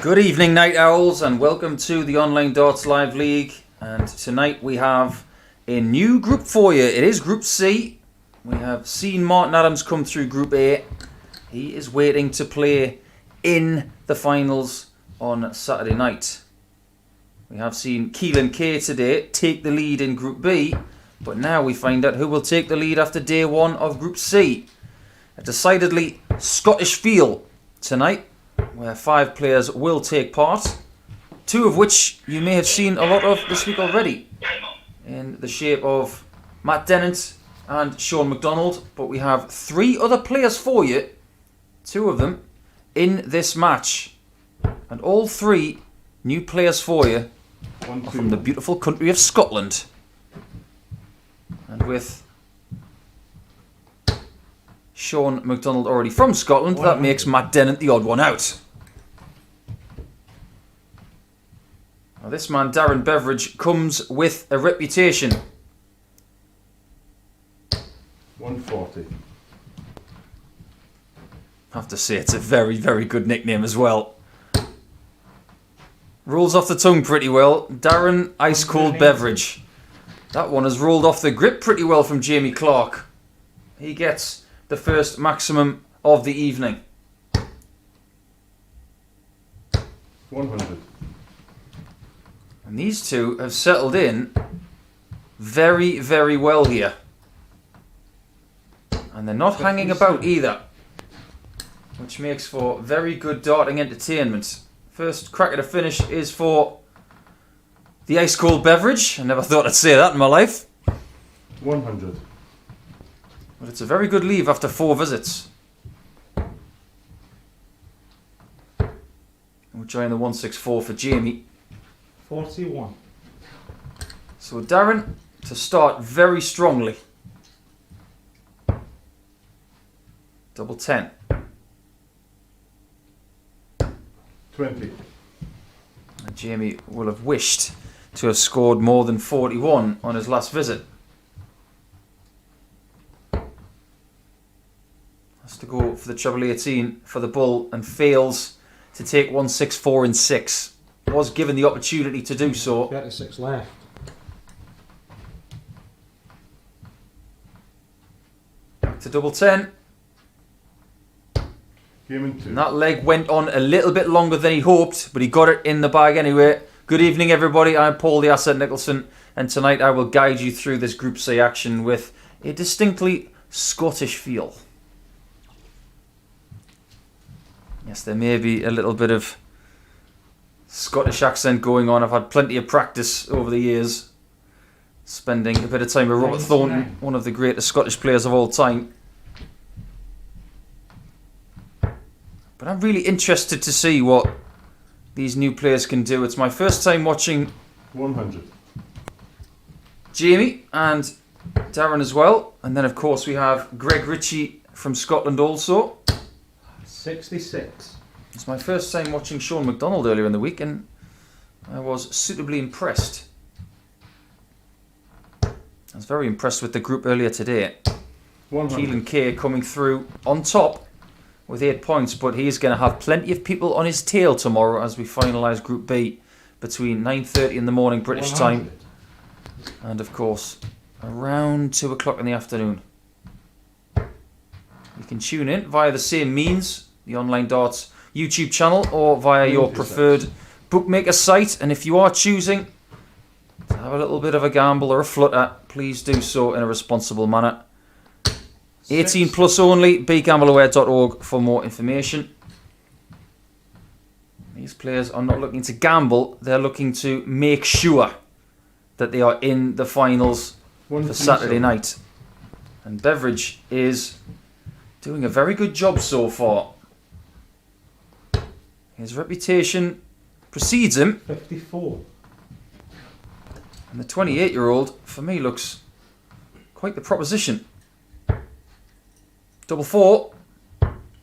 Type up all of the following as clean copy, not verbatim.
Good evening, Night Owls, and welcome to the Online Darts Live League. And tonight we have a new group for you. It is Group C. We have seen Martin Adams come through Group A. He is waiting to play in the finals on Saturday night. We have seen Keelan Kay today take the lead in Group B, but now we find out who will take the lead after day one of Group C. A decidedly Scottish feel tonight, where 5 players will take part, 2 of which you may have seen a lot of this week already, in the shape of Matt Dennant and Shaun McDonald. But we have 3 other players for you, 2 of them in this match, and all 3 new players for you are from the beautiful country of Scotland. And with Shaun McDonald already from Scotland, that makes Matt Dennant the odd one out. Now this man, Darren Beveridge, comes with a reputation. 140. I have to say, it's a very, very good nickname as well. Rolls off the tongue pretty well. Darren Ice Cold Beverage. That one has rolled off the grip pretty well from Jamie Clark. He gets the first maximum of the evening. 100. And these 2 have settled in very, very well here. And they're not hanging about either, which makes for very good darting entertainment. First crack at a finish is for the Ice Cold Beverage. I never thought I'd say that in my life. 100. But it's a very good leave after 4 visits. We'll join the 164 for Jamie. 41. So Darren to start very strongly. Double 10. 20. And Jamie will have wished to have scored more than 41 on his last visit. Has to go for the treble 18 for the bull and fails to take 164 in 6. Was given the opportunity to do so. 36 left. Back to double 10. Game in 2. And that leg went on a little bit longer than he hoped, but he got it in the bag anyway. Good evening, everybody. I'm Paul the Asset Nicholson, and tonight I will guide you through this Group C action with a distinctly Scottish feel. Yes, there may be a little bit of Scottish accent going on. I've had plenty of practice over the years, spending a bit of time with Robert Thornton, one of the greatest Scottish players of all time. But I'm really interested to see what these new players can do. It's my first time watching 100. Jamie and Darren as well. And then, of course, we have Greg Ritchie from Scotland also. 66. It's my first time watching Shaun McDonald earlier in the week, and I was suitably impressed. I was very impressed with the group earlier today. 100. Keelan Kay coming through on top with 8 points, but he's going to have plenty of people on his tail tomorrow as we finalise Group B between 9:30 in the morning British 100. time and, of course, around 2 o'clock in the afternoon. You can tune in via the same means, the Online Darts YouTube channel, or via your preferred bookmaker site. And if you are choosing to have a little bit of a gamble or a flutter, please do so in a responsible manner. 18 plus only, begambleaware.org for more information. These players are not looking to gamble, they're looking to make sure that they are in the finals for Saturday night. And Beveridge is doing a very good job so far. His reputation precedes him. 54. And the 28-year-old, for me, looks quite the proposition. Double 4.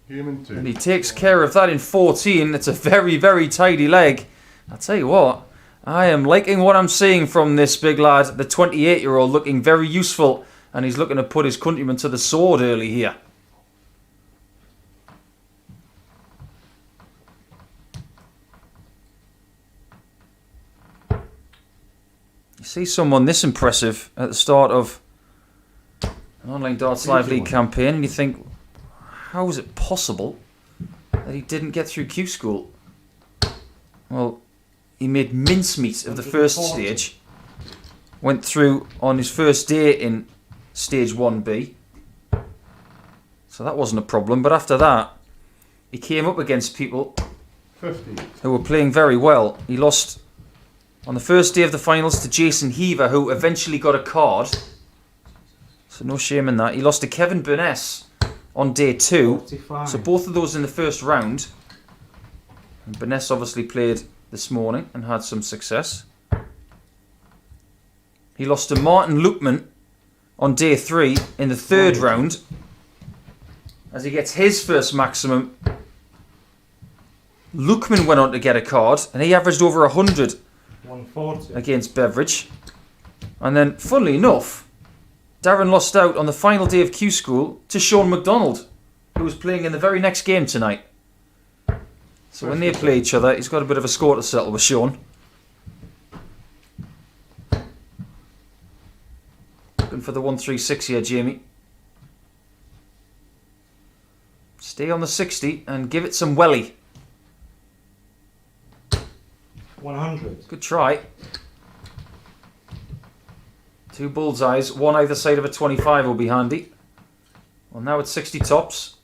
Game in 2. And he takes care of that in 14. It's a very, very tidy leg. I'll tell you what, I am liking what I'm seeing from this big lad. The 28-year-old looking very useful, and he's looking to put his countrymen to the sword early here. see someone this impressive at the start of an online darts live league campaign, and you think, how is it possible that he didn't get through Q school? Well, he made mincemeat of the first 140. stage, went through on his first day in stage 1B, so that wasn't a problem. But after that, he came up against people 50. who were playing very well. He lost on the first day of the finals to Jason Heaver, who eventually got a card, so no shame in that. He lost to Kevin Burness on day 2, 45. so both of those in the first round. And Burness obviously played this morning and had some success. He lost to Martin Lukeman on day 3 in the third round, as he gets his first maximum. Lukeman went on to get a card, and he averaged over 100 140. against Beveridge. And then, funnily enough, Darren lost out on the final day of Q School to Shaun McDonald, who was playing in the very next game tonight. So when they play each other, he's got a bit of a score to settle with Shaun. Looking for the 136 here, Jamie. Stay on the 60 and give it some welly. 100. Good try. 2 bullseyes, one either side of a 25 will be handy. Well, now it's 60 tops.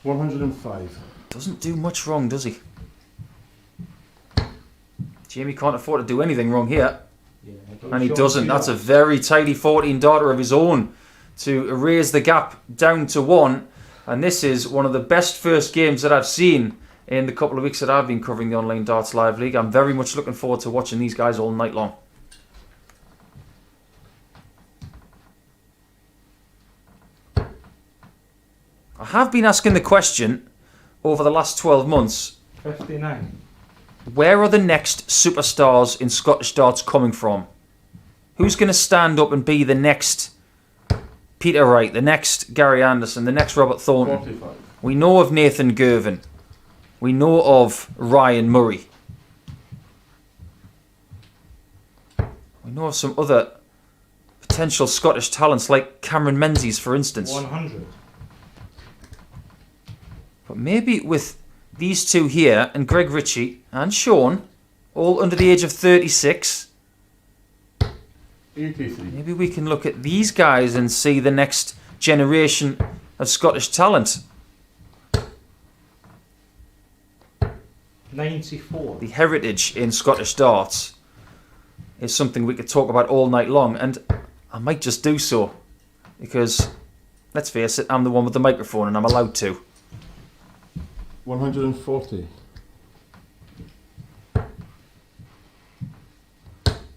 105. Doesn't do much wrong, does he? Jamie can't afford to do anything wrong here. Yeah, And he doesn't. That's a very tidy 14 darter of his own to erase the gap down to 1. And this is one of the best first games that I've seen in the couple of weeks that I've been covering the Online Darts Live League. I'm very much looking forward to watching these guys all night long. I have been asking the question over the last 12 months, 59. where are the next superstars in Scottish darts coming from? Who's going to stand up and be the next Peter Wright, the next Gary Anderson, the next Robert Thornton? 45. We know of Nathan Girvin. We know of Ryan Murray. We know of some other potential Scottish talents like Cameron Menzies, for instance. 100. But maybe with these two here, and Greg Ritchie and Shaun, all under the age of 36, 83. maybe we can look at these guys and see the next generation of Scottish talent. 94. The heritage in Scottish darts is something we could talk about all night long, and I might just do so because, let's face it, I'm the one with the microphone and I'm allowed to. 140.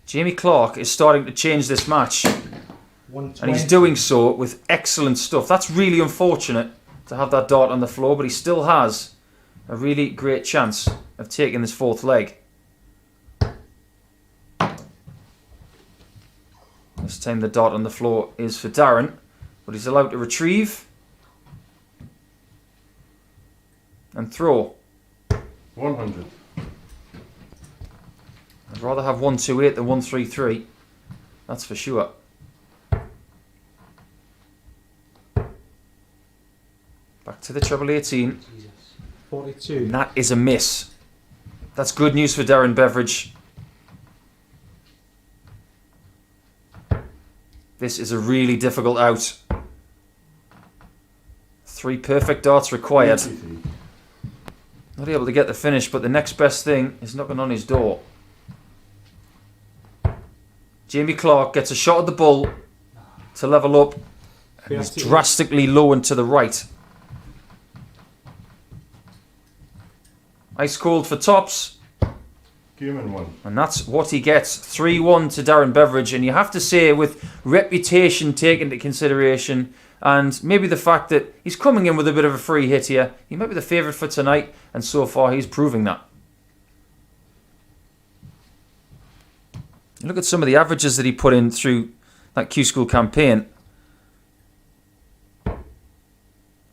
Jamie Clark is starting to change this match, 120. and he's doing so with excellent stuff. That's really unfortunate to have that dart on the floor, but he still has a really great chance of taking this 4th leg. This time the dart on the floor is for Darren, but he's allowed to retrieve and throw. 100. I'd rather have 128 than 133. That's for sure. Back to the treble 18. Jesus. 42. And that is a miss. That's good news for Darren Beveridge. This is a really difficult out. 3 perfect darts required. 83. Not able to get the finish, but the next best thing is knocking on his door. Jamie Clark gets a shot at the bull to level up. And he's 38. drastically low and to the right. Ice cold for tops. Human 1. And that's what he gets. 3-1 to Darren Beveridge. And you have to say, with reputation taken into consideration, and maybe the fact that he's coming in with a bit of a free hit here, he might be the favourite for tonight, and so far he's proving that. Look at some of the averages that he put in through that Q School campaign. There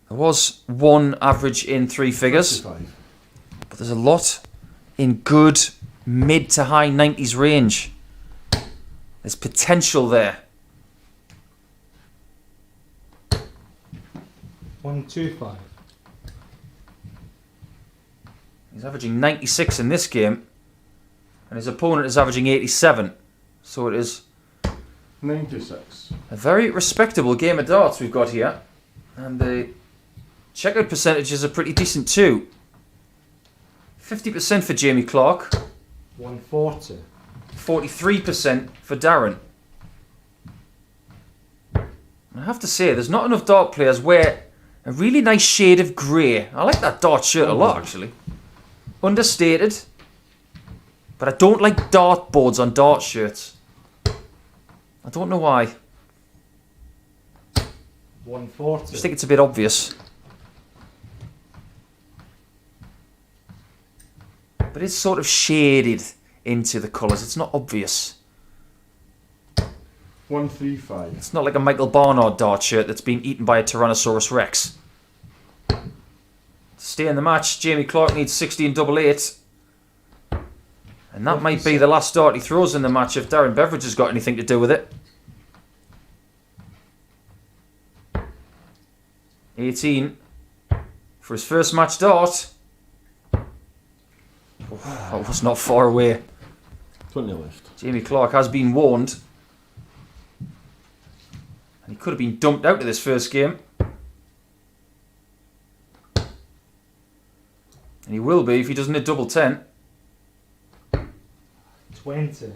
was one average in 3 figures, 55. but there's a lot in good mid to high 90s range. There's potential there. 125. He's averaging 96 in this game, and his opponent is averaging 87. So it is 96. a very respectable game of darts we've got here. And the checkout percentages are pretty decent too. 50% for Jamie Clark, 140. 43% for Darren. I have to say, there's not enough dart players wear a really nice shade of grey. I like that dart shirt a lot, actually. Understated. But I don't like dart boards on dart shirts. I don't know why. 140. I just think it's a bit obvious. But it's sort of shaded into the colours. It's not obvious. 135. It's not like a Michael Barnard dart shirt that's been eaten by a Tyrannosaurus Rex. To stay in the match, Jamie Clark needs 60 and double 8. And that might be the last dart he throws in the match if Darren Beveridge has got anything to do with it. 18 for his first match dart. Oh, that was not far away. 20 left. Jamie Clark has been warned. And he could have been dumped out of this first game. And he will be if he doesn't hit double 10. 20.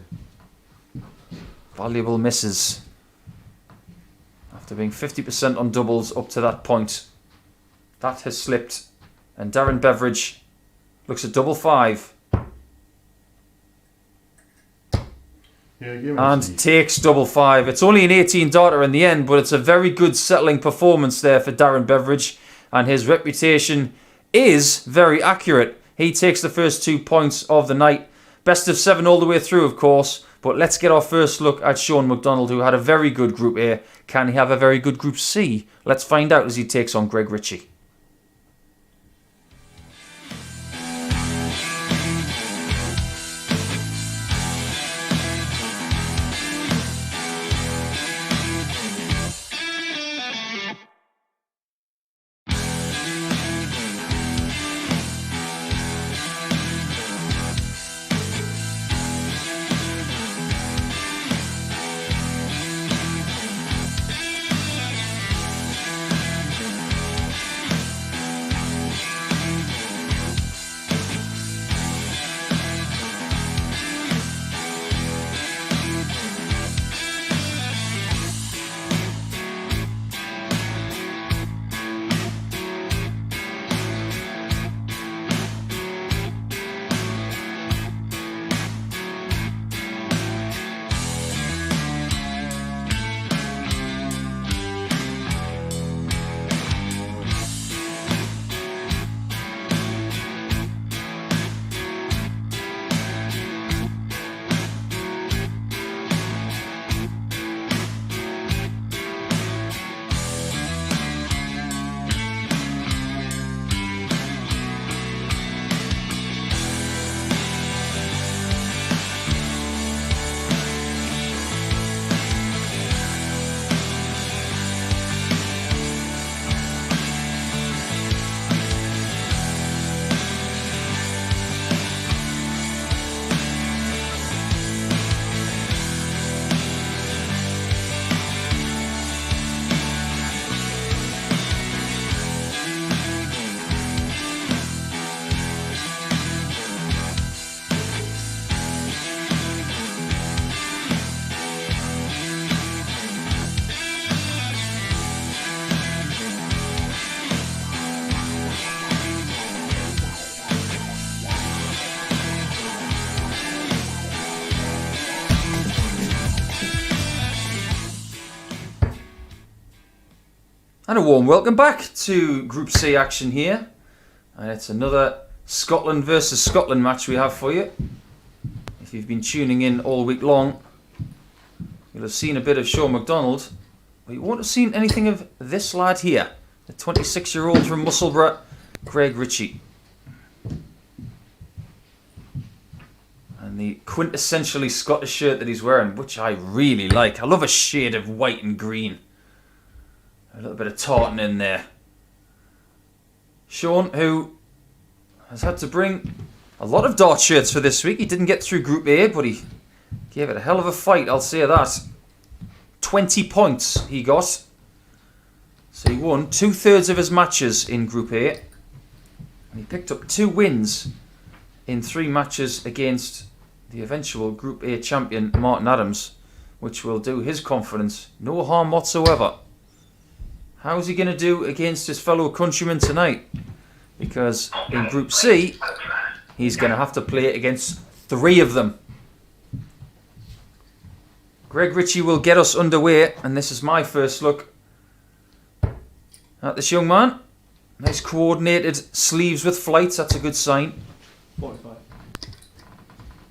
Valuable misses. After being 50% on doubles up to that point. That has slipped. And Darren Beveridge looks at double 5. Yeah, give him And C. takes double 5. It's only an 18 darter in the end, but it's a very good settling performance there for Darren Beveridge. And his reputation is very accurate. He takes the first 2 points of the night. Best of 7 all the way through, of course. But let's get our first look at Shaun McDonald, who had a very good Group A. Can he have a very good Group C? Let's find out as he takes on Greg Ritchie. And a warm welcome back to Group C action here. And it's another Scotland versus Scotland match we have for you. If you've been tuning in all week long, you'll have seen a bit of Shaun McDonald, but you won't have seen anything of this lad here, the 26-year-old from Musselburgh, Greg Ritchie. quintessentially Scottish shirt that he's wearing, which I really like. I love a shade of white and green. A little bit of tartan in there. Shaun, who has had to bring a lot of dart shirts for this week. He didn't get through Group A, but he gave it a hell of a fight, I'll say that. 20 points he got. So he won 2/3 of his matches in Group A. And he picked up 2 wins in 3 matches against the eventual Group A champion, Martin Adams, which will do his confidence no harm whatsoever. How's he going to do against his fellow countrymen tonight? Because in Group C, he's going to have to play against 3 of them. Greg Ritchie will get us underway, and this is my first look at this young man. Nice coordinated sleeves with flights, that's a good sign. 45.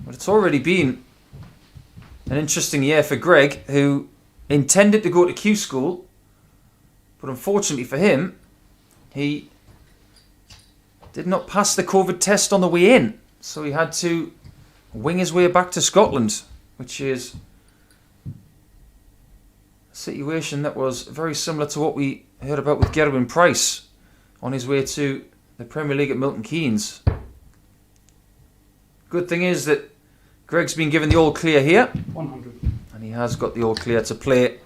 But it's already been an interesting year for Greg, who intended to go to Q school, but unfortunately for him, he did not pass the COVID test on the way in, so he had to wing his way back to Scotland, which is a situation that was very similar to what we heard about with Gerwin Price on his way to the Premier League at Milton Keynes. Good thing is that Greg's been given the all clear here, 100. and he has got the all clear to play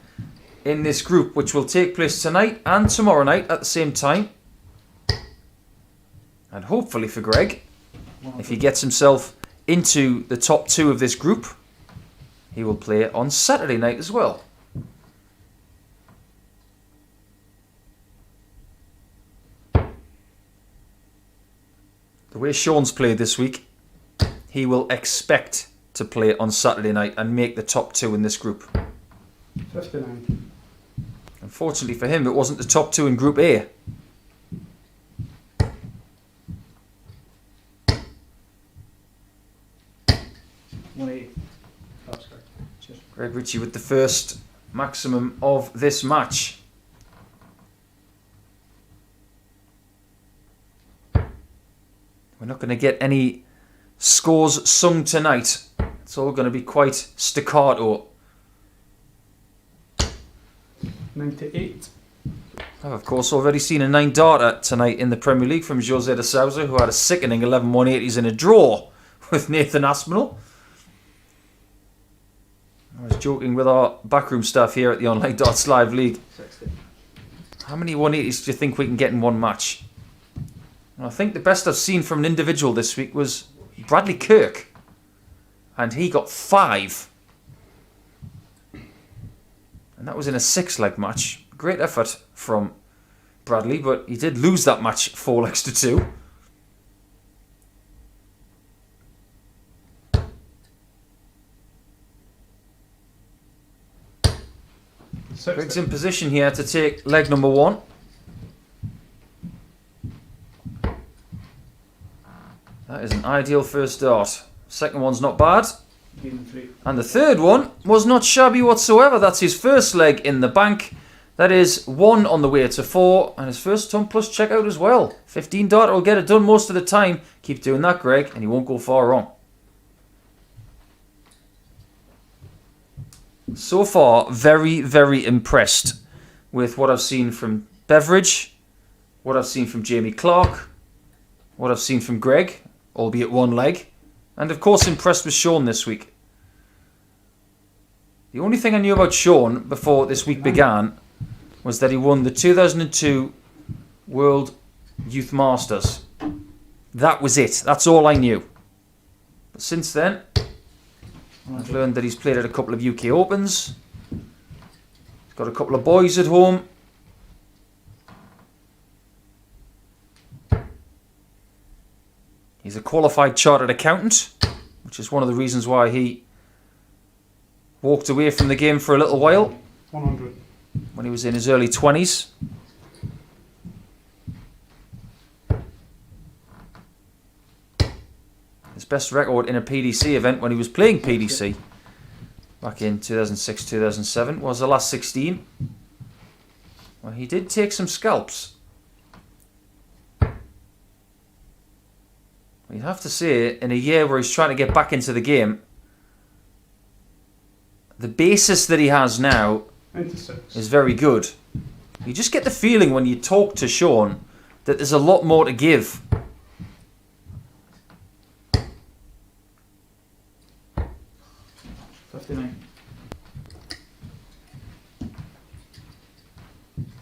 in this group, which will take place tonight and tomorrow night at the same time. And hopefully for Greg, if he gets himself into the top 2 of this group, he will play on Saturday night as well. The way Shaun's played this week, he will expect to play on Saturday night and make the top 2 in this group. 59. Unfortunately for him, it wasn't the top 2 in Group A. Greg Ritchie with the first maximum of this match. We're not going to get any scores sung tonight. It's all going to be quite staccato. 98. I've of course already seen a 9 darter tonight in the Premier League from Jose de Souza, who had a sickening 11 180s in a draw with Nathan Aspinall. I was joking with our backroom staff here at the Online Darts Live League. 60. How many 180s do you think we can get in one match? And I think the best I've seen from an individual this week was Bradley Kirk, and he got 5. And that was in a 6-leg match. Great effort from Bradley, but he did lose that match 4 legs to 2. Greg's in position here to take leg number 1. That is an ideal first dart. Second one's not bad. And the third one was not shabby whatsoever. That's his first leg in the bank. That is 1 on the way to 4. And his first ton plus checkout as well. 15 darter will get it done most of the time. Keep doing that, Greg, and you won't go far wrong. So far, very, very impressed with what I've seen from Beveridge, what I've seen from Jamie Clark, what I've seen from Greg, albeit 1 leg, and of course impressed with Shaun this week. The only thing I knew about Shaun before this week began was that he won the 2002 World Youth Masters. That was it. That's all I knew. But since then, I've learned that he's played at a couple of UK Opens. He's got a couple of boys at home. He's a qualified chartered accountant, which is one of the reasons why he walked away from the game for a little while. 100. When he was in his early 20s. His best record in a PDC event when he was playing PDC back in 2006-2007 was the last 16. Well, he did take some scalps. You'd have to say, in a year where he's trying to get back into the game, the basis that he has now 96. is very good. You just get the feeling when you talk to Shaun that there's a lot more to give. $59.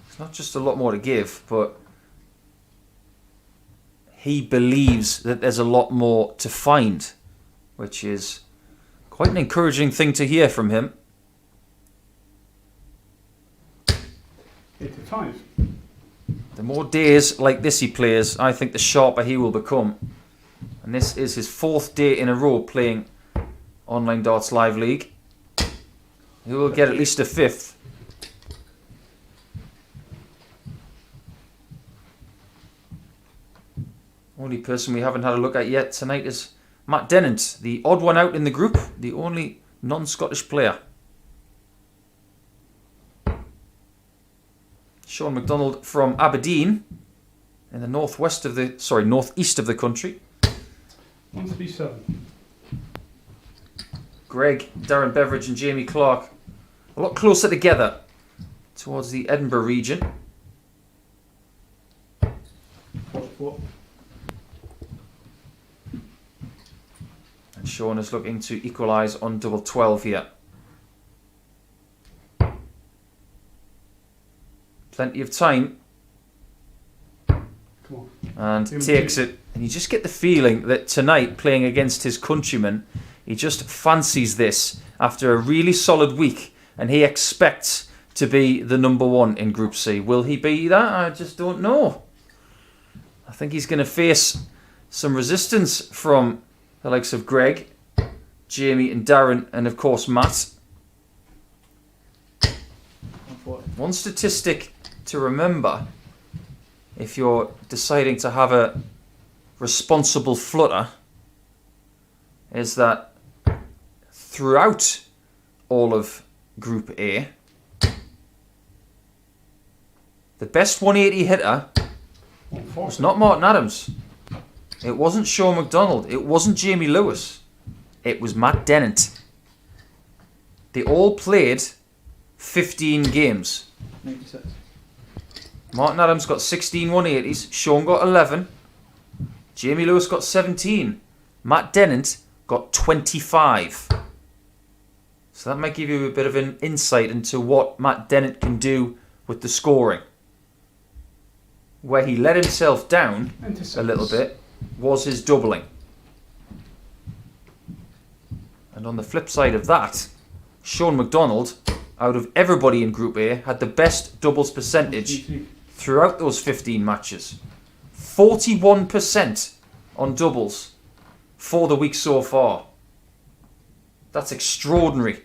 It's not just a lot more to give, but he believes that there's a lot more to find, which is quite an encouraging thing to hear from him. 85. The more days like this he plays, I think the sharper he will become. And this is his 4th day in a row playing Online Darts Live League. He will get at least a 5th. Only person we haven't had a look at yet tonight is Matt Dennant, the odd one out in the group, the only non-Scottish player. Shaun McDonald from Aberdeen, in the northeast of the country. 137. Greg, Darren, Beveridge, and Jamie Clark a lot closer together towards the Edinburgh region. 44. And Shaun is looking to equalise on double 12 here. Plenty of time. Come on. And takes it. And you just get the feeling that tonight, playing against his countrymen, he just fancies this after a really solid week. And he expects to be the number 1 in Group C. Will he be that? I just don't know. I think he's going to face some resistance from the likes of Greg, Jamie and Darren, and of course Matt. 140. One statistic to remember if you're deciding to have a responsible flutter is that throughout all of Group A, the best 180 hitter was not Martin Adams. It wasn't Shaun McDonald. It wasn't Jamie Lewis. It was Matt Dennant. They all played 15 games. 96. Martin Adams got 16 180s. Shaun got 11. Jamie Lewis got 17. Matt Dennant got 25. So that might give you a bit of an insight into what Matt Dennant can do with the scoring. Where he let himself down 96. a little bit was his doubling. And on the flip side of that, Shaun McDonald, out of everybody in Group A, had the best doubles percentage 133. throughout those 15 matches. 41% on doubles for the week so far. That's extraordinary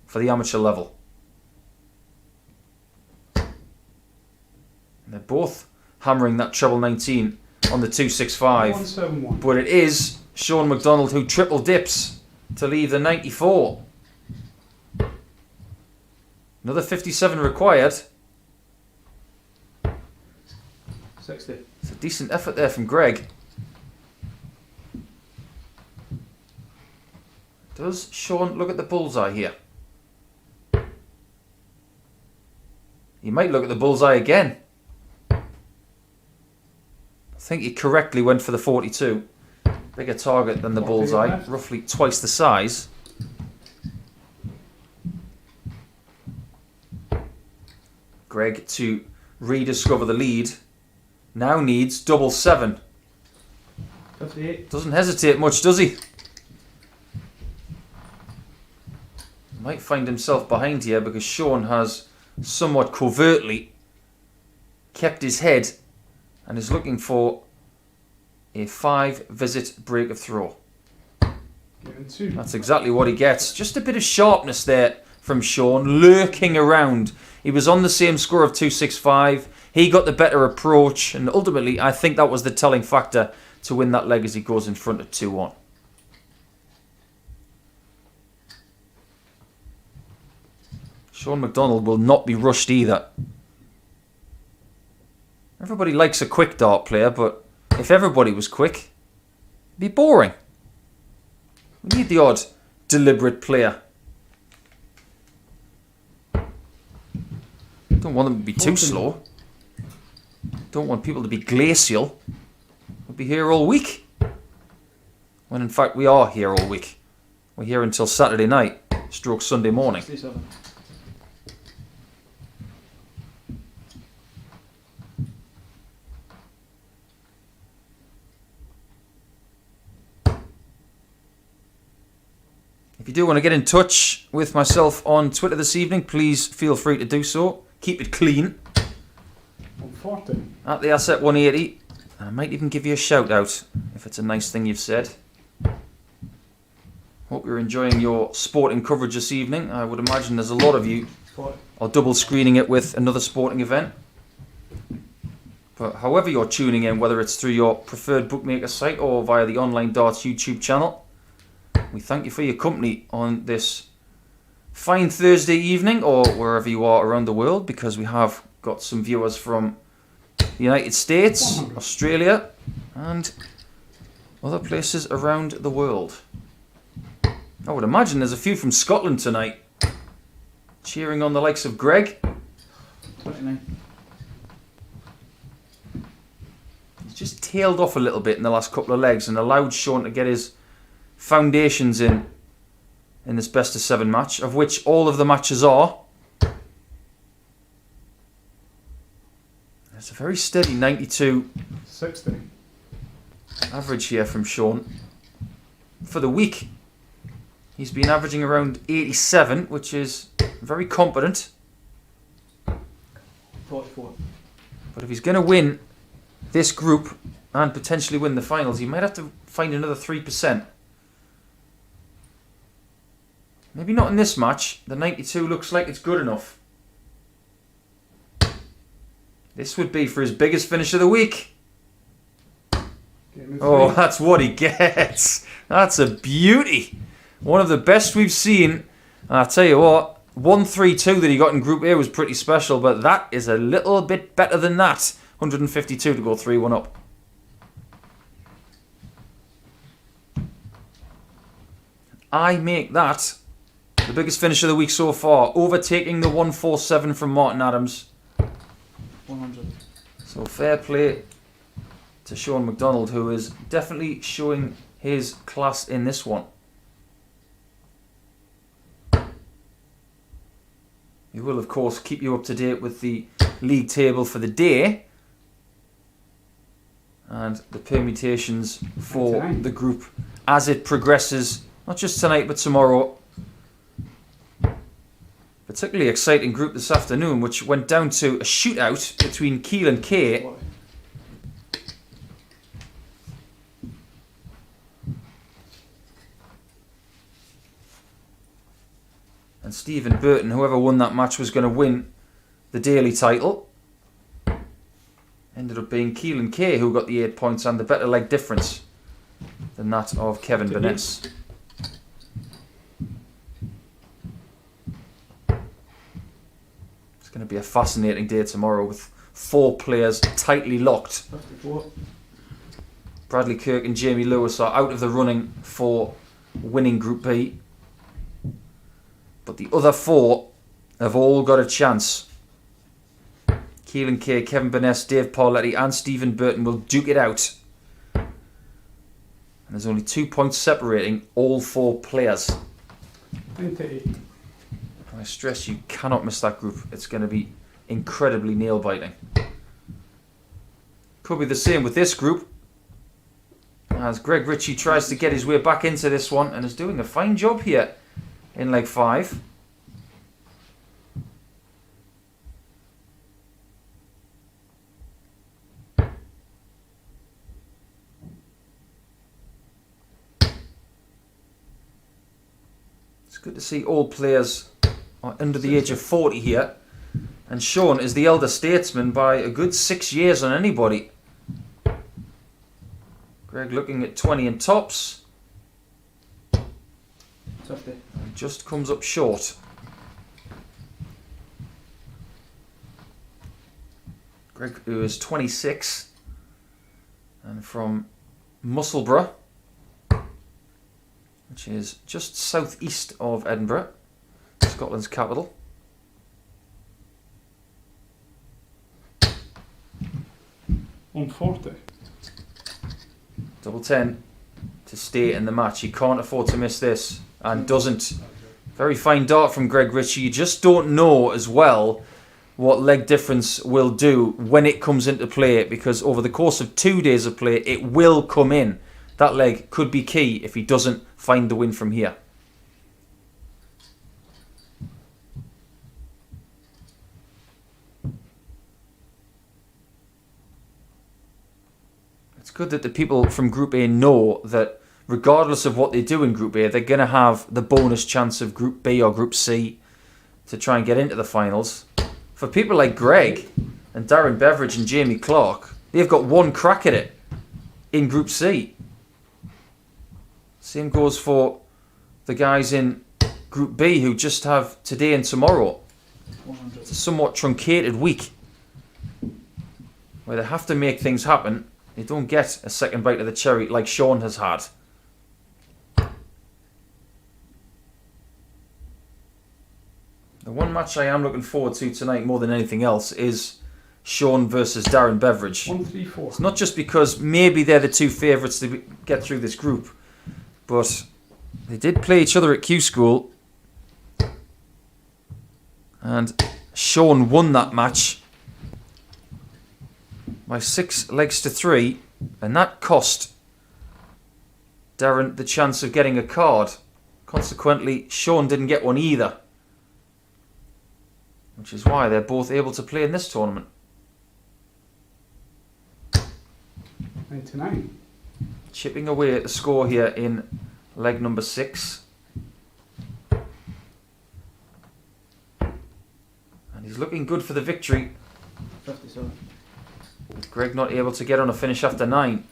for the amateur level. And they're both hammering that treble 19 on the 265. 171. But it is Shaun McDonald who triple dips to leave the 94. Another 57 required. 60. It's a decent effort there from Greg. Does Shaun look at the bullseye here? He might look at the bullseye again. I think he correctly went for the 42. Bigger target than the bullseye, roughly twice the size. Greg, to rediscover the lead, now needs double 7. 58. Doesn't hesitate much, does he? Might find himself behind here because Shaun has somewhat covertly kept his head and is looking for a 5-visit break of throw. Given 2. That's exactly what he gets. Just a bit of sharpness there from Shaun, lurking around. He was on the same score of 265. He got the better approach, and ultimately I think that was the telling factor to win that leg as he goes in front at 2-1. Shaun McDonald will not be rushed either. Everybody likes a quick dart player, but if everybody was quick, it'd be boring. We need the odd deliberate player. Don't want them to be too slow. Don't want people to be glacial. We'll be here all week. When in fact we are here all week. We're here until Saturday night, stroke Sunday morning. 67. If you do want to get in touch with myself on Twitter this evening, please feel free to do so. Keep it clean. 140. At the Asset 180. And I might even give you a shout out if it's a nice thing you've said. Hope you're enjoying your sporting coverage this evening. I would imagine there's a lot of you 40. are double screening it with another sporting event. But however you're tuning in, whether it's through your preferred bookmaker site or via the Online Darts YouTube channel, we thank you for your company on this fine Thursday evening or wherever you are around the world, because we have got some viewers from the United States, Australia and other places around the world. I would imagine there's a few from Scotland tonight cheering on the likes of Greg. 29. He's just tailed off a little bit in the last couple of legs and allowed Shaun to get his foundations in this best of 7 match, of which all of the matches are. It's a very steady 92 60. average here from Shaun. For the week, he's been averaging around 87, which is very competent. 44. But if he's going to win this group and potentially win the finals, he might have to find another 3%. Maybe not in this match. The 92 looks like it's good enough. This would be for his biggest finish of the week. Oh, that's what he gets. That's a beauty. One of the best we've seen. And I tell you what, 132 that he got in Group A was pretty special, but that is a little bit better than that. 152 to go 3-1 up. I make that the biggest finish of the week so far, overtaking the 147 from Martin Adams. 100. So fair play to Shaun McDonald, who is definitely showing his class in this one. We will, of course, keep you up to date with the league table for the day and the permutations for the group as it progresses, not just tonight but tomorrow. Particularly exciting group this afternoon, which went down to a shootout between Keel and K. 40. And Stephen Burton, whoever won that match, was going to win the daily title. Ended up being Keel and K who got the 8 points and the better leg difference than that of Kevin Burness. It's going to be a fascinating day tomorrow with 4 players tightly locked. 54. Bradley Kirk and Jamie Lewis are out of the running for winning Group B. But the other 4 have all got a chance. Keelan Kay, Kevin Burness, Dave Pauletti and Stephen Burton will duke it out. And there's only 2 points separating all 4 players. 28. And I stress you cannot miss that group. It's going to be incredibly nail-biting. Could be the same with this group, as Greg Ritchie tries to get his way back into this one and is doing a fine job here in leg 5. It's good to see all players are under the age of 40 here, and Shaun is the elder statesman by a good 6 years on anybody. Greg looking at 20 in tops. 50. And just comes up short. Greg, who is 26 and from Musselburgh, which is just southeast of Edinburgh, Scotland's capital. 140. Double 10 to stay in the match. He can't afford to miss this, and doesn't. Very fine dart from Greg Ritchie. You just don't know as well what leg difference will do when it comes into play, because over the course of 2 days of play, it will come in. That leg could be key if he doesn't find the win from here. It's good that the people from Group A know that regardless of what they do in Group A, they're going to have the bonus chance of Group B or Group C to try and get into the finals. For people like Greg and Darren Beveridge and Jamie Clark, they've got one crack at it in Group C. Same goes for the guys in Group B who just have today and tomorrow. 100. It's a somewhat truncated week where they have to make things happen. They don't get a second bite of the cherry like Shaun has had. The one match I am looking forward to tonight more than anything else is Shaun versus Darren Beveridge. 134. It's not just because maybe they're the two favourites to get through this group, but they did play each other at Q School, and Shaun won that match by 6 legs to 3, and that cost Darren the chance of getting a card. Consequently, Shaun didn't get one either, which is why they're both able to play in this tournament. 99. Chipping away at the score here in leg number 6. And he's looking good for the victory. 57. Greg not able to get on a finish after 9.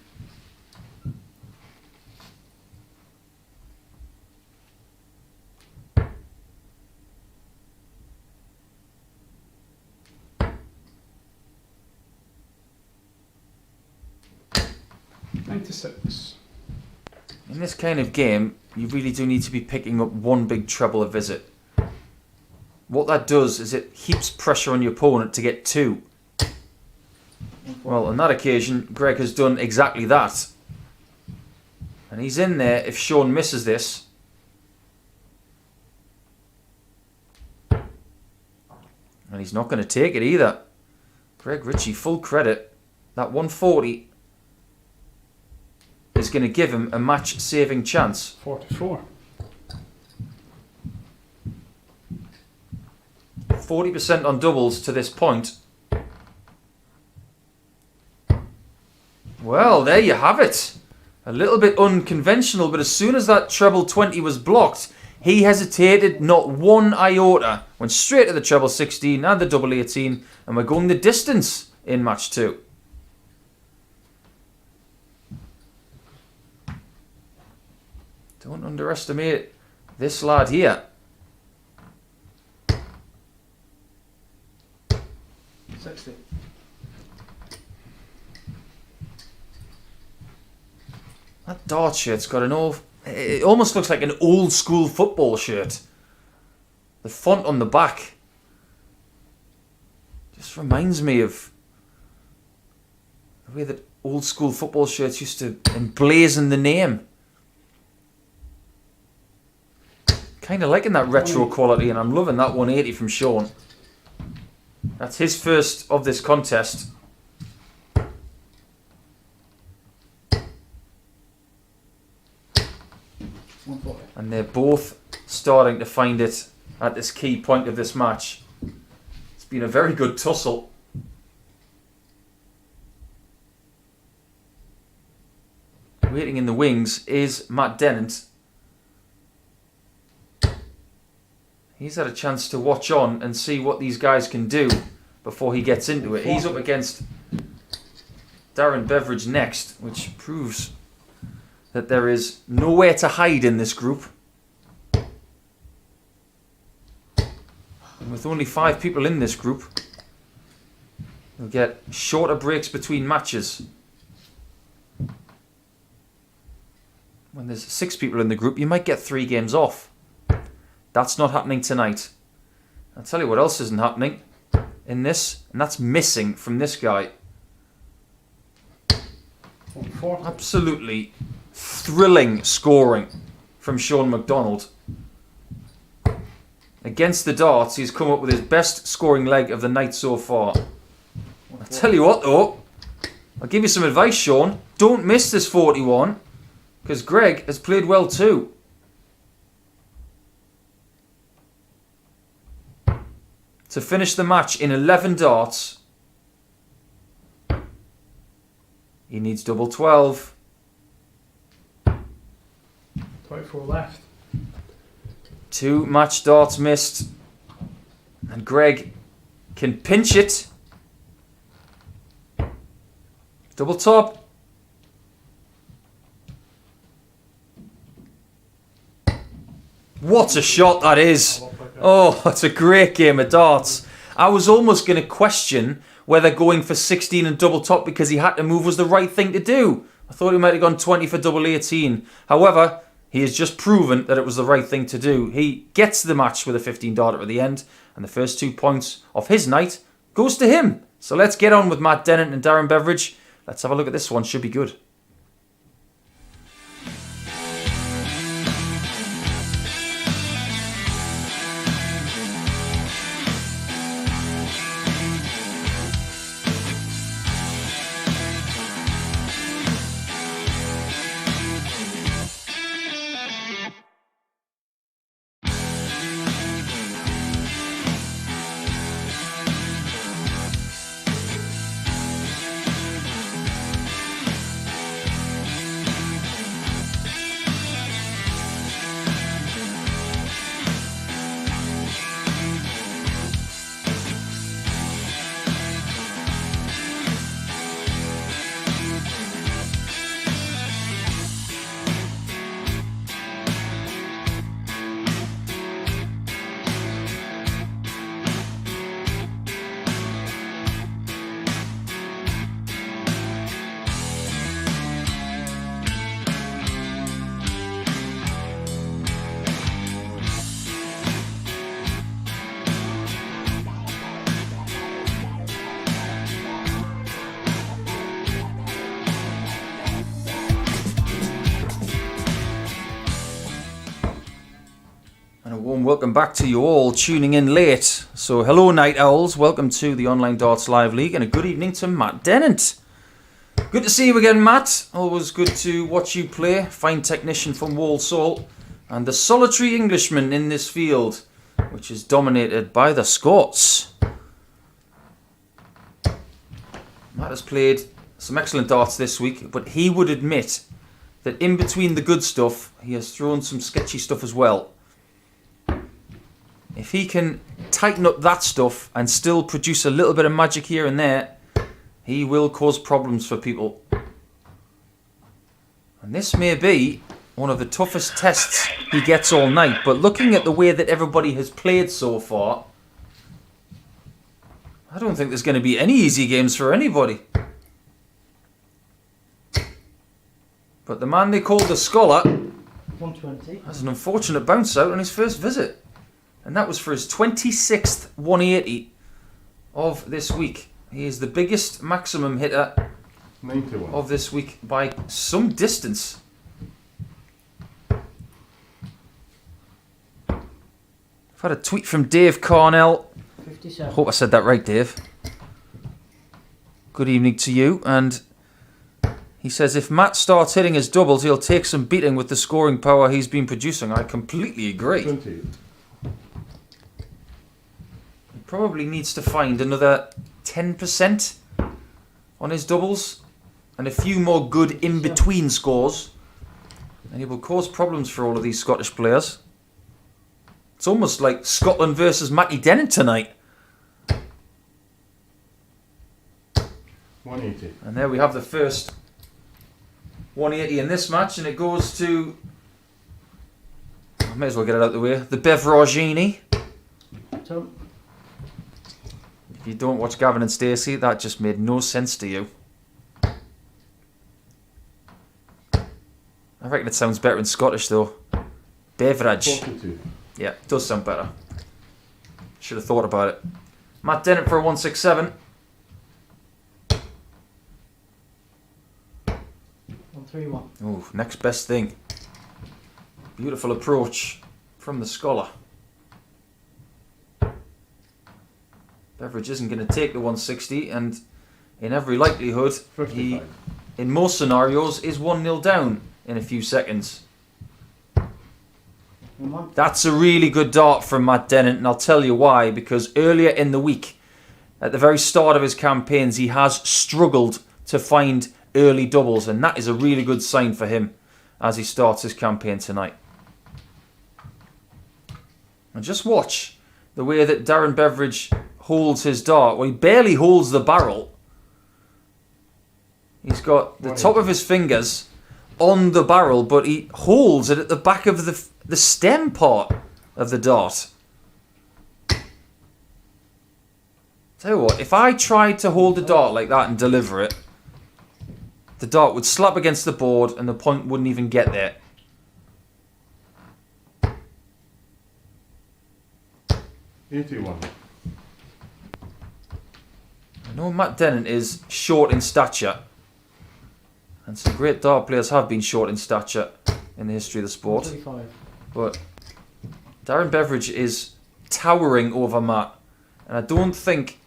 In this kind of game, you really do need to be picking up one big treble a visit. What that does is it heaps pressure on your opponent to get 2. Well, on that occasion, Greg has done exactly that. And he's in there if Shaun misses this. And he's not going to take it either. Greg Ritchie, full credit. That 140 is going to give him a match-saving chance. 44. 40% on doubles to this point. Well, there you have it. A little bit unconventional, but as soon as that treble 20 was blocked, he hesitated not one iota. Went straight to the treble 16 and the double 18, and we're going the distance in match 2. Don't underestimate this lad here. 60. That dart shirt's got an old... It almost looks like an old school football shirt. The font on the back just reminds me of the way that old school football shirts used to emblazon the name. Kind of liking that retro quality, and I'm loving that 180 from Shaun. That's his first of this contest. And they're both starting to find it at this key point of this match. It's been a very good tussle. Waiting in the wings is Matt Dennant. He's had a chance to watch on and see what these guys can do before he gets into it. He's up against Darren Beveridge next, which proves that there is nowhere to hide in this group. And with only 5 people in this group, you'll get shorter breaks between matches. When there's 6 people in the group, you might get 3 games off. That's not happening tonight. I'll tell you what else isn't happening in this, and that's missing from this guy. 140. Absolutely thrilling scoring from Shaun McDonald. Against the darts, he's come up with his best scoring leg of the night so far. I tell you what though, I'll give you some advice, Shaun. Don't miss this 41, because Greg has played well too. To finish the match in 11 darts, he needs double 12. 24 left. 2 match darts missed. And Greg can pinch it. Double top. What a shot that is. Oh, it's a great game of darts. I was almost going to question whether going for 16 and double top because he had to move was the right thing to do. I thought he might have gone 20 for double 18. However, he has just proven that it was the right thing to do. He gets the match with a 15 darter at the end, and the first 2 points of his night goes to him. So let's get on with Matt Dennant and Darren Beveridge. Let's have a look at this one. Should be good. Warm welcome back to you all tuning in late. So hello night owls, welcome to the Online Darts Live League and a good evening to Matt Dennant. Good to see you again, Matt. Always good to watch you play. Fine technician from Walsall and the solitary Englishman in this field, which is dominated by the Scots. Matt has played some excellent darts this week, but he would admit that in between the good stuff, he has thrown some sketchy stuff as well. If he can tighten up that stuff and still produce a little bit of magic here and there, he will cause problems for people. And this may be one of the toughest tests he gets all night. But looking at the way that everybody has played so far, I don't think there's going to be any easy games for anybody. But the man they called the Scholar 120. has an unfortunate bounce out on his first visit. And that was for his 26th 180 of this week. He is the biggest maximum hitter 91 of this week by some distance. I've had a tweet from Dave Carnell. 57. Hope I said that right, Dave. Good evening to you. And he says, if Matt starts hitting his doubles, he'll take some beating with the scoring power he's been producing. I completely agree. 20. Probably needs to find another 10% on his doubles and a few more good in-between scores, and he will cause problems for all of these Scottish players. It's almost like Scotland versus Matty Dennant tonight. 180. And there we have the first 180 in this match, and it goes to, I may as well get it out of the way, the Beverage. So, If you don't watch Gavin and Stacey, that just made no sense to you. I reckon it sounds better in Scottish though. Beverage. 42. Yeah, it does sound better. Should have thought about it. Matt Dennant for a 167. 3-1. Oh, next best thing. Beautiful approach from the scholar. Beveridge isn't going to take the 160, and in every likelihood, he, 55. in most scenarios, is 1-0 down in a few seconds. 1-1. That's a really good dart from Matt Dennant, and I'll tell you why. Because earlier in the week, at the very start of his campaigns, he has struggled to find early doubles, and that is a really good sign for him as he starts his campaign tonight. And just watch the way that Darren Beveridge holds his dart. Well, he barely holds the barrel. He's got the top of his fingers on the barrel, but he holds it at the back of the stem part of the dart. Tell you what, if I tried to hold the dart like that and deliver it, the dart would slap against the board and the point wouldn't even get there. $81. I know Matt Dennant is short in stature, and some great dart players have been short in stature in the history of the sport. 135. But Darren Beveridge is towering over Matt, and I don't think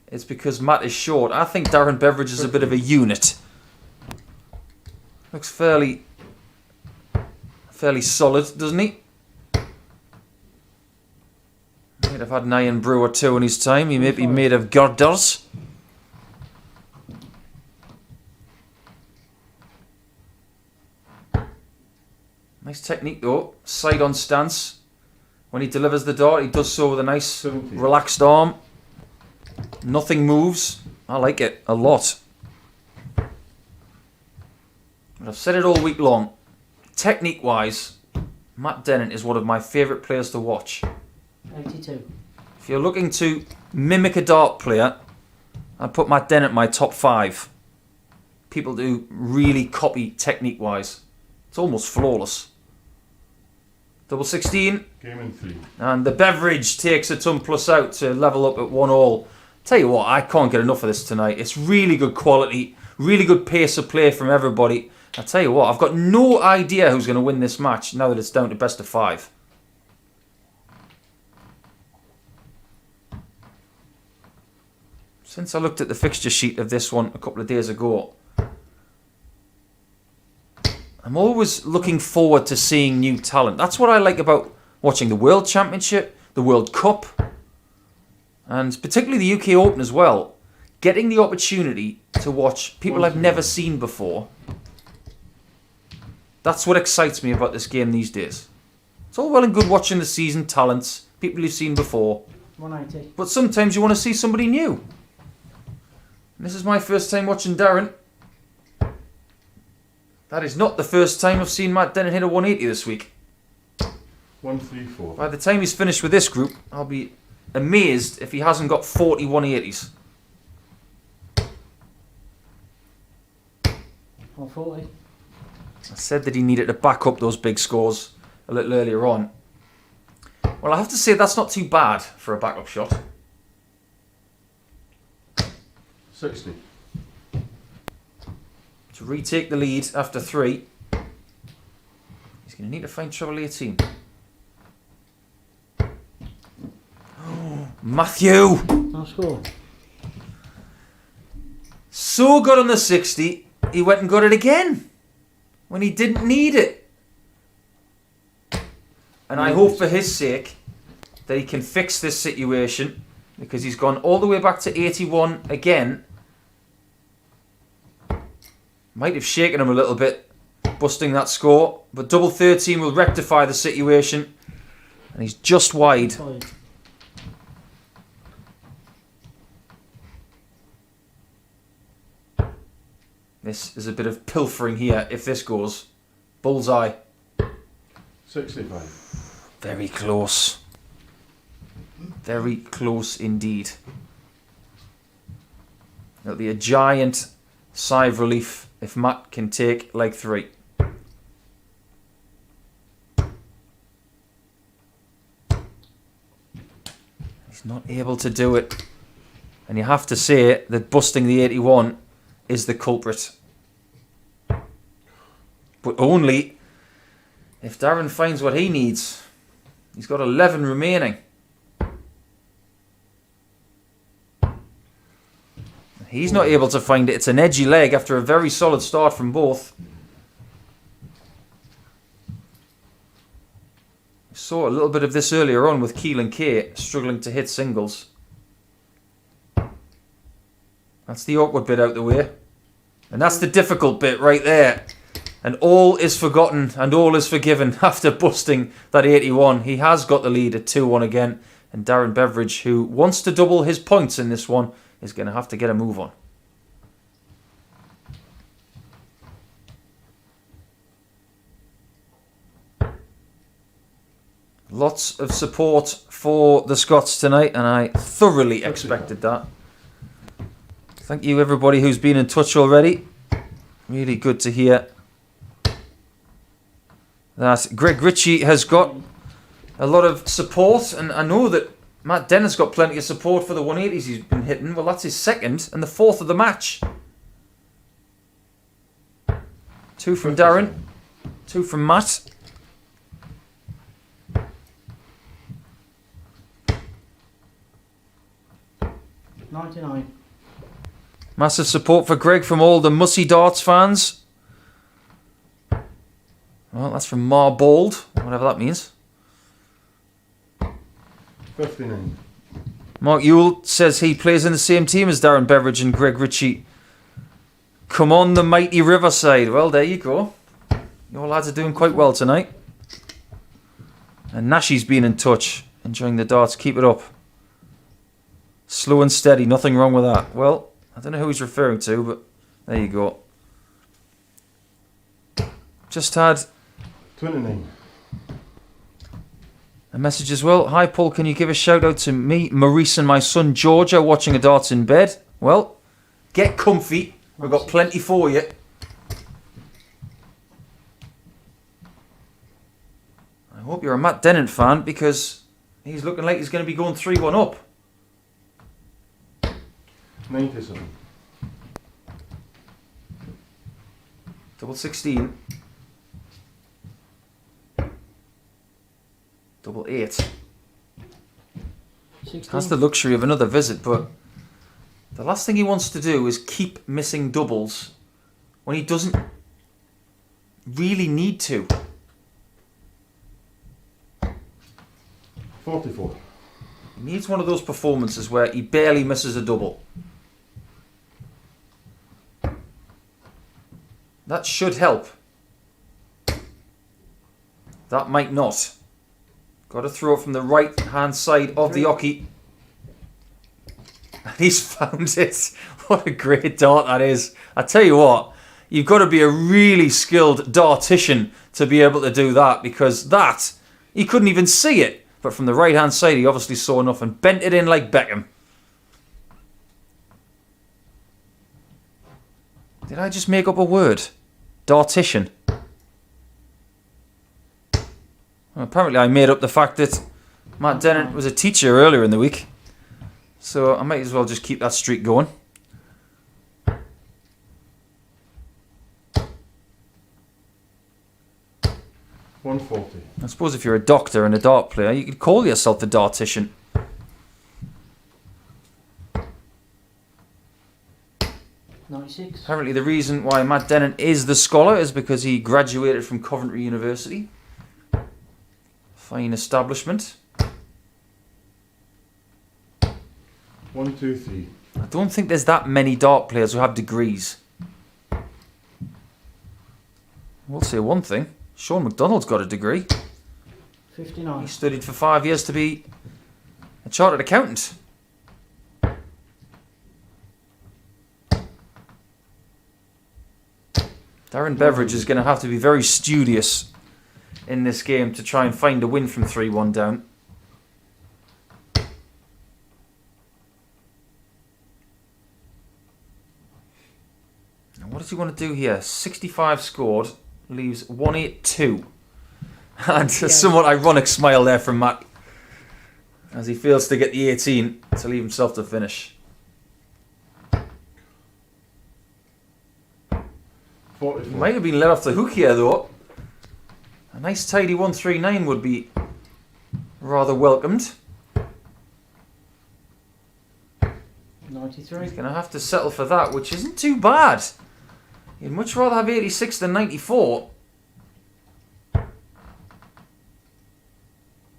it's because Matt is short. I think Darren Beveridge is a bit of a unit. Looks fairly solid, doesn't he? Might have had an iron brew or two in his time. He may be made of girders. Nice technique though. Side on stance. When he delivers the dart, he does so with a nice 70. relaxed arm. Nothing moves. I like it a lot. But I've said it all week long. Technique wise, Matt Dennant is one of my favourite players to watch. 82. If you're looking to mimic a dart player, I'd put Matt Dennant in my top 5. People do really copy technique wise. It's almost flawless. Double 16. Game in 3. And the Beveridge takes a ton plus out to level up at 1-1. Tell you what, I can't get enough of this tonight. It's really good quality, really good pace of play from everybody. I tell you what, I've got no idea who's going to win this match now that it's down to best of 5. Since I looked at the fixture sheet of this one a couple of days ago, I'm always looking forward to seeing new talent. That's what I like about watching the World Championship, the World Cup, and particularly the UK Open as well. Getting the opportunity to watch people I've never seen before. That's what excites me about this game these days. It's all well and good watching the seasoned talents, people you've seen before, 180. but sometimes you want to see somebody new. And this is my first time watching Darren. That is not the first time I've seen Matt Dennant hit a 180 this week. 134. By the time he's finished with this group, I'll be amazed if he hasn't got 40 180s. 140. I said that he needed to back up those big scores a little earlier on. Well, I have to say that's not too bad for a backup shot. 60. To retake the lead after 3, he's going to need to find treble 18. Matthew! No score. So good on the 60, he went and got it again when he didn't need it. And I hope for his sake that he can fix this situation, because he's gone all the way back to 81 again. Might have shaken him a little bit, busting that score, but double 13 will rectify the situation, and he's just wide. This is a bit of pilfering here if this goes. Bullseye. 65. Very close. Very close indeed. It'll be a giant sigh of relief if Matt can take leg 3. He's not able to do it. And you have to say that busting the 81 is the culprit. But only if Darren finds what he needs. He's got 11 remaining. He's not able to find it. It's an edgy leg after a very solid start from both. We saw a little bit of this earlier on with Keel and Kay struggling to hit singles. That's the awkward bit out the way. And that's the difficult bit right there. And all is forgotten and all is forgiven after busting that 81. He has got the lead at 2-1 again. And Darren Beveridge, who wants to double his points in this one, is going to have to get a move on. Lots of support for the Scots tonight, and I thoroughly expected that. Thank you everybody who's been in touch already. Really good to hear that Greg Ritchie has got a lot of support, and I know that Matt Dennant's got plenty of support for the 180s he's been hitting. Well, that's his second and the fourth of the match. 2 from Darren, 2 from Matt. $99. Massive support for Greg from all the Mussy Darts fans. Well, that's from Marbold, whatever that means. 59. Mark Ewell says he plays in the same team as Darren Beveridge and Greg Ritchie. Come on, the mighty Riverside. Well, there you go. Your lads are doing quite well tonight. And Nashy's been in touch, enjoying the darts. Keep it up. Slow and steady, nothing wrong with that. Well, I don't know who he's referring to, but there you go. Just had 29. a message as well. Hi Paul, can you give a shout out to me, Maurice and my son Georgia watching a darts in bed? Well, get comfy. We've got plenty for you. I hope you're a Matt Dennant fan because he's looking like he's going to be going 3-1 up. 97. Double 16. Double 8. 16. Has the luxury of another visit, but the last thing he wants to do is keep missing doubles when he doesn't really need to. 44. He needs one of those performances where he barely misses a double. That should help. That might not. Got to throw it from the right hand side of the oche. And he's found it. What a great dart that is. I tell you what, you've got to be a really skilled dartician to be able to do that, because that, he couldn't even see it. But from the right hand side he obviously saw enough and bent it in like Beckham. Did I just make up a word? Dartician. Well, apparently I made up the fact that Matt Dennant was a teacher earlier in the week. So I might as well just keep that streak going. $140. I suppose if you're a doctor and a dart player, you could call yourself the dartician. $96. Apparently the reason why Matt Dennant is the scholar is because he graduated from Coventry University. Fine establishment. 123. I don't think there's that many dart players who have degrees. We'll say one thing. Shaun McDonald's got a degree. 59. He studied for 5 years to be a chartered accountant. Darren Beveridge is going to have to be very studious in this game to try and find a win from 3-1 down. Now what does he want to do here? 65 scored, leaves 182. And a somewhat ironic smile there from Matt as he fails to get the 18 to leave himself to finish. 44. Might have been let off the hook here though. A nice tidy 139 would be rather welcomed. 93. He's going to have to settle for that, which isn't too bad. You'd much rather have 86 than 94.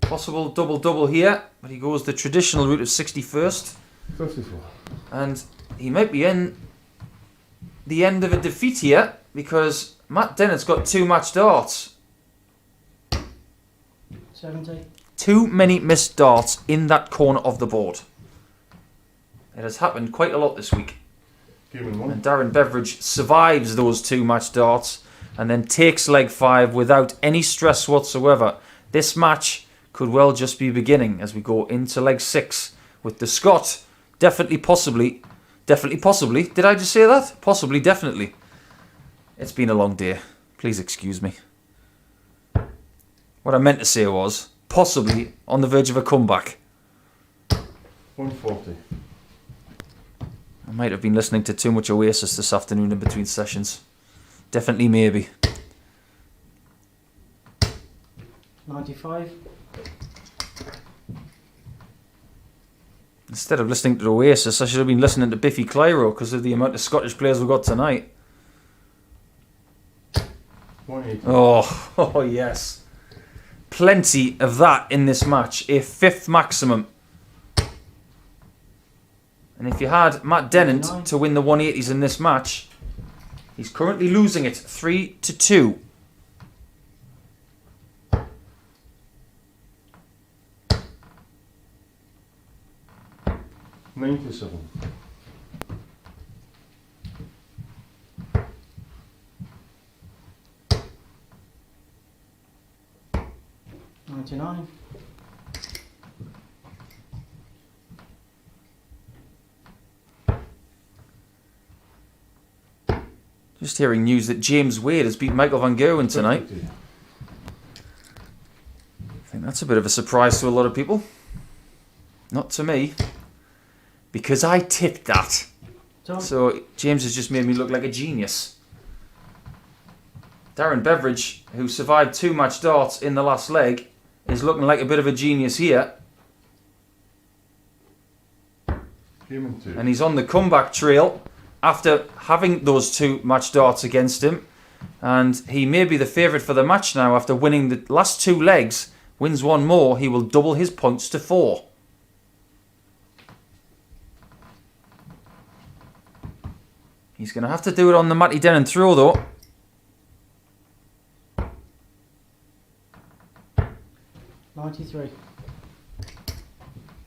Possible double-double here, but he goes the traditional route of 61st. 54. And he might be in the end of a defeat here, because Matt Dennant's got 2 match darts. 70. Too many missed darts in that corner of the board. It has happened quite a lot this week. Game in 1. And Darren Beveridge survives those 2 match darts and then takes leg 5 without any stress whatsoever. This match could well just be beginning as we go into leg 6 with the Scot definitely possibly. Did I just say that? Possibly, definitely. It's been a long day. Please excuse me. What I meant to say was possibly on the verge of a comeback. 140. I might have been listening to too much Oasis this afternoon in between sessions. Definitely maybe. 95. Instead of listening to Oasis, I should have been listening to Biffy Clyro because of the amount of Scottish players we've got tonight. 180. Oh, yes. Plenty of that in this match. A 5th maximum. And if you had Matt Dennant to win the 180s in this match, he's currently losing it 3-2. $97. 99. Just hearing news that James Wade has beat Michael Van Gerwen tonight. 50. I think that's a bit of a surprise to a lot of people. Not to me. Because I tipped that. So James has just made me look like a genius. Darren Beveridge, who survived 2 match darts in the last leg, is looking like a bit of a genius here. Game in 2. And he's on the comeback trail after having those 2 match darts against him. And he may be the favourite for the match now after winning the last 2 legs. Wins 1 more, he will double his points to 4. He's going to have to do it on the Matty Dennant throw though. $93.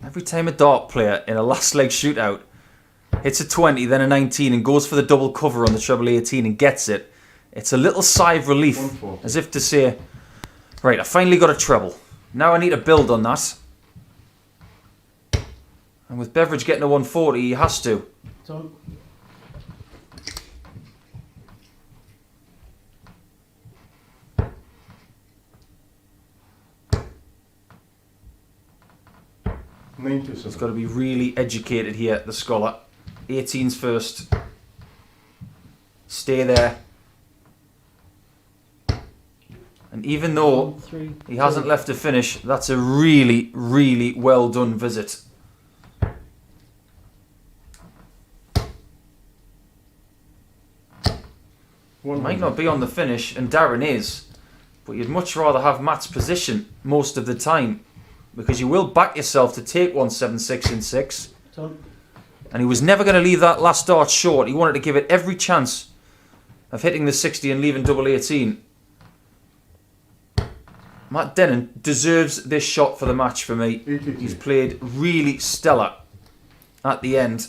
Every time a dart player in a last leg shootout hits a 20, then a 19 and goes for the double cover on the treble 18 and gets it, it's a little sigh of relief, 140. as if to say, right, I finally got a treble. Now I need to build on that. And with Beveridge getting a 140, he has to. Done. He's got to be really educated here, the scholar. 18's first. Stay there. And even though 1, 3, he hasn't left to finish, that's a really, really well done visit. Might not be on the finish, and Darren is, but you'd much rather have Matt's position most of the time, because you will back yourself to take 176 in 6. Done. And he was never going to leave that last dart short. He wanted to give it every chance of hitting the 60 and leaving double 18. Matt Dennant deserves this shot for the match for me. 82. He's played really stellar at the end.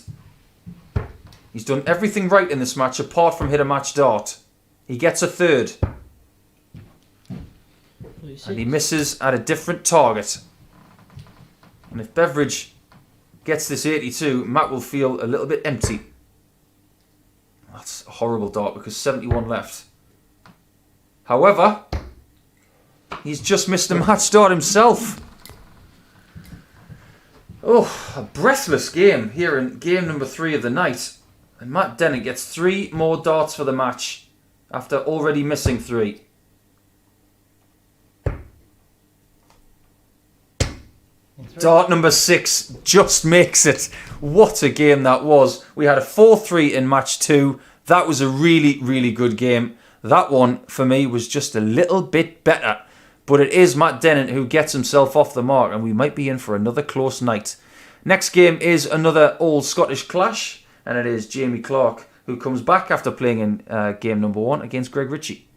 He's done everything right in this match apart from hit a match dart. He gets a 3rd. 36. And he misses at a different target. And if Beveridge gets this 82, Matt will feel a little bit empty. That's a horrible dart because 71 left. However, he's just missed a match dart himself. Oh, a breathless game here in game number 3 of the night. And Matt Dennant gets 3 more darts for the match after already missing 3. In 3. Dart number 6 just makes it. What a game that was. We had a 4-3 in match 2. That was a really, really good game. That one, for me, was just a little bit better. But it is Matt Dennant who gets himself off the mark, and we might be in for another close night. Next game is another old Scottish clash, and it is Jamie Clark who comes back after playing in game number 1 against Greg Ritchie.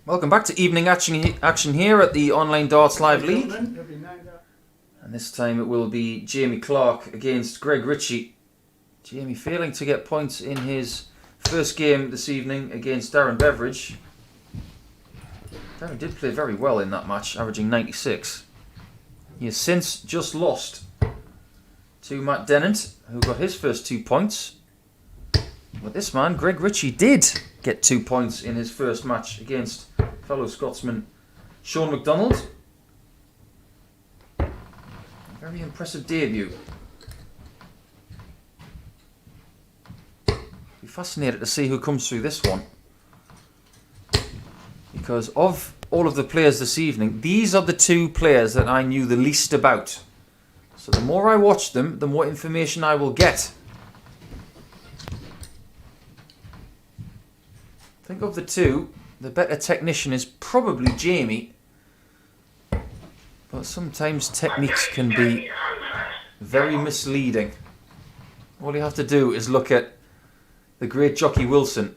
Welcome back to evening action here at the Online Darts Live League. And this time it will be Jamie Clark against Greg Ritchie. Jamie failing to get points in his first game this evening against Darren Beveridge. Darren did play very well in that match, averaging 96. He has since just lost to Matt Dennant, who got his first 2 points. But this man, Greg Ritchie, did get 2 points in his first match against fellow Scotsman Shaun McDonald. A very impressive debut. Be fascinated to see who comes through this one. Because of all of the players this evening, these are the 2 players that I knew the least about. So the more I watch them, the more information I will get. Think of the 2, the better technician is probably Jamie. But sometimes techniques can be very misleading. All you have to do is look at the great Jockey Wilson.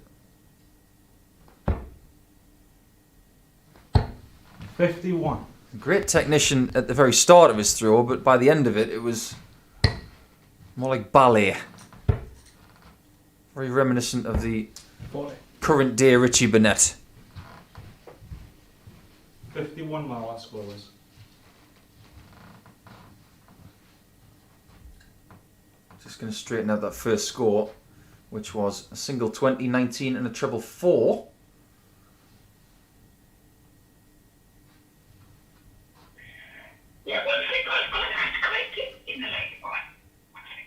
51. Great technician at the very start of his throw, but by the end of it, it was more like ballet. Very reminiscent of the 40. current day Richie Burnett. 51 my last score was. Just going to straighten out that first score, which was a single 20, 19 and a treble 4. Yeah, one thing I've got to collect it in the lake. All right. One thing.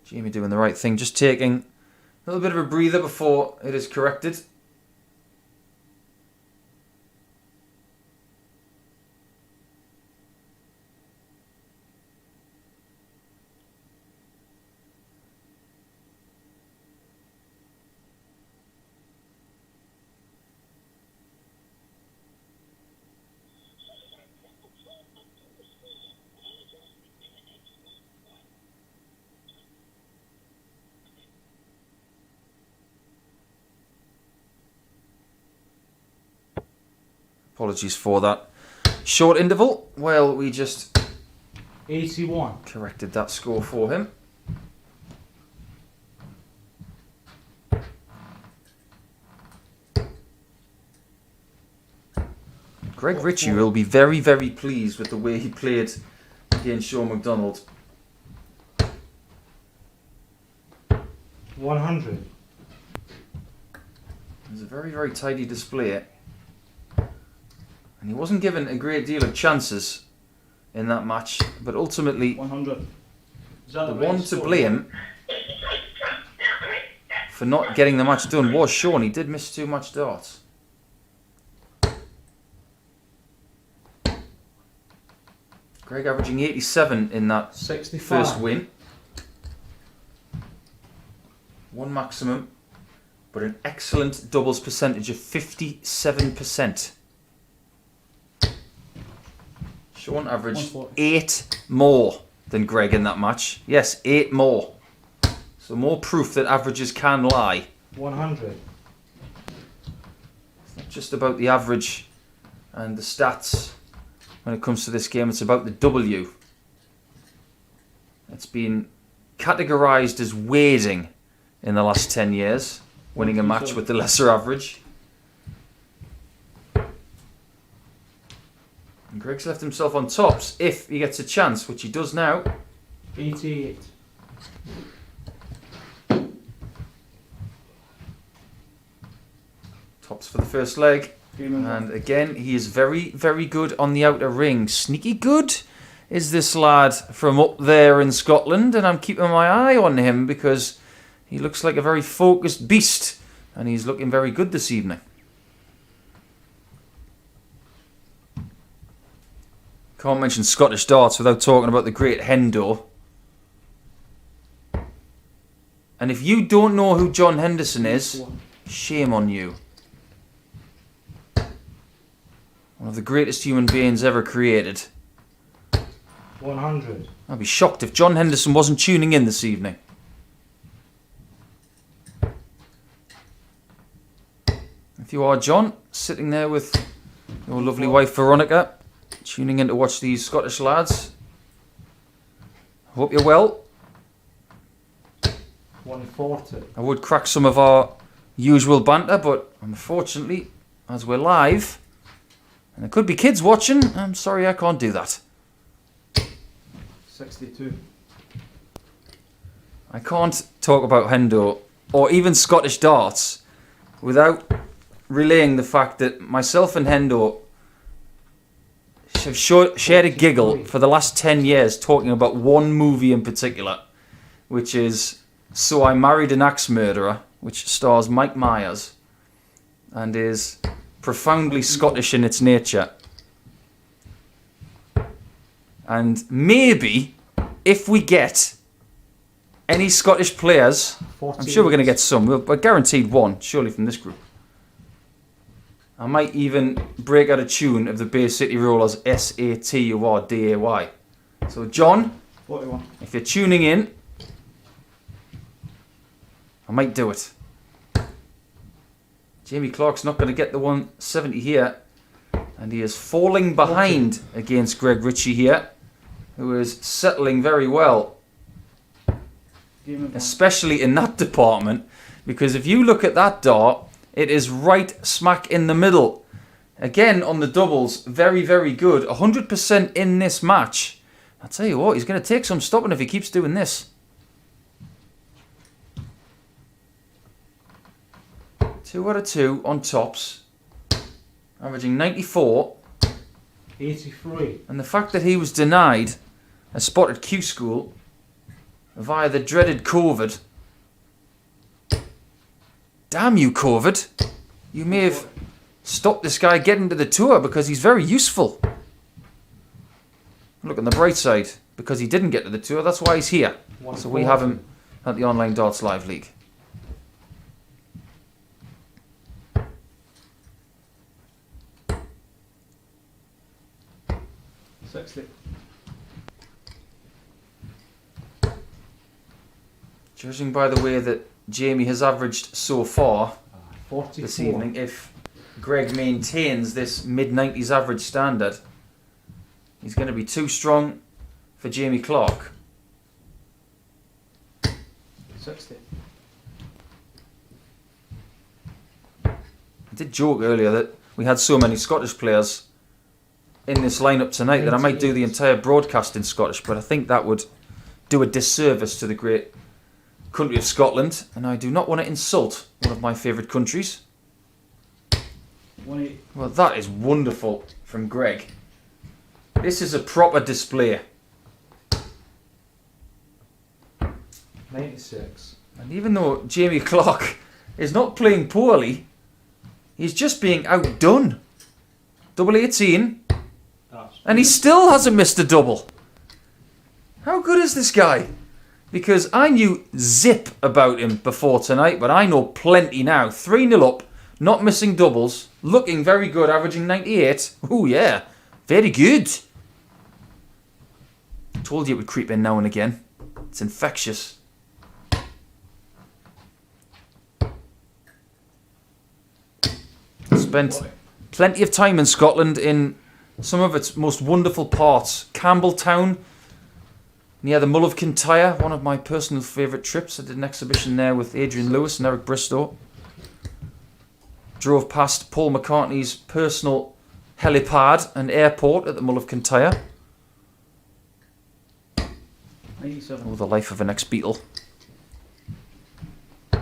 Jamie doing the right thing, just taking a little bit of a breather before it is corrected. Apologies for that short interval. Well, we just 81. corrected that score for him. Greg Ritchie will be very, very pleased with the way he played against Shaun McDonald. 100. It was a very, very tidy display. And he wasn't given a great deal of chances in that match. But ultimately, 100. Is that the right one to score? blame for not getting the match done was Shaun. He did miss 2 match darts. Greg averaging 87 in that 65. first win. 1 maximum, but an excellent doubles percentage of 57%. Shaun averaged 140. 8 more than Greg in that match. Yes, 8 more. So more proof that averages can lie. 100. It's not just about the average and the stats when it comes to this game. It's about the W. It's been categorised as wading in the last 10 years, winning a match with the lesser average. And Greg's left himself on tops if he gets a chance, which he does now. 88. Tops for the first leg. Game And again, he is very, very good on the outer ring. Sneaky good is this lad from up there in Scotland, and I'm keeping my eye on him because he looks like a very focused beast, and he's looking very good this evening. Can't mention Scottish darts without talking about the great Hendo. And if you don't know who John Henderson is, shame on you. One of the greatest human beings ever created. 100. I'd be shocked if John Henderson wasn't tuning in this evening. If you are John, sitting there with your lovely wife Veronica, tuning in to watch these Scottish lads, I hope you're well. 140. I would crack some of our usual banter, but unfortunately, as we're live, and there could be kids watching, I'm sorry I can't do that. 62. I can't talk about Hendo or even Scottish darts without relaying the fact that myself and Hendo have shared a giggle for the last 10 years talking about one movie in particular, which is So I Married an Axe Murderer, which stars Mike Myers and is profoundly Scottish in its nature. And maybe if we get any Scottish players, I'm sure we're going to get some, we're guaranteed one, surely from this group. I might even break out a tune of the Bay City Rollers SATURDAY. So John, 41. if you're tuning in, I might do it. Jamie Clark's not going to get the 170 here. And he is falling behind against Greg Ritchie here, who is settling very well, especially in that department, because if you look at that dart, it is right smack in the middle. Again, on the doubles, very, very good. 100% in this match. I'll tell you what, he's going to take some stopping if he keeps doing this. 2 out of 2 on tops, averaging 94. 83. And the fact that he was denied a spot at Q School via the dreaded COVID. Damn you, COVID. You may have stopped this guy getting to the tour because he's very useful. Look on the bright side. Because he didn't get to the tour, that's why he's here. So we have him at the Online Darts Live League. Judging by the way that Jamie has averaged so far 44. this evening, if Greg maintains this mid-90s average standard, he's going to be too strong for Jamie Clark. 60. I did joke earlier that we had so many Scottish players in this lineup tonight that I might do the entire broadcast in Scottish, but I think that would do a disservice to the great country of Scotland, and I do not want to insult one of my favourite countries. 180. Well, that is wonderful from Greg. This is a proper display. 96. And even though Jamie Clark is not playing poorly, he's just being outdone. Double 18, That's and he still hasn't missed a double. How good is this guy? Because I knew zip about him before tonight, but I know plenty now. 3-0 up, not missing doubles, looking very good, averaging 98. Oh yeah, very good. Told you it would creep in now and again. It's infectious. Spent plenty of time in Scotland in some of its most wonderful parts. Campbelltown, near the Mull of Kintyre, one of my personal favourite trips. I did an exhibition there with Adrian Lewis and Eric Bristow. Drove past Paul McCartney's personal helipad and airport at the Mull of Kintyre. 97. Oh, the life of an ex-Beatle.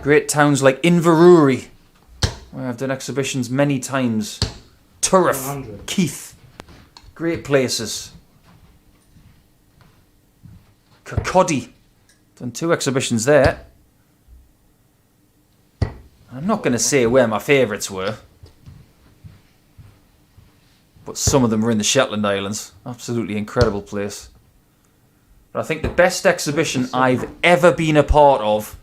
Great towns like Inverurie, where I've done exhibitions many times. Turriff, 100. Keith. Great places. Kirkcaldy. Done 2 exhibitions there. I'm not going to say where my favourites were, but some of them were in the Shetland Islands. Absolutely incredible place. But I think the best exhibition I've ever been a part of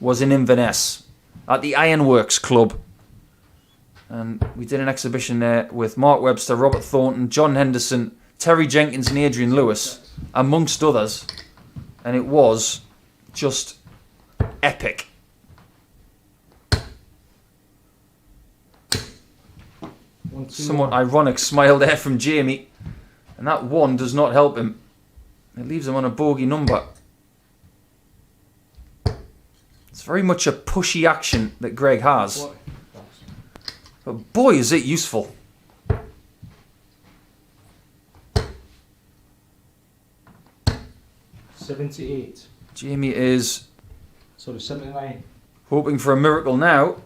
was in Inverness at the Ironworks Club. And we did an exhibition there with Mark Webster, Robert Thornton, John Henderson, Terry Jenkins and Adrian Lewis, amongst others. And it was just epic. Somewhat ironic smile there from Jamie. And that 1 does not help him. It leaves him on a bogey number. It's very much a pushy action that Greg has. But boy, is it useful. $78. Jamie is Sorry, 79. hoping for a miracle now.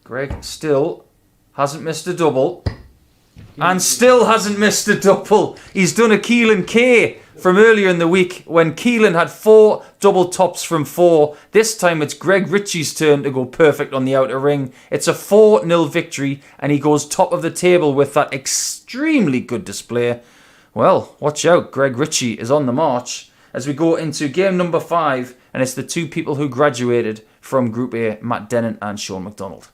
Greg still hasn't missed a double. And still hasn't missed a double. He's done a Keelan K from earlier in the week when Keelan had 4 double tops from 4. This time it's Greg Ritchie's turn to go perfect on the outer ring. It's a 4-0 victory and he goes top of the table with that extremely good display. Well, watch out. Greg Ritchie is on the march as we go into game number 5, and it's the 2 people who graduated from Group A, Matt Dennant and Shaun McDonald.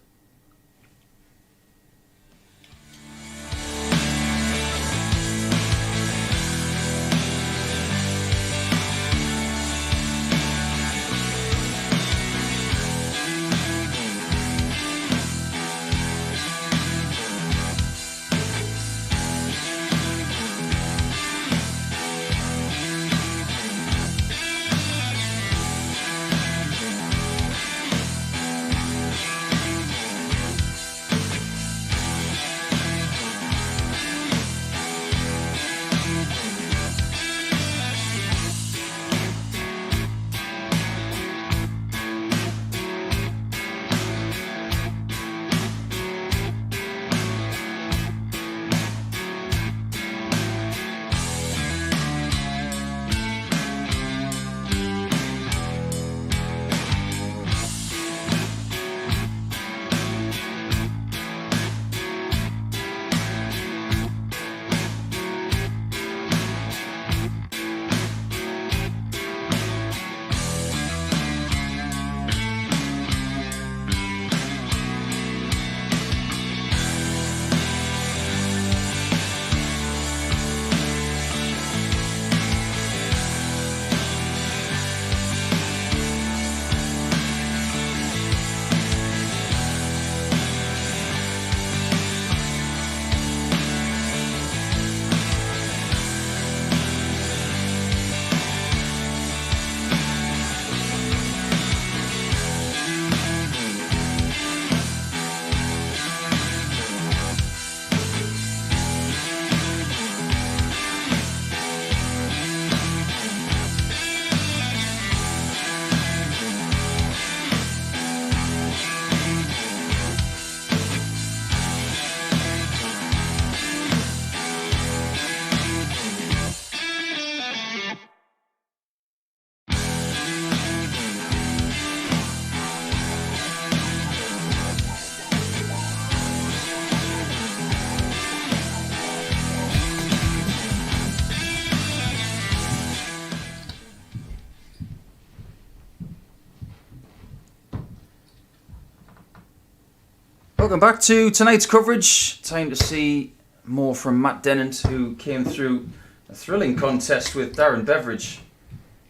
Welcome back to tonight's coverage. Time to see more from Matt Dennant, who came through a thrilling contest with Darren Beveridge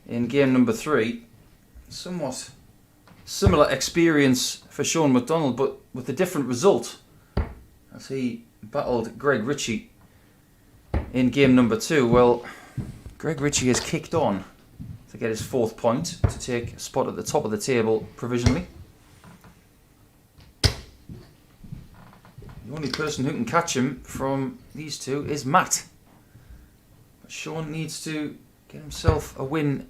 in game number 3. Somewhat similar experience for Shaun McDonald, but with a different result, as he battled Greg Ritchie in game number 2. Well, Greg Ritchie has kicked on to get his 4th point to take a spot at the top of the table provisionally. The only person who can catch him from these two is Matt. But Shaun needs to get himself a win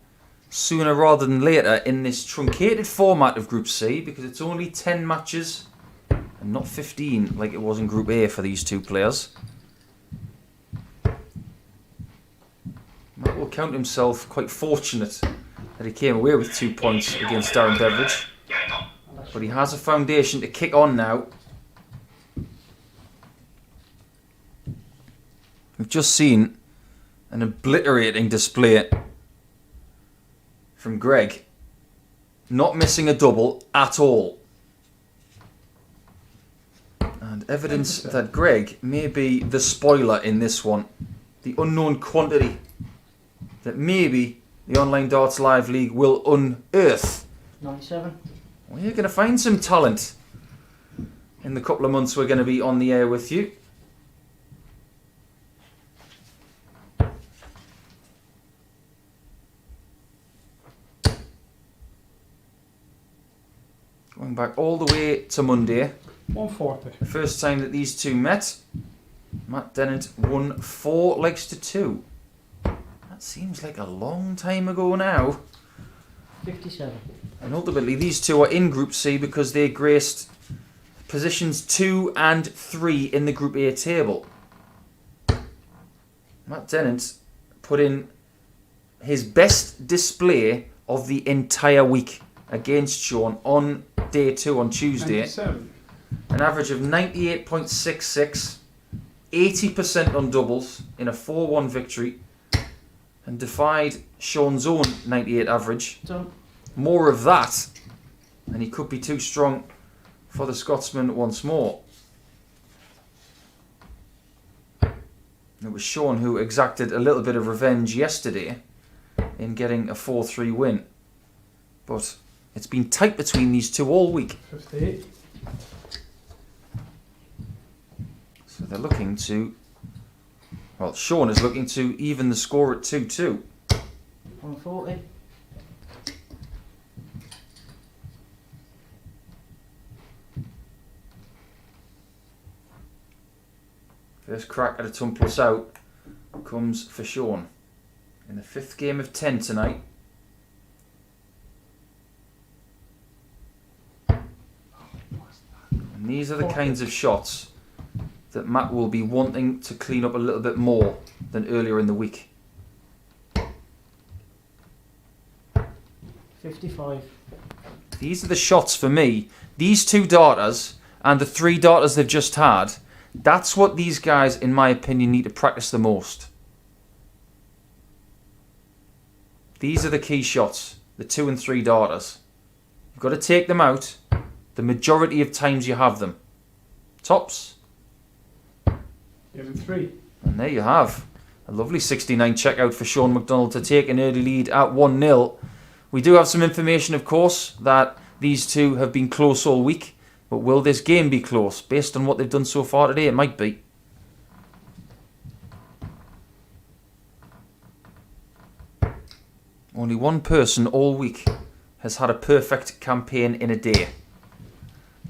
sooner rather than later in this truncated format of Group C, because it's only 10 matches and not 15 like it was in Group A for these two players. Matt will count himself quite fortunate that he came away with 2 points against Darren Beveridge. But he has a foundation to kick on now. We've just seen an obliterating display from Greg, not missing a double at all. And evidence that Greg may be the spoiler in this one. The unknown quantity that maybe the Online Darts Live League will unearth. 97. Well, you're going to find some talent in the couple of months we're going to be on the air with you. Going back all the way to Monday, 140. the first time that these two met, Matt Dennant won 4 legs to 2. That seems like a long time ago now. 57. And ultimately these two are in Group C because they graced positions 2 and 3 in the Group A table. Matt Dennant put in his best display of the entire week against Shaun on day 2 on Tuesday. 97. An average of 98.66, 80% on doubles in a 4-1 victory, and defied Shaun's own 98 average. Done. More of that, and he could be too strong for the Scotsman once more. It was Shaun who exacted a little bit of revenge yesterday in getting a 4-3 win. But it's been tight between these two all week. 58. So they're looking to... Well, Shaun is looking to even the score at 2-2. 140. First crack at a tumpless out comes for Shaun. In the 5th game of 10 tonight. And these are the kinds of shots that Matt will be wanting to clean up a little bit more than earlier in the week. 55. These are the shots for me. These 2 darters and the 3 darters they've just had, that's what these guys, in my opinion, need to practice the most. These are the key shots, the 2 and 3 darters. You've got to take them out the majority of times you have them. Tops. 3. And there you have a lovely 69 checkout for Shaun McDonald to take an early lead at 1-0. We do have some information, of course, that these two have been close all week. But will this game be close? Based on what they've done so far today, it might be. Only one person all week has had a perfect campaign in a day.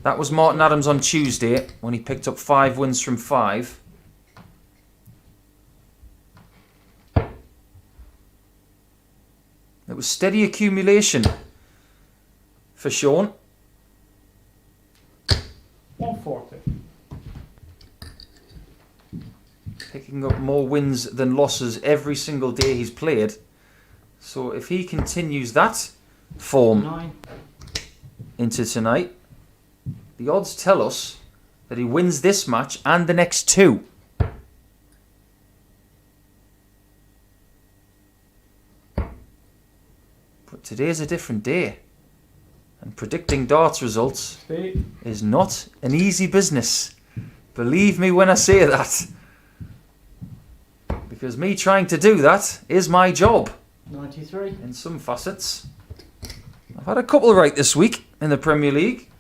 That was Martin Adams on Tuesday when he picked up 5 wins from 5. It was steady accumulation for Shaun. 140. Picking up more wins than losses every single day he's played. So if he continues that form 9. into tonight, the odds tell us that he wins this match and the next 2. But today's a different day. And predicting darts results Stay. is not an easy business. Believe me when I say that. Because me trying to do that is my job 93. in some facets. I've had a couple right this week in the Premier League.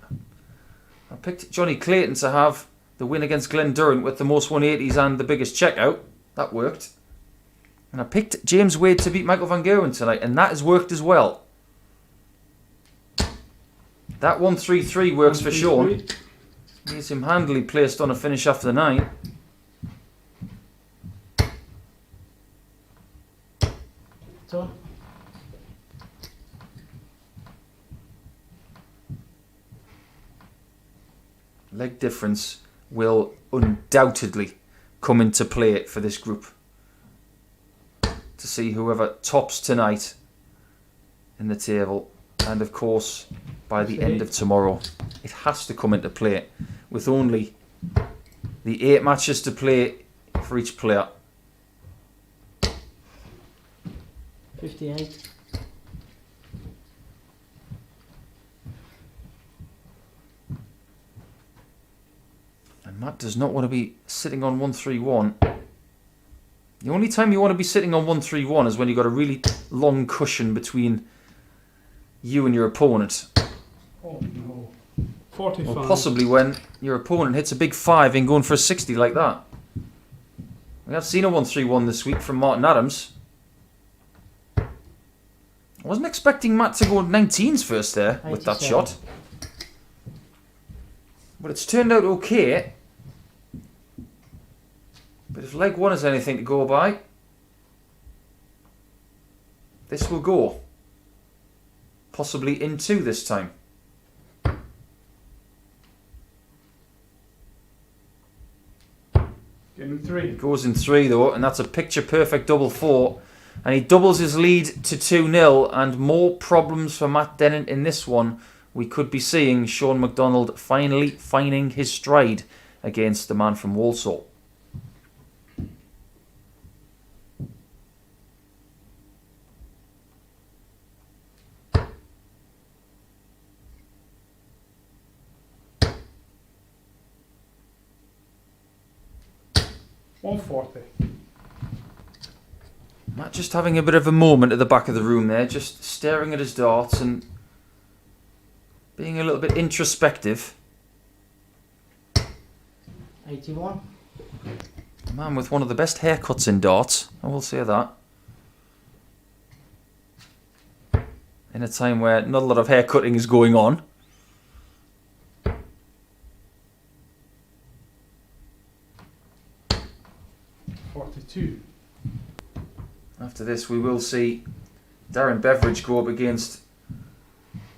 I picked Johnny Clayton to have the win against Dennant with the most 180s and the biggest checkout. That worked. And I picked James Wade to beat Michael Van Gerwen tonight, and that has worked as well. That 1-3-3 works for Shaun. Needs him handily placed on a finish after the 9. Done. Leg difference will undoubtedly come into play for this group. To see whoever tops tonight in the table. And of course, by the end of tomorrow, it has to come into play with only the 8 matches to play for each player. 58. And Matt does not want to be sitting on 131. The only time you want to be sitting on 131 is when you've got a really long cushion between you and your opponent. Oh no. 45. Or possibly when your opponent hits a big 5 and going for a 60 like that. We have seen a 131 this week from Martin Adams. I wasn't expecting Matt to go 19s first there with that 87. shot. But it's turned out okay. But if leg 1 is anything to go by, this will go. Possibly in 2 this time. Getting 3. It goes in 3 though, and that's a picture perfect double 4. And he doubles his lead to 2-0, and more problems for Matt Dennant in this one. We could be seeing Shaun McDonald finally finding his stride against the man from Walsall. Matt just having a bit of a moment at the back of the room there, just staring at his darts and being a little bit introspective. 81. A man with one of the best haircuts in darts, I will say that. In a time where not a lot of hair cutting is going on. After this, we will see Darren Beveridge go up against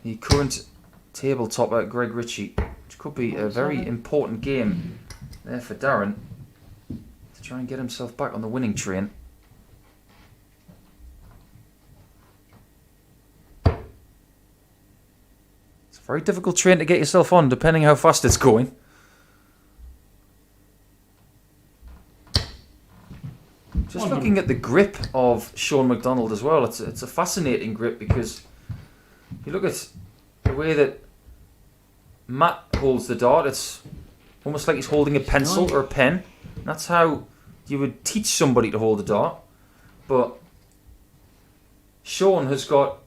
the current table topper, Greg Ritchie, which could be a very important game there for Darren to try and get himself back on the winning train. It's a very difficult train to get yourself on, depending how fast it's going. Just looking at the grip of Shaun McDonald as well, it's a fascinating grip, because you look at the way that Matt holds the dart, it's almost like he's holding a pencil or a pen. That's how you would teach somebody to hold a dart. But Shaun has got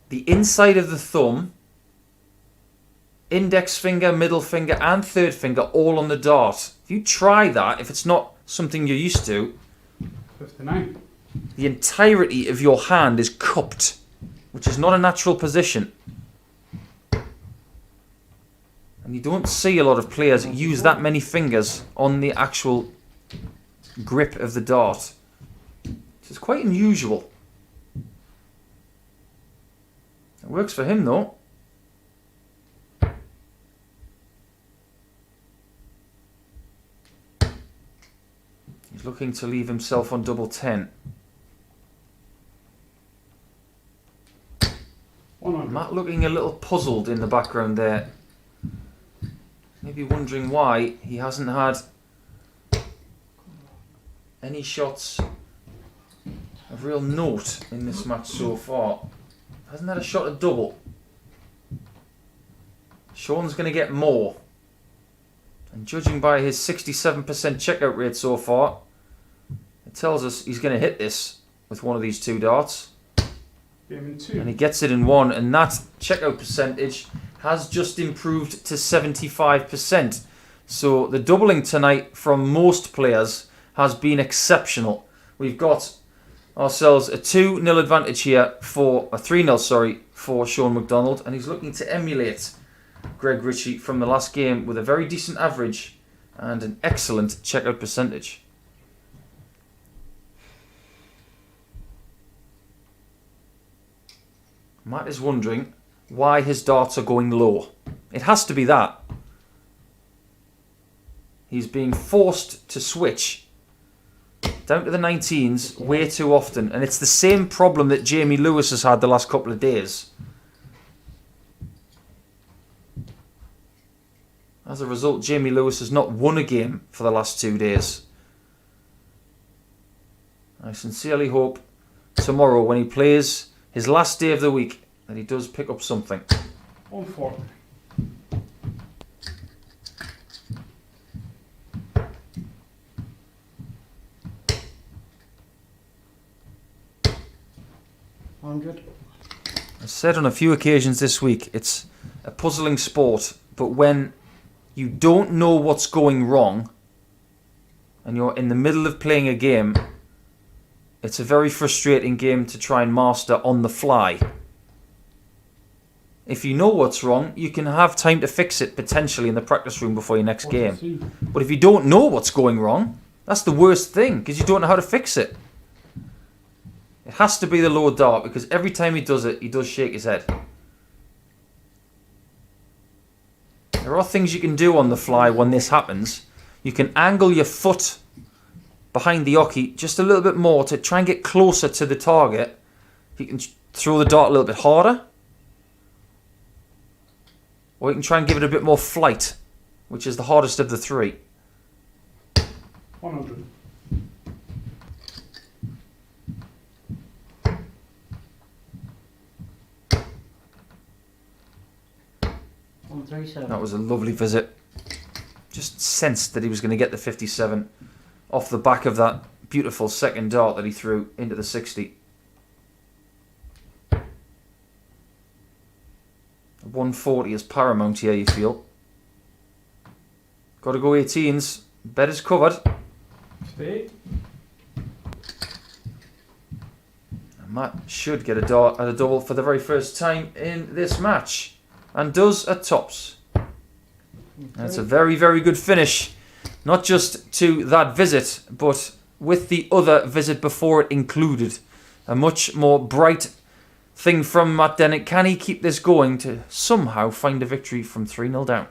the inside of the thumb, index finger, middle finger and third finger all on the dart. If you try that, if it's not something you're used to, 59. the entirety of your hand is cupped, which is not a natural position. And you don't see a lot of players use that many fingers on the actual grip of the dart. It's quite unusual. It works for him though. He's looking to leave himself on double 10. Matt looking a little puzzled in the background there. Maybe wondering why he hasn't had any shots of real note in this match so far. Hasn't had a shot at double. Shaun's going to get more. And judging by his 67% checkout rate so far, it tells us he's going to hit this with one of these 2 darts. Game in 2. And he gets it in 1, and that checkout percentage has just improved to 75%. So the doubling tonight from most players has been exceptional. We've got ourselves a 2-0 advantage here for a 3-0, sorry, for Shaun McDonald, and he's looking to emulate Greg Ritchie from the last game with a very decent average and an excellent checkout percentage. Matt is wondering why his darts are going low. It has to be that. He's being forced to switch down to the 19s way too often, and it's the same problem that Jamie Lewis has had the last couple of days. As a result, Jamie Lewis has not won a game for the last 2 days. I sincerely hope tomorrow, when he plays his last day of the week, that he does pick up something. 140. I've said on a few occasions this week, it's a puzzling sport, but when you don't know what's going wrong and you're in the middle of playing a game, it's a very frustrating game to try and master on the fly. If you know what's wrong, you can have time to fix it potentially in the practice room before your next game. But if you don't know what's going wrong, that's the worst thing, because you don't know how to fix it. It has to be the low dart, because every time he does it, he does shake his head. There are things you can do on the fly when this happens. You can angle your foot behind the oche just a little bit more to try and get closer to the target. You can throw the dart a little bit harder. Or you can try and give it a bit more flight, which is the hardest of the 3. 100. That was a lovely visit. Just sensed that he was going to get the 57 off the back of that beautiful second dart that he threw into the 60. 140 is paramount here, you feel. Got to go 18s. Bet is covered. 58. And Matt should get a dart at a double for the very first time in this match. And does at tops. That's a very, very good finish. Not just to that visit, but with the other visit before it included. A much more bright thing from Matt Dennant. Can he keep this going to somehow find a victory from 3-0 down?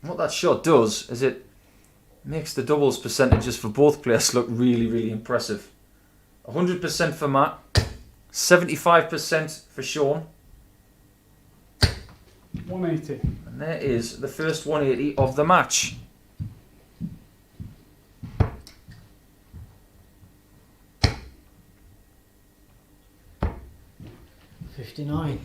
What that shot does is it makes the doubles percentages for both players look really, really impressive. 100% for Matt. 75% for Shaun. 180. And there is the first 180 of the match. $59.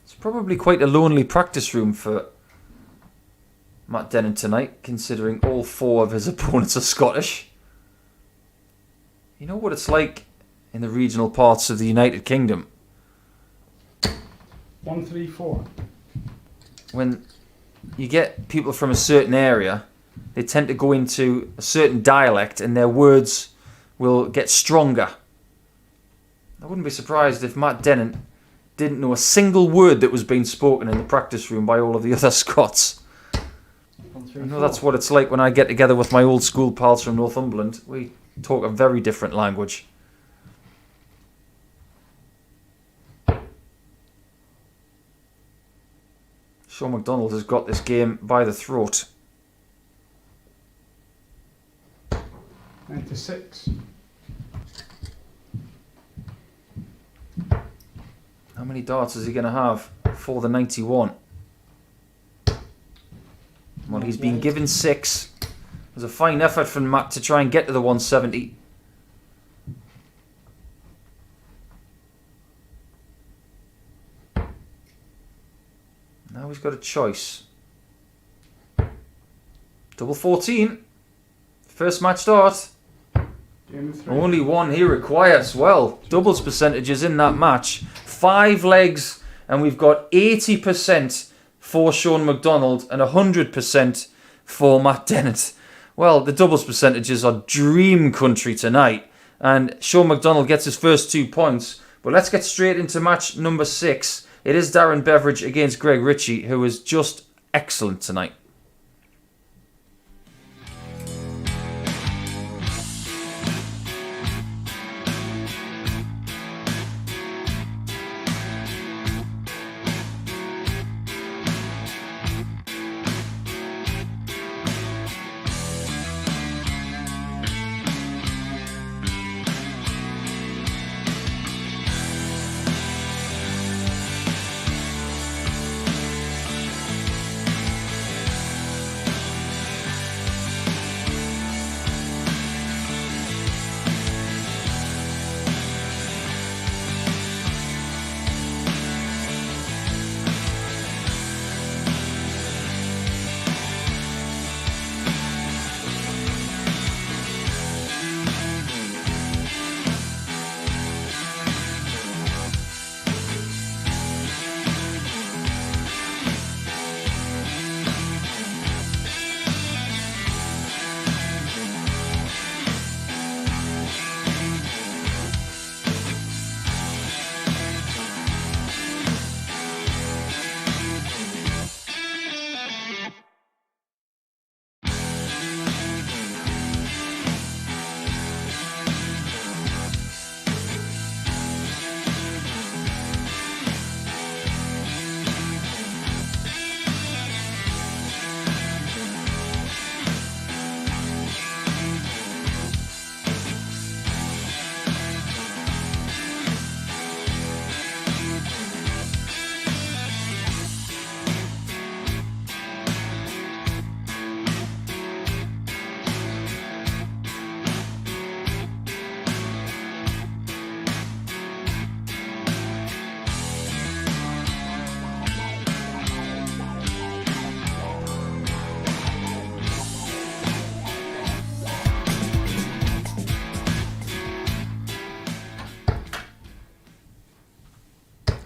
It's probably quite a lonely practice room for Matt Dennant tonight, considering all 4 of his opponents are Scottish. You know what it's like in the regional parts of the United Kingdom? 134. When you get people from a certain area, they tend to go into a certain dialect and their words will get stronger. I wouldn't be surprised if Matt Dennant didn't know a single word that was being spoken in the practice room by all of the other Scots. I know that's what it's like when I get together with my old school pals from Northumberland. We talk a very different language. Shaun McDonald has got this game by the throat. 96. How many darts is he going to have for the 91? Well, he's been given 6. It was a fine effort from Matt to try and get to the 170. Now he's got a choice. Double 14. First match start. Game of 3. Only one he requires. Well, doubles percentages in that match. 5 legs, and we've got 80% for Shaun McDonald and 100% for Matt Dennant. Well, the doubles percentages are dream country tonight, and Shaun McDonald gets his first 2 points. But let's get straight into match number 6. It is Darren Beveridge against Greg Ritchie, who is just excellent tonight.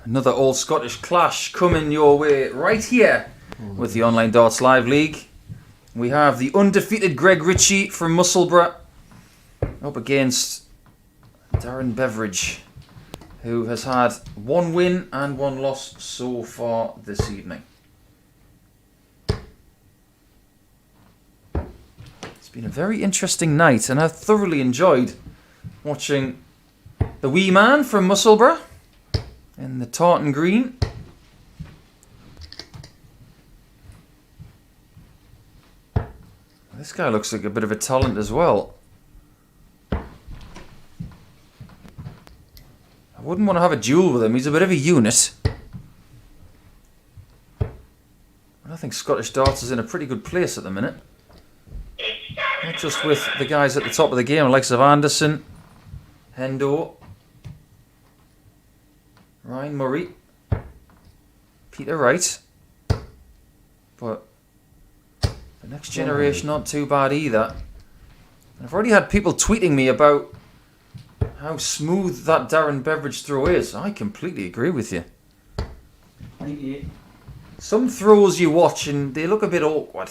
Another all-Scottish clash coming your way right here with the Online Darts Live League. We have the undefeated Greg Ritchie from Musselburgh up against Darren Beveridge, who has had 1 win and 1 loss so far this evening. It's been a very interesting night, and I thoroughly enjoyed watching the wee man from Musselburgh in the tartan green. This guy looks like a bit of a talent as well. I wouldn't want to have a duel with him. He's a bit of a unit. I think Scottish darts is in a pretty good place at the minute. Not just with the guys at the top of the game, the likes of Anderson, Hendo, Ryan Murray, Peter Wright, but the next generation not too bad either. I've already had people tweeting me about how smooth that Darren Beveridge throw is. I completely agree with you. 98. Some throws you watch and they look a bit awkward.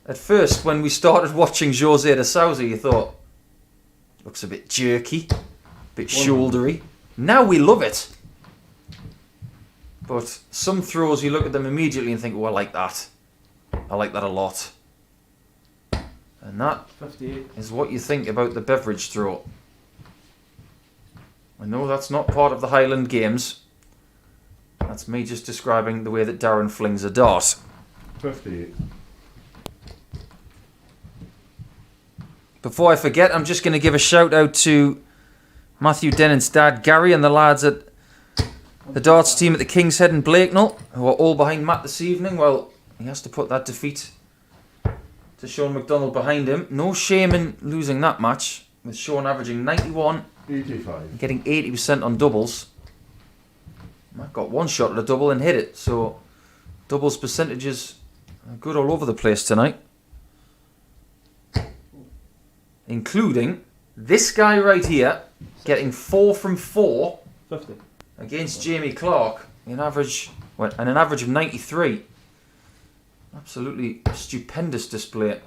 At first, when we started watching Jose de Souza, you thought, looks a bit jerky, a bit shouldery. Now we love it. But some throws, you look at them immediately and think, oh, I like that. I like that a lot. And that 58. is what you think about the Beveridge throw. I know that's not part of the Highland Games. That's me just describing the way that Darren flings a dart. 58. Before I forget, I'm just going to give a shout out to Matthew Dennant's dad, Gary, and the lads at the darts team at the King's Head and Blakenall, who are all behind Matt this evening. Well, he has to put that defeat to Shaun McDonald behind him. No shame in losing that match, with Shaun averaging 91 85. and getting 80% on doubles. Matt got one shot at a double and hit it. So doubles percentages are good all over the place tonight. Including this guy right here getting 4 from 4 50. against Jamie Clark in average, and an average of 93. Absolutely stupendous display.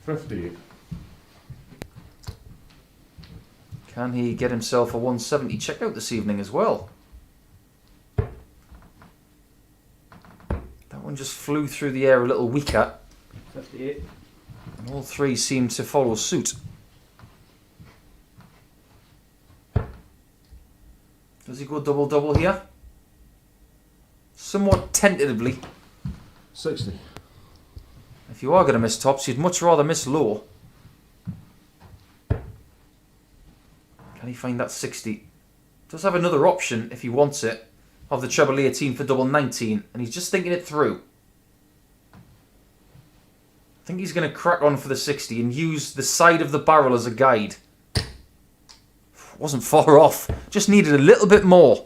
58. Can he get himself a 170 checkout this evening as well? That one just flew through the air a little weaker. 58. And all three seem to follow suit. Does he go double-double here? Somewhat tentatively. 60. If you are going to miss tops, you'd much rather miss low. Can he find that 60? Does have another option if he wants it, of the treble 18 for double 19, and he's just thinking it through. I think he's going to crack on for the 60 and use the side of the barrel as a guide. Wasn't far off, just needed a little bit more.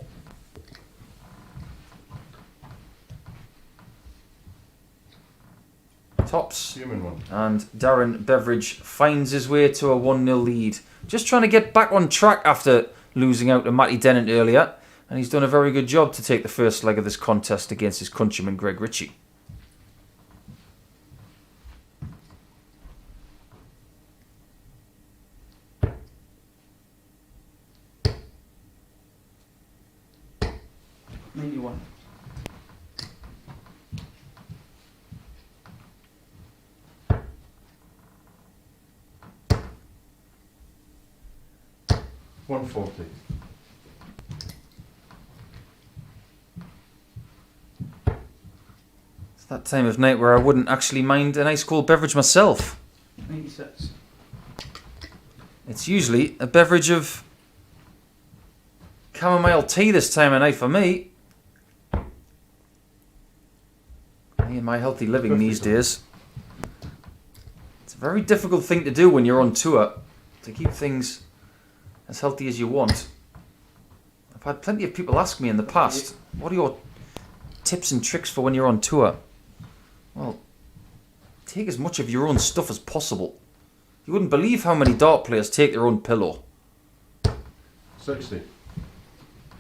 Tops. Human one. And Darren Beveridge finds his way to a 1-0 lead. Just trying to get back on track after losing out to Matty Dennant earlier. And he's done a very good job to take the first leg of this contest against his countryman Greg Ritchie. $91. $140. It's that time of night where I wouldn't actually mind a nice cold beverage myself. 96. It's usually a beverage of chamomile tea this time of night for me. Me and my healthy living these days. It's a very difficult thing to do when you're on tour, to keep things as healthy as you want. I've had plenty of people ask me in the past, what are your tips and tricks for when you're on tour? Well, take as much of your own stuff as possible. You wouldn't believe how many dart players take their own pillow. 60.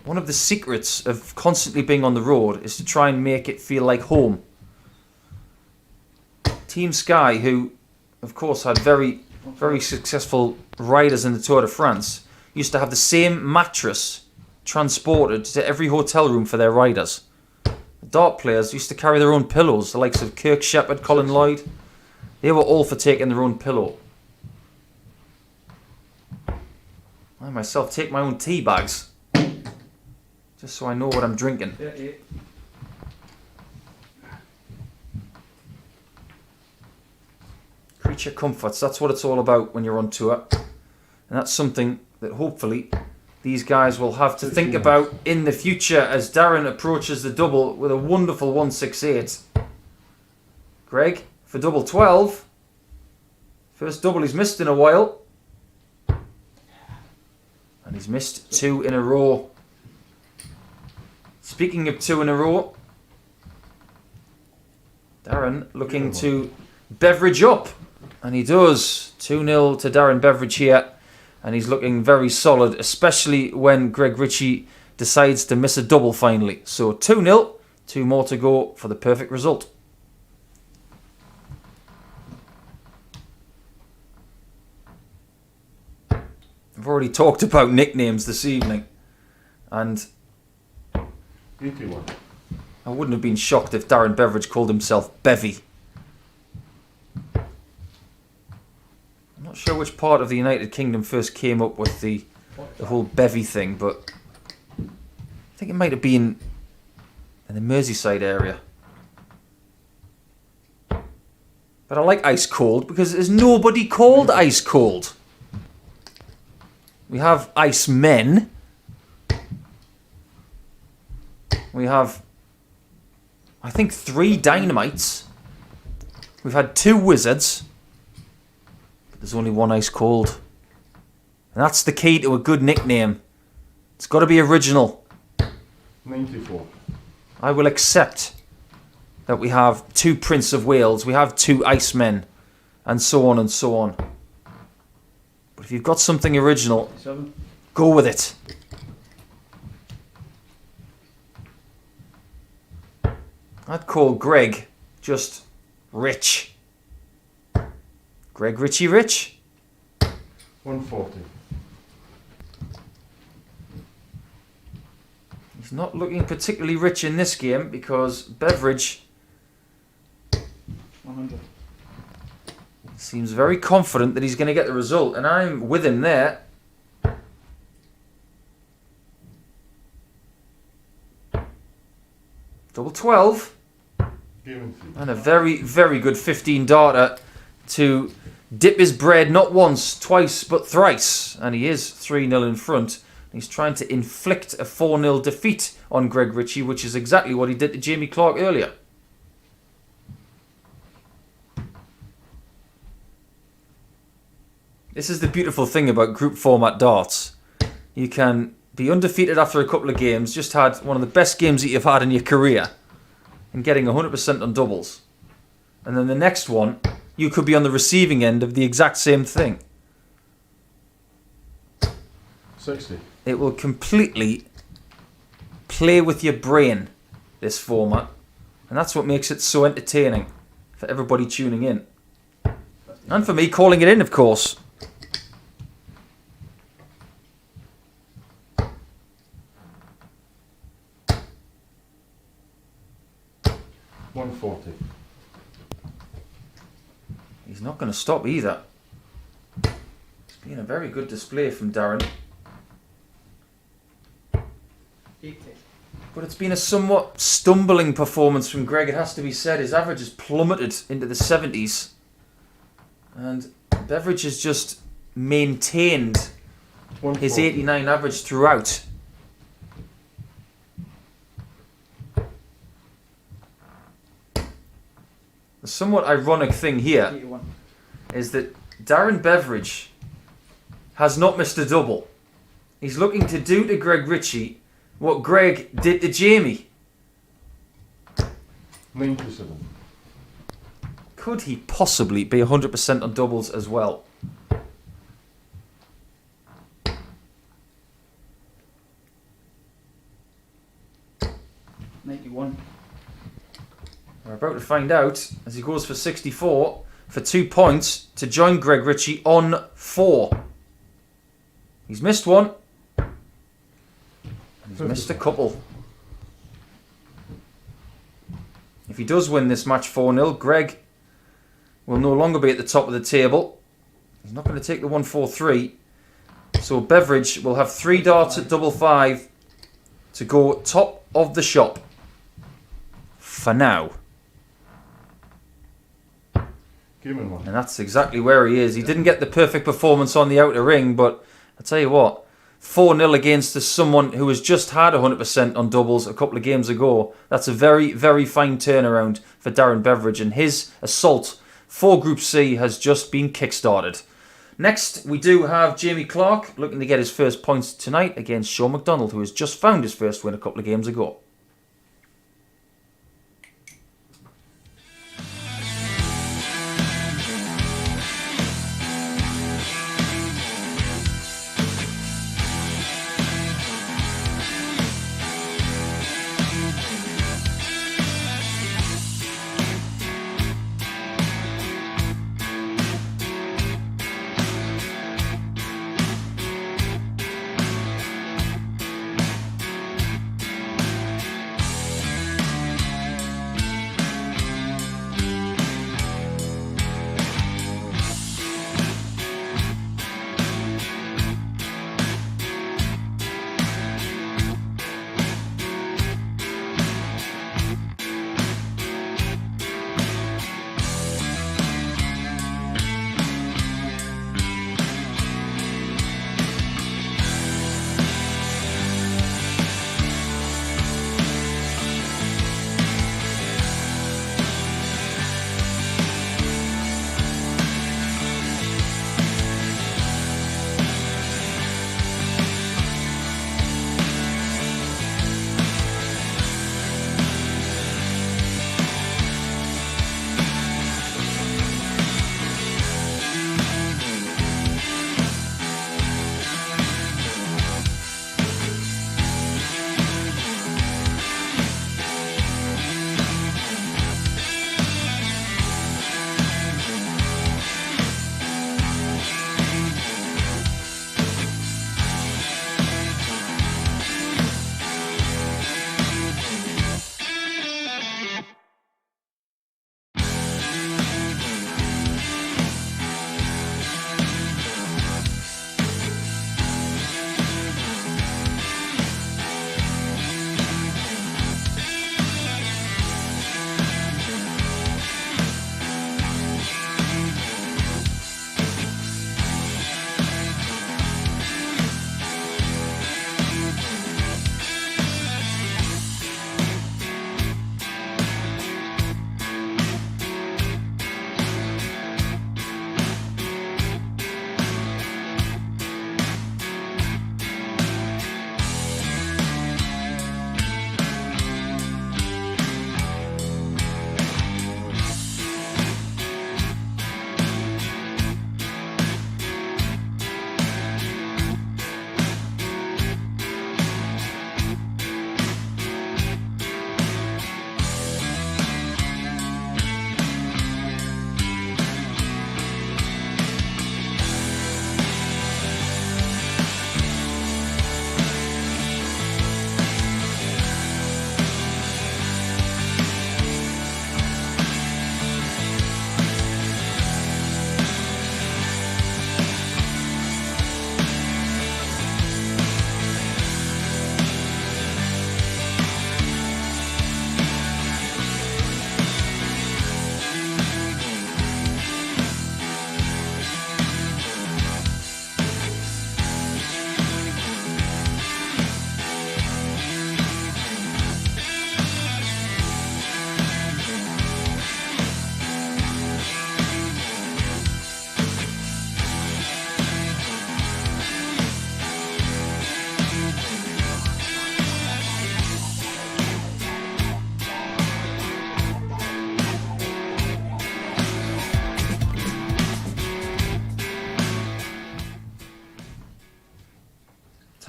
One of the secrets of constantly being on the road is to try and make it feel like home. Team Sky, who of course had very successful riders in the Tour de France, used to have the same mattress transported to every hotel room for their riders. The dart players used to carry their own pillows, the likes of Kirk Shepherd, Colin Lloyd. They were all for taking their own pillow. I myself take my own tea bags, just so I know what I'm drinking. 38. Creature comforts, that's what it's all about when you're on tour. And that's something that hopefully these guys will have to think about in the future as Darren approaches the double with a wonderful 168. Greg, for double 12. First double he's missed in a while. And he's missed 2 in a row. Speaking of 2 in a row, Darren looking to Beverage up. And he does. 2-0 to Darren Beveridge here. And he's looking very solid, especially when Greg Ritchie decides to miss a double finally. So 2-0, 2 more to go for the perfect result. I've already talked about nicknames this evening. And 81. I wouldn't have been shocked if Darren Beveridge called himself Bevy. I'm not sure which part of the United Kingdom first came up with the whole bevy thing, but I think it might have been in the Merseyside area. But I like ice cold because there's nobody called ice cold. We have ice men. We have, I think, 3 dynamites. We've had 2 wizards. There's only 1 ice cold. And that's the key to a good nickname. It's got to be original. 94. I will accept that we have 2 Prince of Wales, we have 2 Icemen, and so on and so on. But if you've got something original, 57. go with it. I'd call Greg just Rich. Greg Ritchie Rich. 140. He's not looking particularly rich in this game because Beveridge 100. seems very confident that he's going to get the result, and I'm with him there. Double 12. Game 3. And a very, very good 15 darter to dip his bread not once, twice, but thrice. And he is 3-0 in front. He's trying to inflict a 4-0 defeat on Greg Ritchie, which is exactly what he did to Jamie Clark earlier. This is the beautiful thing about group format darts. You can be undefeated after a couple of games, just had one of the best games that you've had in your career, and getting 100% on doubles. And then the next one, you could be on the receiving end of the exact same thing. 60. It will completely play with your brain, this format. And that's what makes it so entertaining for everybody tuning in. And for me calling it in, of course. $140. He's not going to stop either. It's been a very good display from Darren. 80. But it's been a somewhat stumbling performance from Greg, it has to be said. His average has plummeted into the 70s. And Beveridge has just maintained his 140. 89 average throughout. The somewhat ironic thing here 81. is that Darren Beveridge has not missed a double. He's looking to do to Greg Ritchie what Greg did to Jamie. 97. Could he possibly be 100% on doubles as well? $91. We're about to find out as he goes for 64 for 2 points to join Greg Ritchie on 4. He's missed one. He's missed a couple. If he does win this match 4-0, Greg will no longer be at the top of the table. He's not going to take the 1-4-3. So Beveridge will have 3 darts at double 5 to go top of the shop. For now. Game in 1. And that's exactly where he is. He didn't get the perfect performance on the outer ring, but I tell you what, 4-0 against someone who has just had 100% on doubles a couple of games ago. That's a very, very fine turnaround for Darren Beveridge, and his assault for Group C has just been kick-started. Next, we do have Jamie Clark looking to get his first points tonight against Shaun McDonald, who has just found his first win a couple of games ago.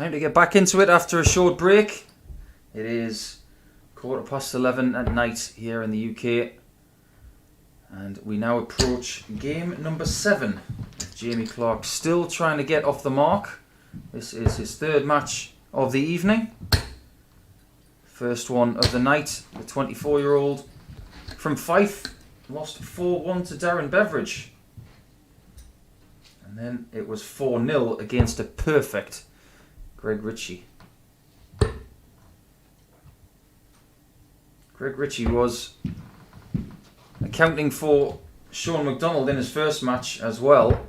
Time to get back into it after a short break. It is 11:15 at night here in the UK. And we now approach game number 7. Jamie Clark still trying to get off the mark. This is his third match of the evening. First one of the night. The 24-year-old from Fife lost 4-1 to Darren Beveridge. And then it was 4-0 against a perfect Greg Ritchie. Greg Ritchie was accounting for Shaun McDonald in his first match as well.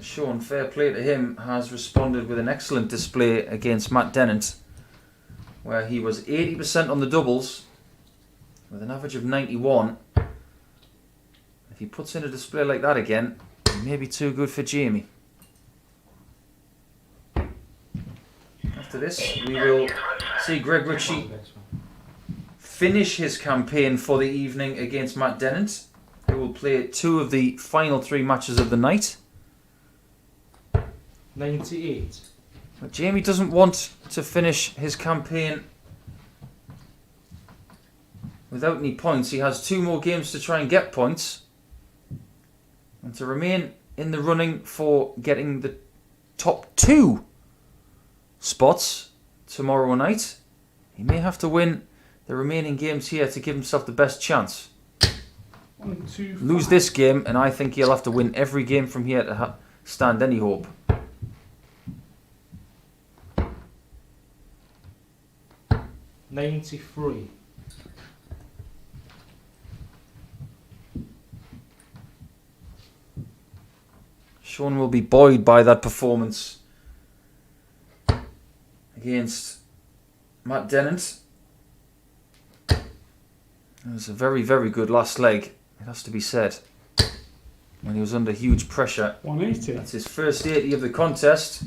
Shaun, fair play to him, has responded with an excellent display against Matt Dennant, where he was 80% on the doubles with an average of 91. If he puts in a display like that again, it may be too good for Jamie. After this, we will see Greg Ritchie finish his campaign for the evening against Matt Dennant, who will play 2 of the final 3 matches of the night. 98. But Jamie doesn't want to finish his campaign without any points. He has 2 more games to try and get points, and to remain in the running for getting the top 2 spots tomorrow night. He may have to win the remaining games here to give himself the best chance. 1, 2, 5. Lose this game and I think he'll have to win every game from here to stand any hope. $93. Shaun will be buoyed by that performance against Matt Dennant. It was a very, very good last leg, it has to be said, when he was under huge pressure. 180. That's his first 80 of the contest.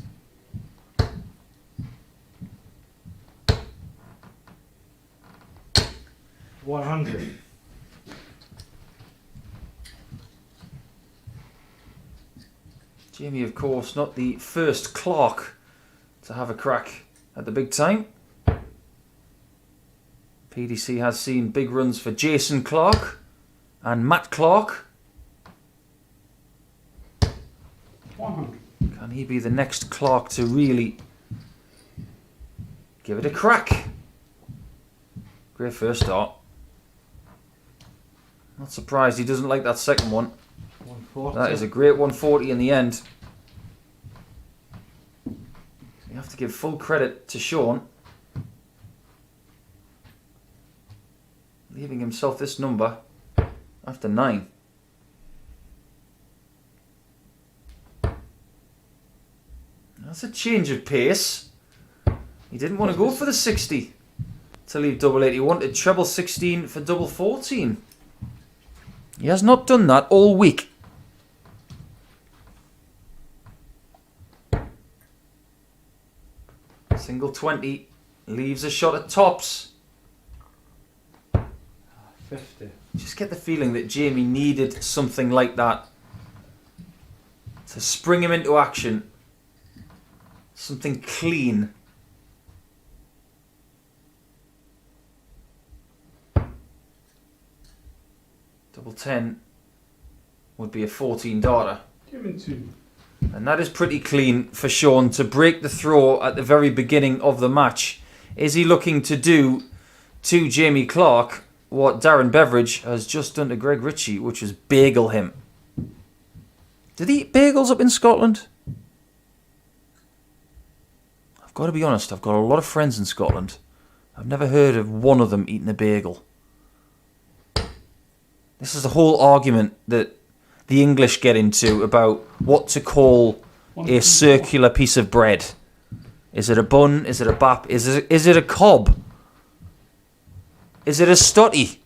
$100. Jamie, of course, not the first Clark to have a crack at the big time. PDC has seen big runs for Jason Clark and Matt Clark. 100. Can he be the next Clark to really give it a crack? Great first start. Not surprised he doesn't like that second one. 140. That is a great 140 in the end. You have to give full credit to Shaun, leaving himself this number after 9. That's a change of pace. He didn't want to go for the 60 to leave double 8. He wanted treble 16 for double 14. He has not done that all week. Single 20 leaves a shot at tops. 50. Just get the feeling that Jamie needed something like that to spring him into action. Something clean. Double 10 would be a 14 darter. Give him 2. And that is pretty clean for Shaun to break the throw at the very beginning of the match. Is he looking to do to Jamie Clark what Darren Beveridge has just done to Greg Ritchie, which was bagel him? Did he eat bagels up in Scotland? I've got to be honest, I've got a lot of friends in Scotland. I've never heard of one of them eating a bagel. This is the whole argument that the English get into about what to call a circular piece of bread. Is it a bun? Is it a bap? Is it a cob? Is it a stotty?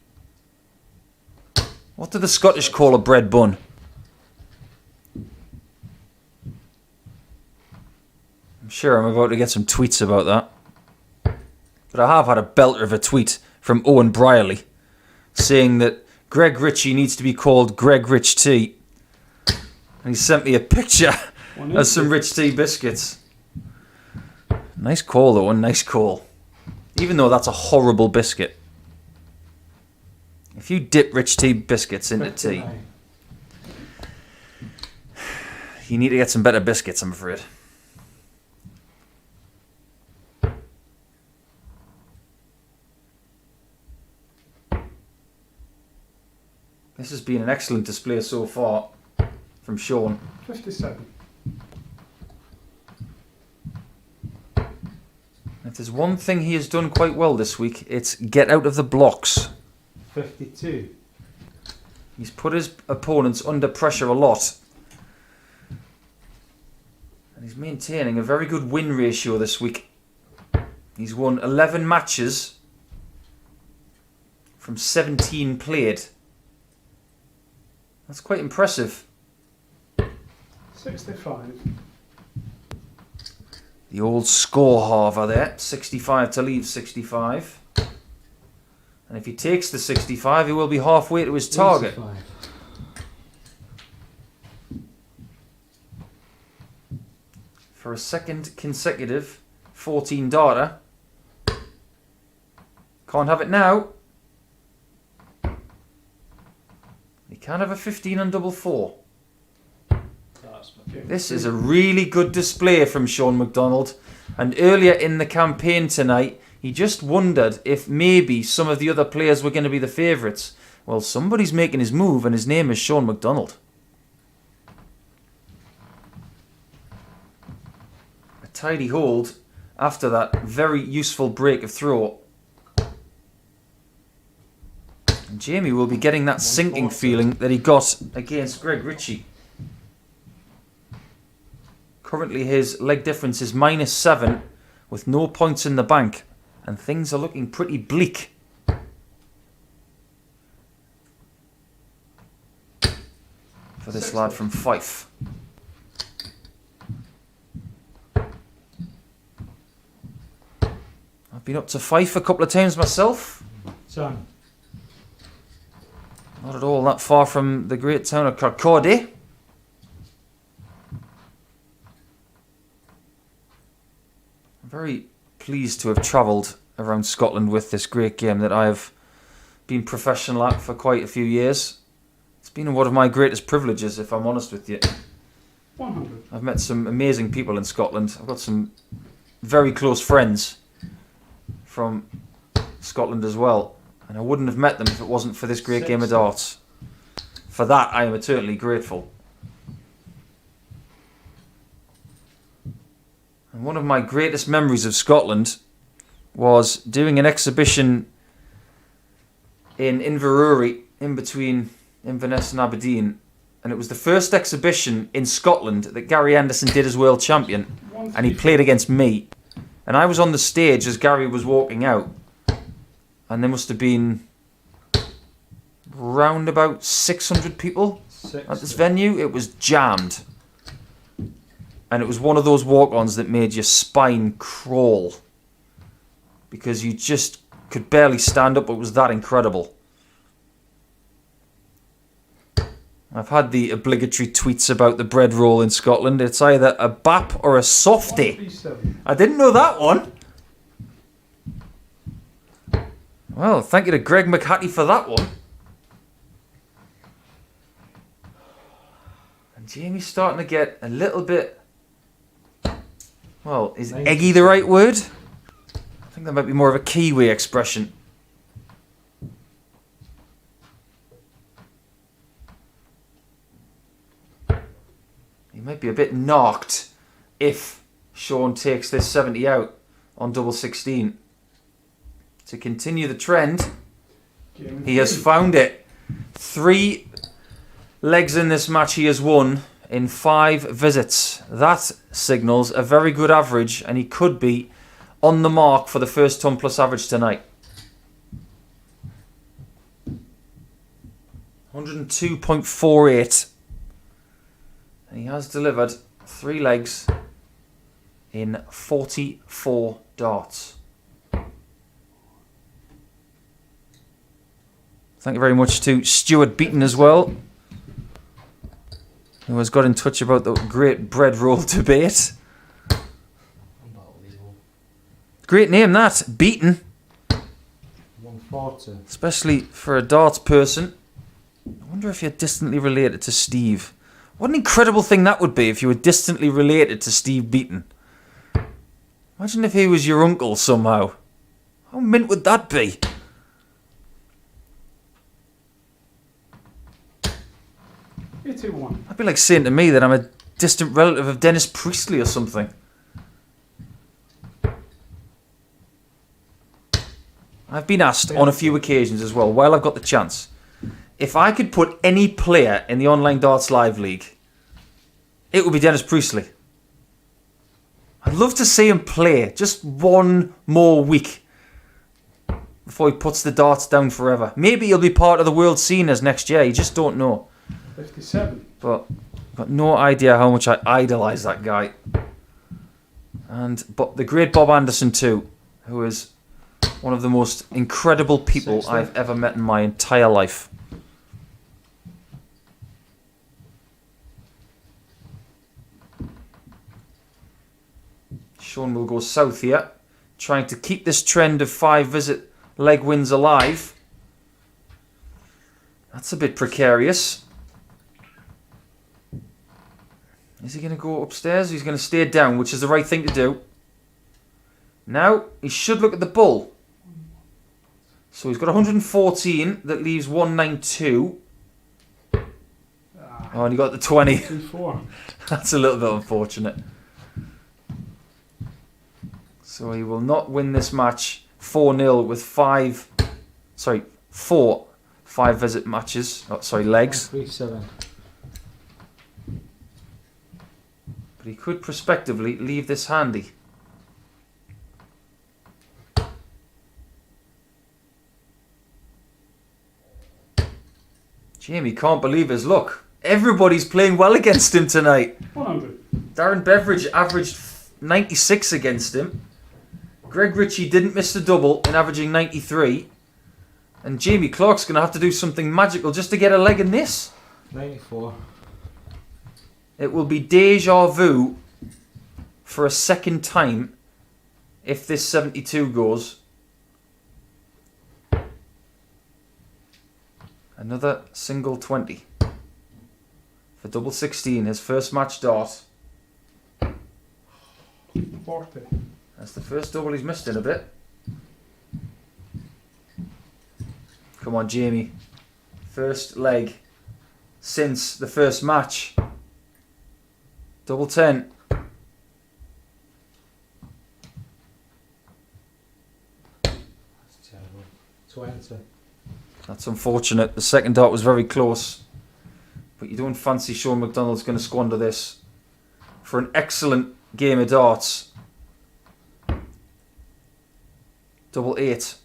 What do the Scottish call a bread bun? I'm sure I'm about to get some tweets about that. But I have had a belter of a tweet from Owen Brierley saying that Greg Ritchie needs to be called Greg Rich Tea. And he sent me a picture as some rich tea biscuits. Nice call though, and nice call. Even though that's a horrible biscuit. If you dip rich tea biscuits into tea, 59. you need to get some better biscuits, I'm afraid. This has been an excellent display so far from Shaun. 57. If there's one thing he has done quite well this week, it's get out of the blocks. 52. He's put his opponents under pressure a lot. And he's maintaining a very good win ratio this week. He's won 11 matches from 17 played. That's quite impressive. 65. The old score halver there. 65 to leave 65. And if he takes the 65, he will be halfway to his target. 85. For a second consecutive 14 data. Can't have it now. He can have a 15 on double four. This is a really good display from Shaun McDonald. And earlier in the campaign tonight, he just wondered if maybe some of the other players were going to be the favourites. Well, somebody's making his move, and his name is Shaun McDonald. A tidy hold after that very useful break of throw. And Jamie will be getting that sinking feeling that he got against Greg Ritchie. Currently his leg difference is -7 with no points in the bank. And things are looking pretty bleak. For this lad from Fife. I've been up to Fife a couple of times myself. Son. Not at all that far from the great town of Kirkcaldy. I'm very pleased to have travelled around Scotland with this great game that I have been professional at for quite a few years. It's been one of my greatest privileges, if I'm honest with you. 100. I've met some amazing people in Scotland. I've got some very close friends from Scotland as well. And I wouldn't have met them if it wasn't for this great game of darts. For that, I am eternally grateful. And one of my greatest memories of Scotland was doing an exhibition in Inverurie, in between Inverness and Aberdeen. And it was the first exhibition in Scotland that Gary Anderson did as world champion. And he played against me. And I was on the stage as Gary was walking out. And there must have been round about 600 people at this venue. It was jammed. And it was one of those walk-ons that made your spine crawl. Because you just could barely stand up. It was that incredible. I've had the obligatory tweets about the bread roll in Scotland. It's either a bap or a softie. 137. I didn't know that one. Well, thank you to Greg McHattie for that one. And Jamie's starting to get a little bit... Well, is eggy the right word? I think that might be more of a Kiwi expression. He might be a bit knocked if Shaun takes this 70 out on double 16. To continue the trend, he has found it. 3 legs in this match he has won in 5 visits. That signals a very good average, and he could be on the mark for the first ton plus average tonight. 102.48. And he has delivered 3 legs in 44 darts. Thank you very much to Stuart Beaton as well. who has got in touch about the great bread roll debate. Unbelievable. Great name that, Beaten, 140. especially for a darts person. I wonder if you're distantly related to Steve. What an incredible thing that would be if you were distantly related to Steve Beaton. Imagine if he was your uncle somehow. How mint would that be? You 2-1. That'd be like saying to me that I'm a distant relative of Dennis Priestley or something. I've been asked on a few occasions as well, while I've got the chance, if I could put any player in the Online Darts Live League, it would be Dennis Priestley. I'd love to see him play just one more week before he puts the darts down forever. Maybe he'll be part of the world seniors next year, you just don't know. 57. But I've got no idea how much I idolise that guy. But the great Bob Anderson too, who is one of the most incredible people 60. I've ever met in my entire life. Shaun will go south here, trying to keep this trend of 5 visit leg wins alive. That's a bit precarious. Is he going to go upstairs? He's going to stay down, which is the right thing to do. Now, he should look at the bull. So he's got 114, that leaves 192. Oh, and he got the 20. 2-4. That's a little bit unfortunate. So he will not win this match 4-0 with 4 5-visit matches. Oh, sorry, legs. 3-7. But he could prospectively leave this handy. Jamie can't believe his luck. Everybody's playing well against him tonight. 100. Darren Beveridge averaged 96 against him. Greg Ritchie didn't miss the double in averaging 93. And Jamie Clark's going to have to do something magical just to get a leg in this. 94. It will be deja vu for a second time if this 72 goes. Another single 20 for double 16, his first match dart. 40. That's the first double he's missed in a bit. Come on, Jamie. First leg since the first match. Double 10. That's terrible. 20. That's unfortunate. The second dart was very close. But you don't fancy Shaun McDonald's going to squander this for an excellent game of darts. Double 8.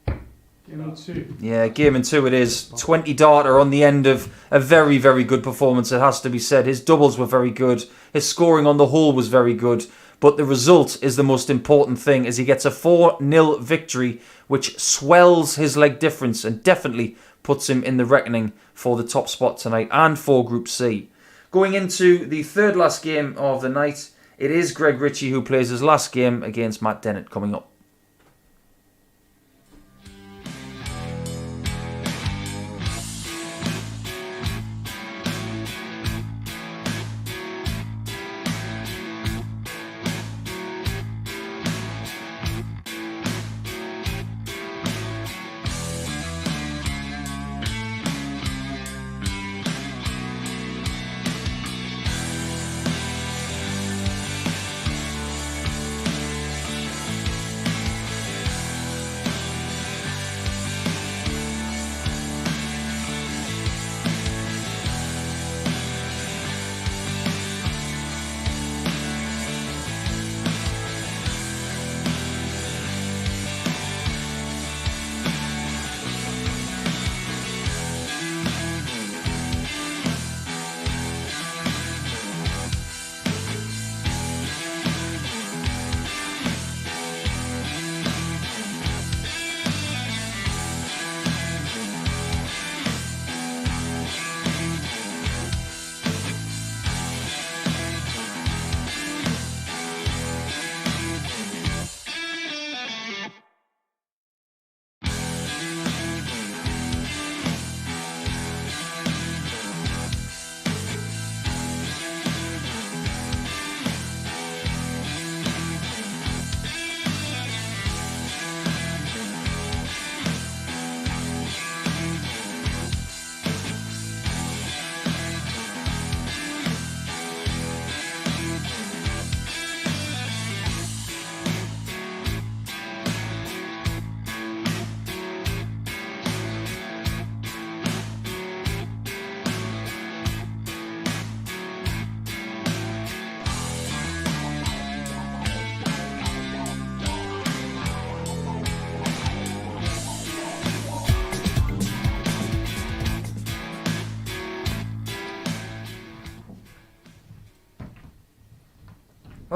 Game in 2. Yeah, game in 2 it is. 20 darter on the end of a very, very good performance, it has to be said. His doubles were very good. His scoring on the whole was very good. But the result is the most important thing, as he gets a 4-0 victory, which swells his leg difference and definitely puts him in the reckoning for the top spot tonight and for Group C. Going into the third last game of the night, it is Greg Ritchie who plays his last game against Matt Dennant coming up.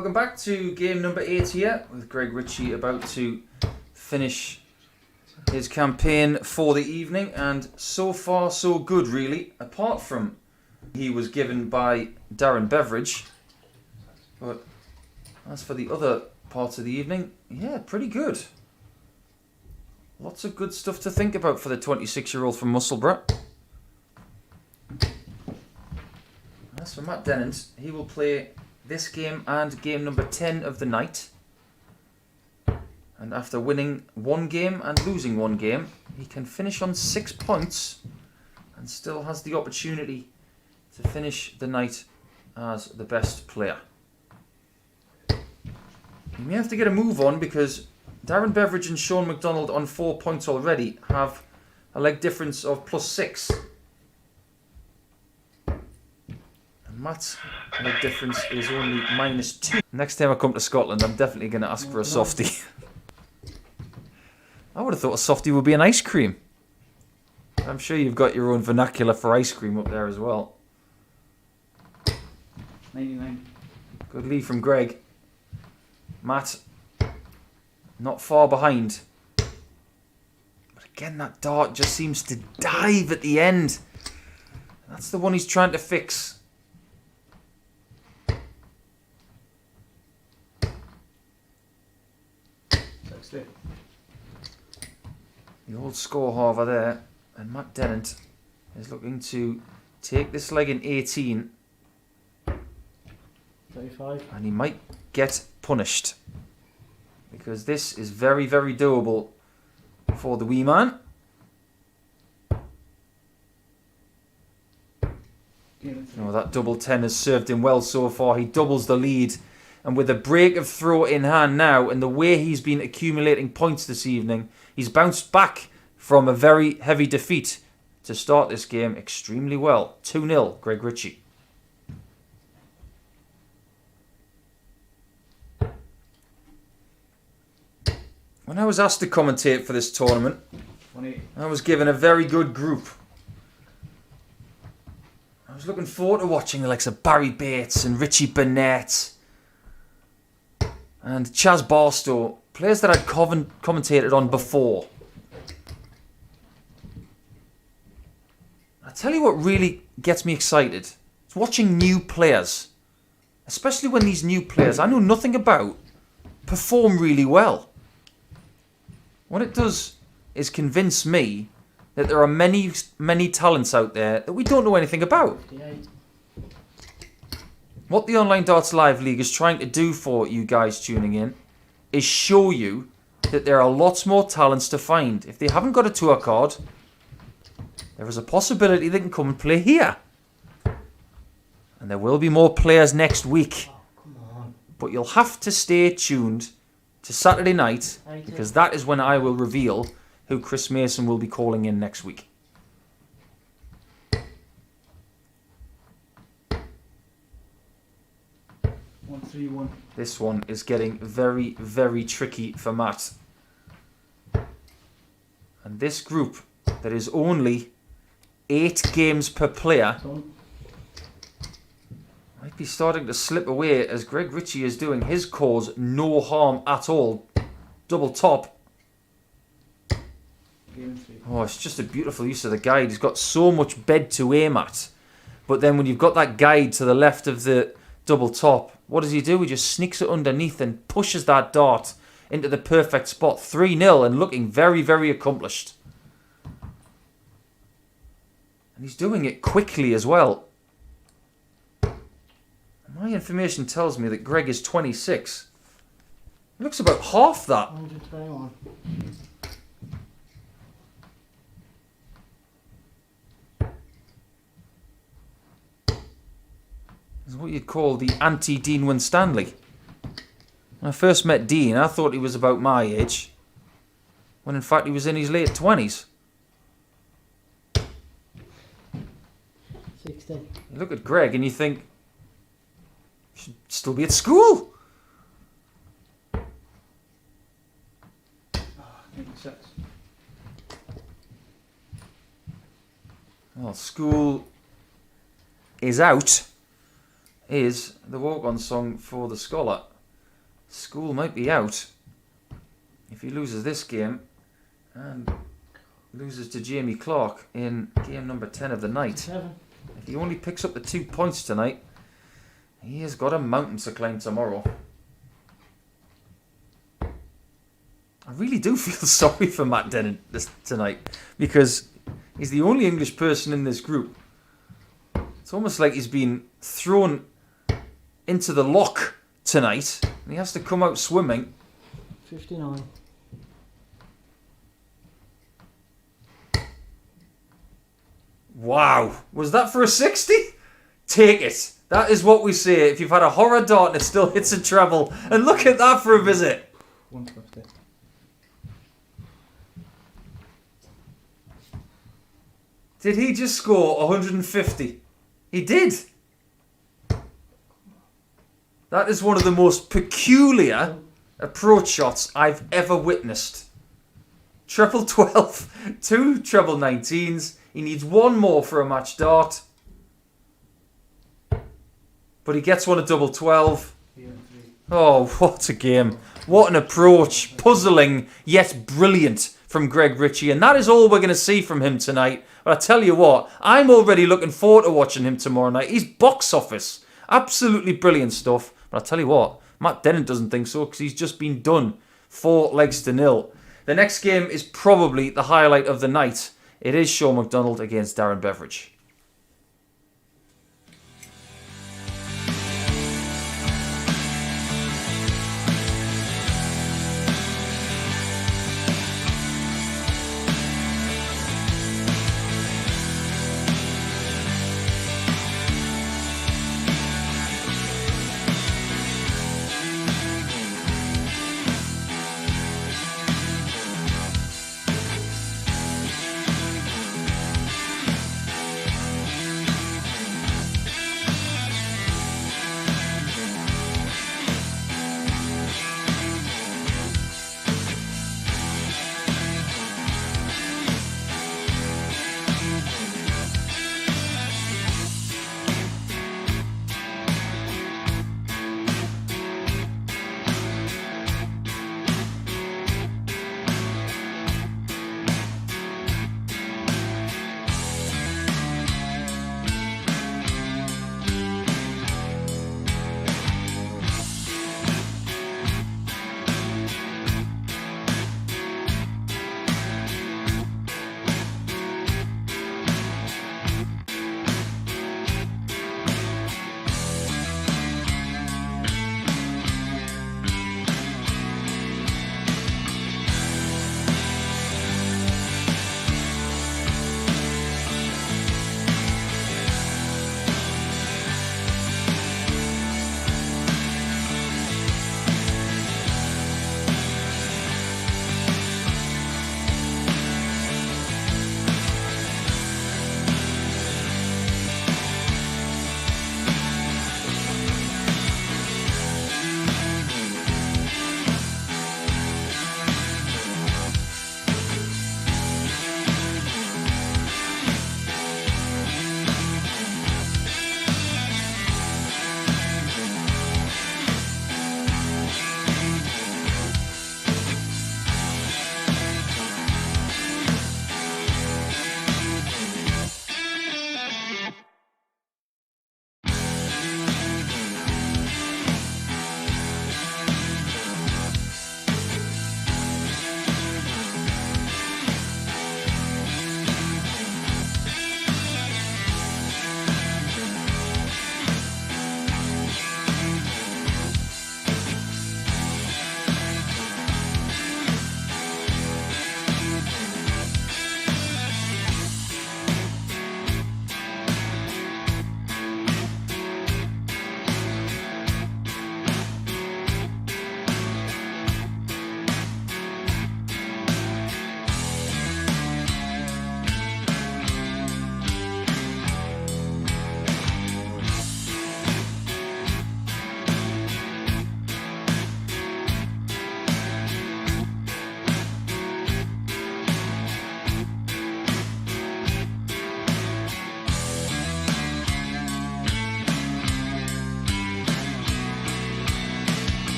Welcome back to game number 8 here, with Greg Ritchie about to finish his campaign for the evening, and so far so good really, apart from he was given by Darren Beveridge. But as for the other parts of the evening, yeah, pretty good. Lots of good stuff to think about for the 26-year-old from Musselburgh. As for Matt Dennant, he will play this game and game number 10 of the night. And after winning one game and losing one game, he can finish on 6 points and still has the opportunity to finish the night as the best player. He may have to get a move on because Darren Beveridge and Shaun McDonald on 4 points already have a leg difference of +6. And Matt's leg difference is only -2. Next time I come to Scotland, I'm definitely going to ask for a softie. I would have thought a softie would be an ice cream. I'm sure you've got your own vernacular for ice cream up there as well. 99. Good lead from Greg. Matt, not far behind. But again, that dart just seems to dive at the end. That's the one he's trying to fix. The old score halver there. And Matt Dennant is looking to take this leg in 18. 35. And he might get punished. Because this is very, very doable for the wee man. Oh, that double 10 has served him well so far. He doubles the lead. And with a break of throw in hand now, and the way he's been accumulating points this evening, he's bounced back from a very heavy defeat to start this game extremely well. 2-0, Greg Ritchie. When I was asked to commentate for this tournament, 28. I was given a very good group. I was looking forward to watching the likes of Barry Bates and Ritchie Burnett and Chaz Barstow, players that I'd commentated on before. I tell you what really gets me excited. It's watching new players. Especially when these new players I know nothing about perform really well. What it does is convince me that there are many, many talents out there that we don't know anything about. 58. What the Online Darts Live League is trying to do for you guys tuning in is show you that there are lots more talents to find. If they haven't got a tour card, there is a possibility they can come and play here. And there will be more players next week. Oh, come on. But you'll have to stay tuned to Saturday night, because that is when I will reveal who Chris Mason will be calling in next week. One, 3, 1. This one is getting very, very tricky for Matt. And this group, there is only 8 games per player, Tom. might be starting to slip away as Greg Ritchie is doing his cause no harm at all. Double top. Game 3. Oh, it's just a beautiful use of the guide. He's got so much bed to aim at. But then when you've got that guide to the left of the double top, what does he do? He just sneaks it underneath and pushes that dart into the perfect spot. 3-0 and looking very, very accomplished. And he's doing it quickly as well. My information tells me that Greg is 26. He looks about half that. 121. Is what you'd call the anti-Dean Winstanley. When I first met Dean, I thought he was about my age, when in fact he was in his late 20s. 60. You look at Greg and you think, he should still be at school. 96. Well, school is out is the walk-on song for the scholar. school might be out if he loses this game and loses to Jamie Clark in game number 10 of the night. 7. If he only picks up the 2 points tonight, he has got a mountain to climb tomorrow. I really do feel sorry for Matt Dennant tonight because he's the only English person in this group. It's almost like he's been thrown into the loch tonight and he has to come out swimming. 59. Wow, was that for a 60? Take it. That is what we say if you've had a horror dart and it still hits a treble. And look at that for a visit. 150. Did he just score 150? He did. That is one of the most peculiar approach shots I've ever witnessed. Treble 12, 2 treble 19s. He needs one more for a match dart. But he gets one at double 12. Oh, what a game. What an approach. Puzzling, yet brilliant from Greg Ritchie. And that is all we're going to see from him tonight. But I tell you what, I'm already looking forward to watching him tomorrow night. He's box office. Absolutely brilliant stuff. But I tell you what, Matt Dennant doesn't think so because he's just been done 4-0. The next game is probably the highlight of the night. It is Shaun McDonald against Darren Beveridge.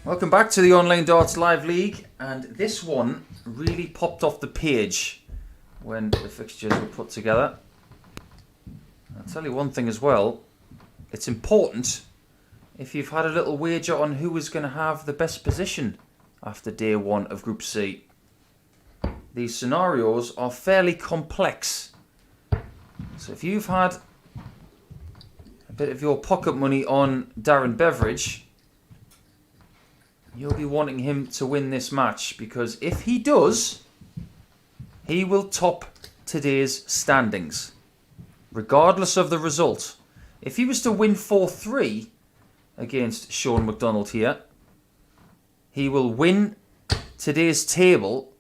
Welcome back to the Online Darts Live League, and this one really popped off the page when the fixtures were put together. I'll tell you one thing as well, it's important if you've had a little wager on who is going to have the best position after day one of Group C. These scenarios are fairly complex, so if you've had a bit of your pocket money on Darren Beveridge, you'll be wanting him to win this match, because if he does, he will top today's standings, regardless of the result. If he was to win 4-3 against Shaun McDonald here, he will win today's table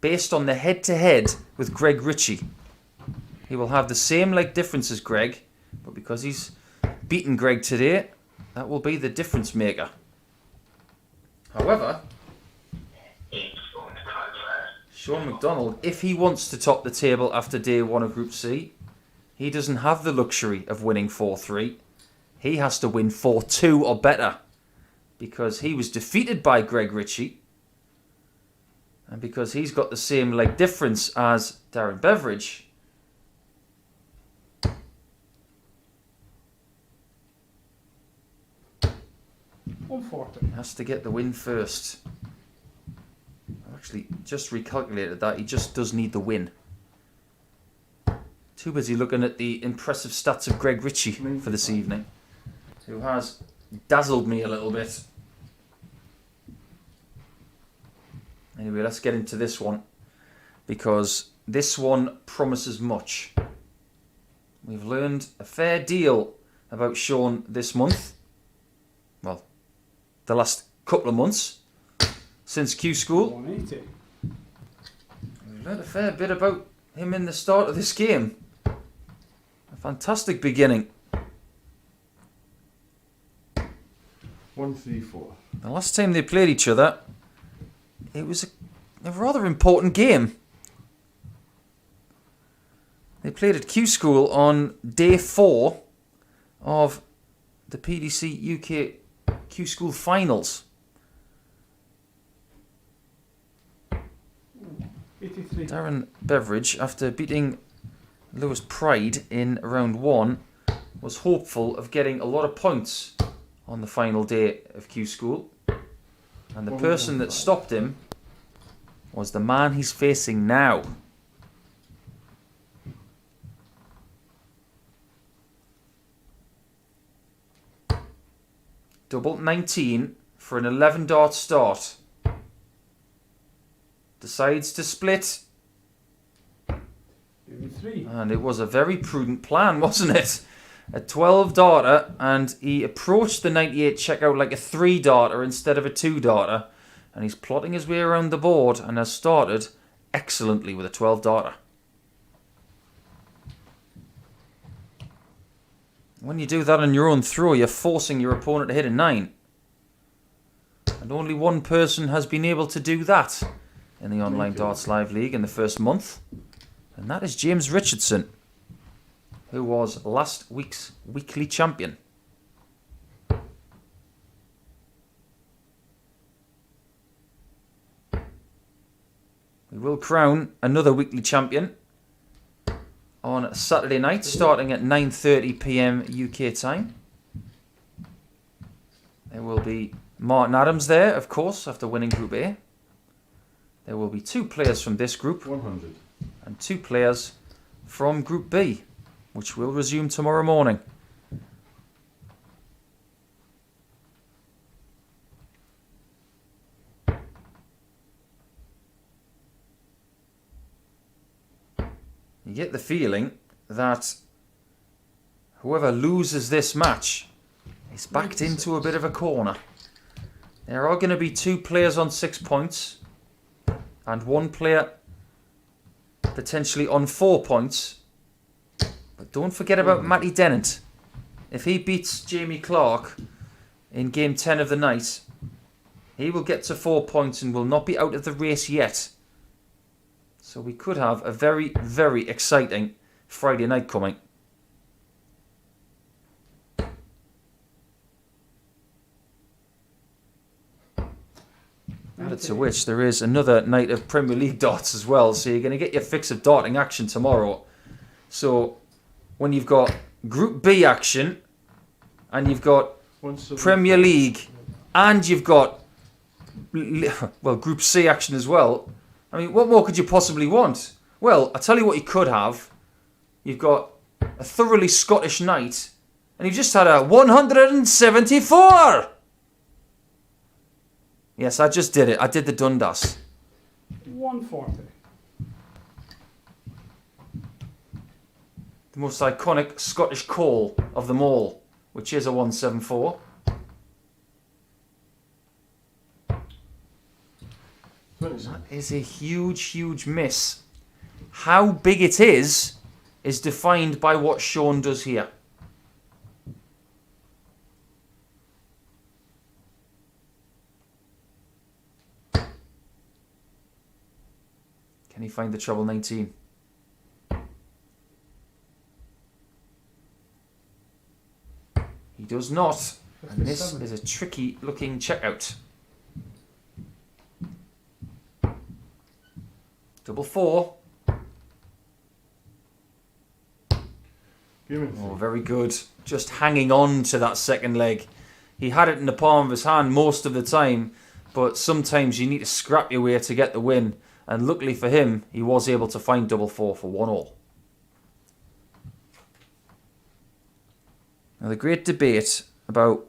based on the head-to-head with Greg Ritchie. He will have the same leg difference as Greg, but because he's beaten Greg today, that will be the difference maker. However, Shaun McDonald, if he wants to top the table after day one of Group C, he doesn't have the luxury of winning 4-3. He has to win 4-2 or better, because he was defeated by Greg Ritchie, and because he's got the same leg difference as Darren Beveridge. $140. He has to get the win first. I've actually just recalculated that. He just does need the win. Too busy looking at the impressive stats of Greg Ritchie for this evening, who has dazzled me a little bit. Anyway, let's get into this one, because this one promises much. We've learned a fair deal about Shaun this month. Well, the last couple of months since Q School. 180. We've learned a fair bit about him in the start of this game. A fantastic beginning. 1-3-4. The last time they played each other, it was a rather important game. They played at Q School on day 4 of the PDC UK Q School finals. 83. Darren Beveridge, after beating Lewis Pride in round 1, was hopeful of getting a lot of points on the final day of Q School. And the person that stopped him was the man he's facing now. Double 19 for an 11 dart start. Decides to split. 83. And it was a very prudent plan, wasn't it? A 12 darter, and he approached the 98 checkout like a 3 darter instead of a 2 darter. And he's plotting his way around the board and has started excellently with a 12 darter. When you do that on your own throw, you're forcing your opponent to hit a 9. And only one person has been able to do that in the Online Darts Live League in the first month. And that is James Richardson, who was last week's weekly champion. We will crown another weekly champion on Saturday night, starting at 9:30 PM UK time. There will be Martin Adams there, of course, after winning Group A. There will be 2 players from this group 100. and 2 players from Group B, which will resume tomorrow morning. You get the feeling that whoever loses this match is backed into a bit of a corner. There are going to be 2 players on 6 points and 1 player potentially on 4 points. But don't forget about Matty Dennant. If he beats Jamie Clark in game 10 of the night, he will get to 4 points and will not be out of the race yet. So we could have a very, very exciting Friday night coming. Added to which there is another night of Premier League darts as well, so you're going to get your fix of darting action tomorrow. So when you've got Group B action, and you've got 174. Premier League, and you've got, well, Group C action as well, I mean, what more could you possibly want? Well, I'll tell you what you could have. You've got a thoroughly Scottish night, and you've just had a 174! Yes, I just did it. I did the Dundas. 140. The most iconic Scottish call of them all, which is a 174. 27. That is a huge, huge miss. How big it is defined by what Shaun does here. Can he find the treble 19? He does not. And this 57. is a tricky looking checkout. Double 4. Game in Oh, 3. very good. Just hanging on to that second leg. He had it in the palm of his hand most of the time, but sometimes you need to scrap your way to get the win. And luckily for him, he was able to find double 4 for 1-all. Now, the great debate about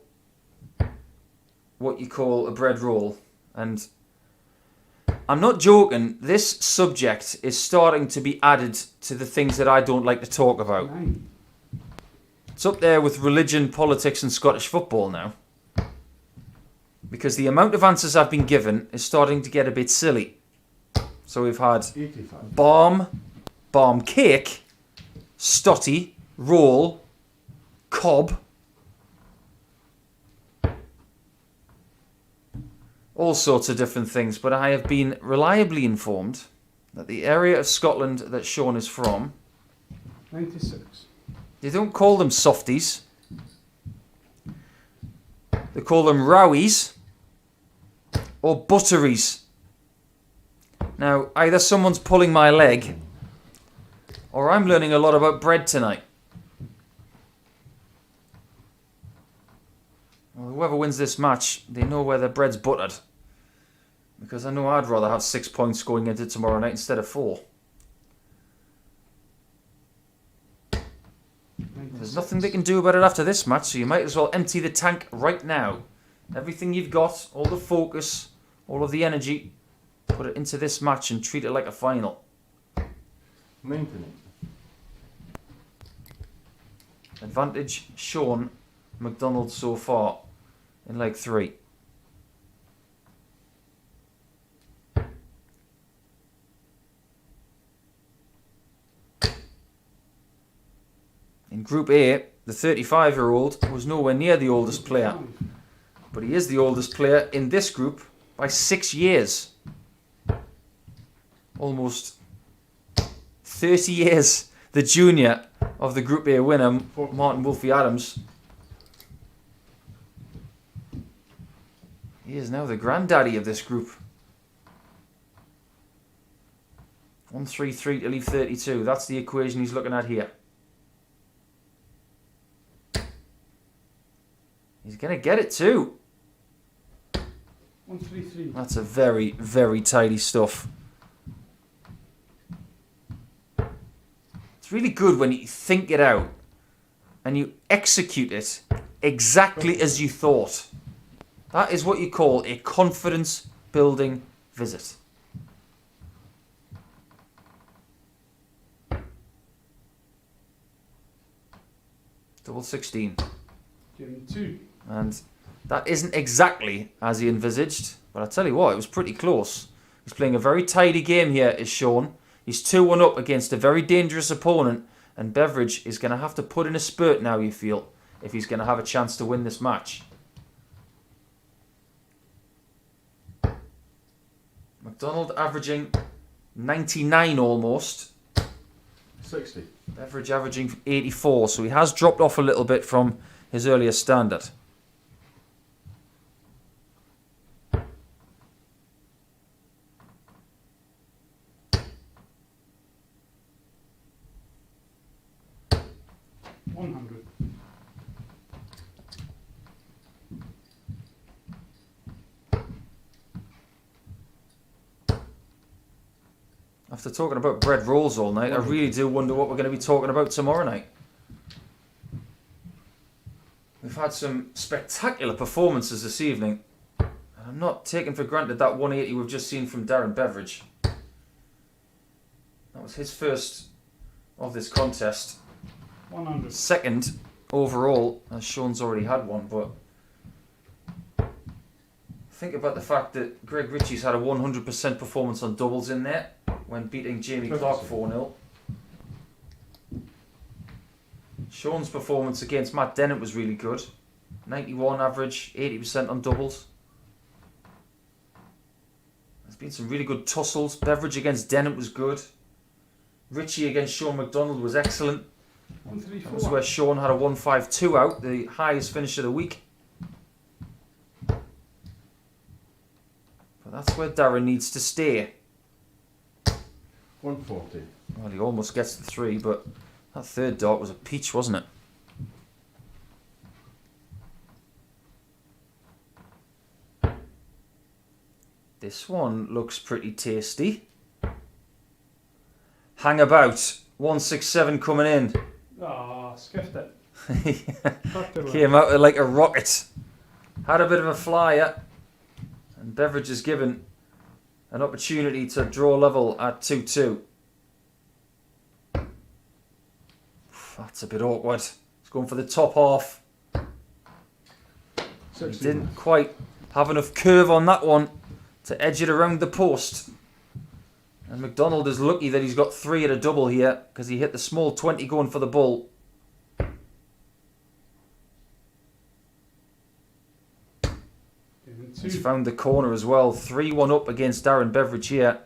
what you call a bread roll, and I'm not joking, this subject is starting to be added to the things that I don't like to talk about. 9. It's up there with religion, politics and Scottish football now. Because the amount of answers I've been given is starting to get a bit silly. So we've had 85. barm cake, stotty, roll, cob, all sorts of different things, but I have been reliably informed that the area of Scotland that Shaun is from, 96. they don't call them softies. They call them rowies or butteries. Now, either someone's pulling my leg or I'm learning a lot about bread tonight. Well, whoever wins this match, they know where their bread's buttered. Because I know I'd rather have 6 points going into tomorrow night instead of 4. There's nothing they can do about it after this match, so you might as well empty the tank right now. Everything you've got, all the focus, all of the energy, put it into this match and treat it like a final. 99. Advantage Shaun, McDonald so far in leg 3. In Group A, the 35-year-old was nowhere near the oldest player, but he is the oldest player in this group by 6 years. Almost 30 years the junior of the Group A winner, Martin Wolfie Adams. He is now the granddaddy of this group. 133 to leave 32. That's the equation he's looking at here. He's going to get it too. 133. That's a very, very tidy stuff. It's really good when you think it out and you execute it exactly as you thought. That is what you call a confidence-building visit. Double 16. Game 2. And that isn't exactly as he envisaged, but I tell you what, it was pretty close. He's playing a very tidy game here, is Shaun. He's 2-1 up against a very dangerous opponent, and Beveridge is going to have to put in a spurt now, you feel, if he's going to have a chance to win this match. McDonald averaging 99 almost. 60. Beveridge averaging 84, so he has dropped off a little bit from his earlier standard. After talking about bread rolls all night, I really do wonder what we're going to be talking about tomorrow night. We've had some spectacular performances this evening. And I'm not taking for granted that 180 we've just seen from Darren Beveridge. That was his first of this contest. 100. Second overall, as Shaun's already had one, but think about the fact that Greg Ritchie's had a 100% performance on doubles in there when beating Jamie Clark 4-0. Shaun's performance against Matt Dennant was really good. 91 average, 80% on doubles. There's been some really good tussles. Beveridge against Dennant was good. Ritchie against Shaun McDonald was excellent. 134. That was where Shaun had a 152 out, the highest finish of the week. But that's where Darren needs to stay. 140. Well, he almost gets the 3, but that third dart was a peach, wasn't it? This one looks pretty tasty. Hang about. 167 coming in. Ah, skiffed it. Tucked it away. Came out like a rocket. Had a bit of a flyer. And Beveridge is given an opportunity to draw level at 2-2. That's a bit awkward. He's going for the top half. He 60. didn't quite have enough curve on that one to edge it around the post. And McDonald is lucky that he's got 3 at a double here because he hit the small 20 going for the bull. He's found the corner as well. 3-1 up against Darren Beveridge here.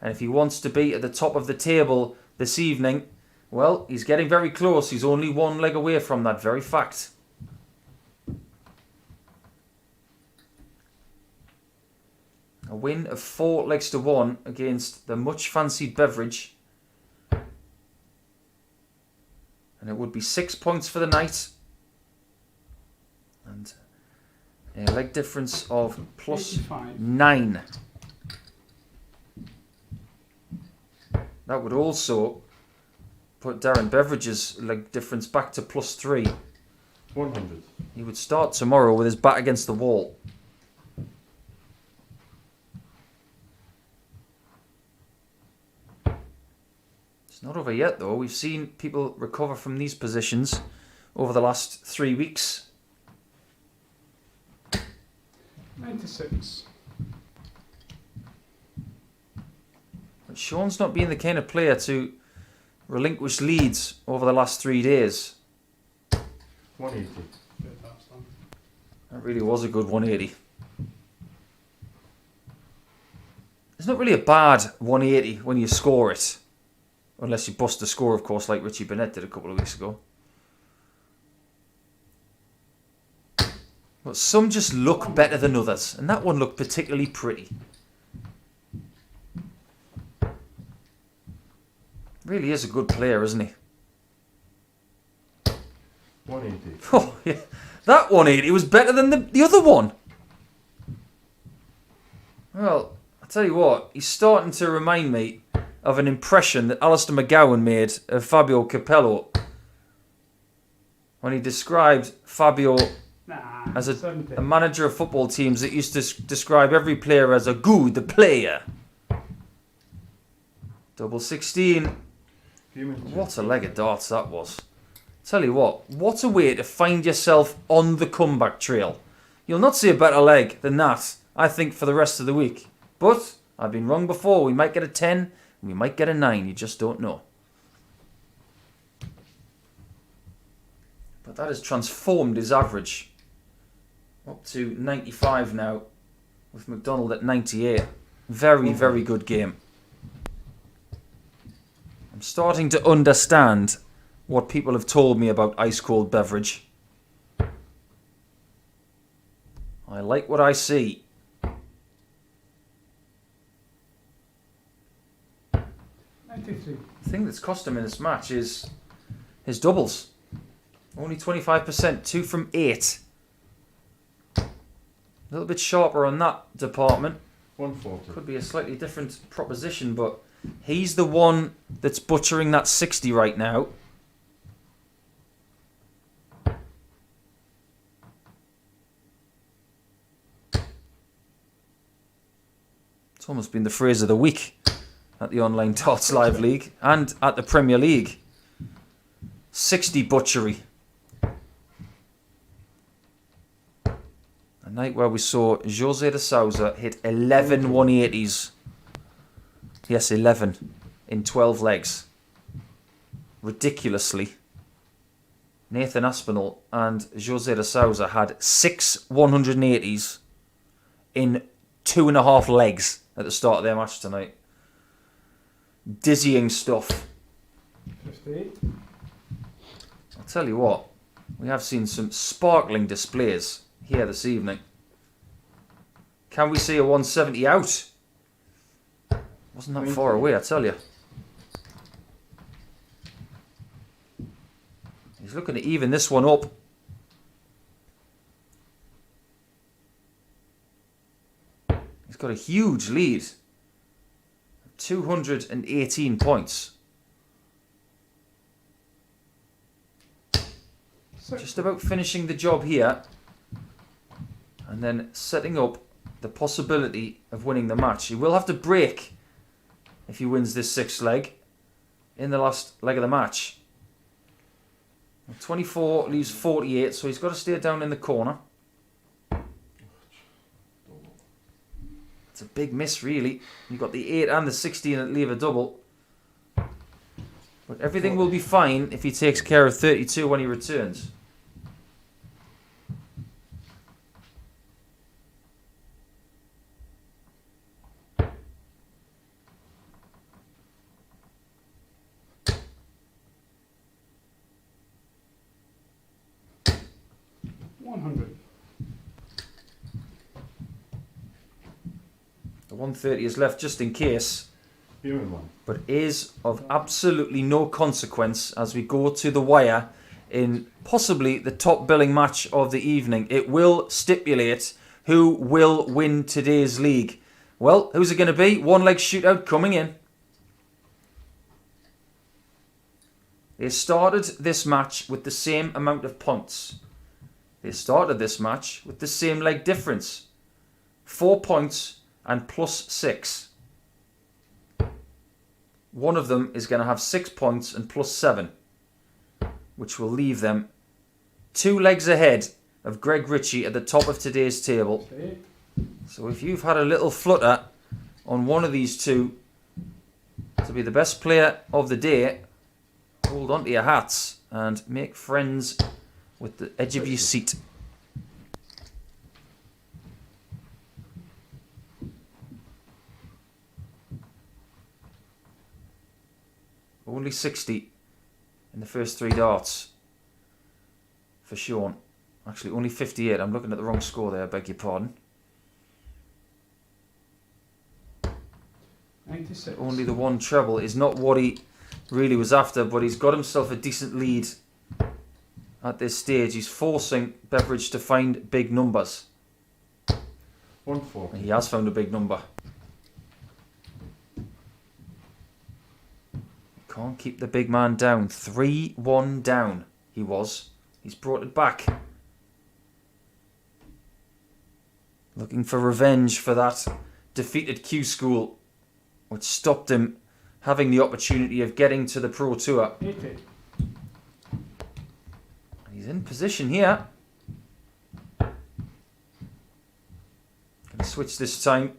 And if he wants to be at the top of the table this evening, well, he's getting very close. He's only 1 leg away from that very fact. A win of 4 legs to 1 against the much fancied Beveridge. And it would be 6 points for the night. And a leg difference of plus 85. 9. That would also put Darren Beveridge's leg difference back to plus 3. 100. He would start tomorrow with his back against the wall. It's not over yet though. We've seen people recover from these positions over the last 3 weeks. 96. But Shaun's not been the kind of player to relinquish leads over the last 3 days. 180. Good, that's done. That really was a good 180. It's not really a bad 180 when you score it. Unless you bust the score, of course, like Ritchie Burnett did a couple of weeks ago. But some just look better than others. And that one looked particularly pretty. Really is a good player, isn't he? 180. Oh, yeah. That 180 was better than the other one. Well, I'll tell you what. He's starting to remind me of an impression that Alistair McGowan made of Fabio Capello when he described Fabio Nah, as 70. a manager of football teams that used to describe every player as a good player. Double 16. What a leg of darts that was. Tell you what a way to find yourself on the comeback trail. You'll not see a better leg than that, I think, for the rest of the week. But I've been wrong before. We might get a 10, we might get a 9, you just don't know. But that has transformed his average up to 95 now, with McDonald at 98. Very, very good game. I'm starting to understand what people have told me about ice cold Beveridge. I like what I see. 93. The thing that's cost him in this match is his doubles. Only 25%, 2 from 8. A little bit sharper on that department. 140. Could be a slightly different proposition, but He's the one that's butchering that 60 right now. It's almost been the phrase of the week at the Online Darts Live League and at the Premier League. 60 butchery. A night where we saw Jose de Souza hit 11 180s. Yes, 11 in 12 legs. Ridiculously. Nathan Aspinall and Jose de Souza had 6 180s in 2.5 legs at the start of their match tonight. Dizzying stuff. 58. I'll tell you what, we have seen some sparkling displays here this evening. Can we see a 170 out? Wasn't that far away, I tell you. He's looking to even this one up. He's got a huge lead. 218 points. Just about finishing the job here. And then setting up the possibility of winning the match. He will have to break if he wins this 6th leg in the last leg of the match. 24 leaves 48, so he's got to stay down in the corner. It's a big miss, really. You've got the 8 and the 16 that leave a double. But everything will be fine if he takes care of 32 when he returns. The 130 is left just in case, Human one. but is of absolutely no consequence as we go to the wire in possibly the top billing match of the evening. It will stipulate who will win today's league. Well, who's it going to be? One leg shootout coming in. They started this match with the same amount of points. They started this match with the same leg difference. 4 points and +6. One of them is going to have 6 points and +7, which will leave them 2 legs ahead of Greg Ritchie at the top of today's table. So if you've had a little flutter on one of these two to be the best player of the day, hold on to your hats and make friends with the edge of your seat. Only 60 in the first 3 darts for Shaun. Actually, only 58. I'm looking at the wrong score there, I beg your pardon. 96. Only the 1 treble is not what he really was after, but he's got himself a decent lead at this stage. He's forcing Beveridge to find big numbers. 140. He has found a big number. Can't keep the big man down. 3-1 down he was. He's brought it back. Looking for revenge for that defeated Q School, which stopped him having the opportunity of getting to the Pro Tour. 80. He's in position here. Can switch this time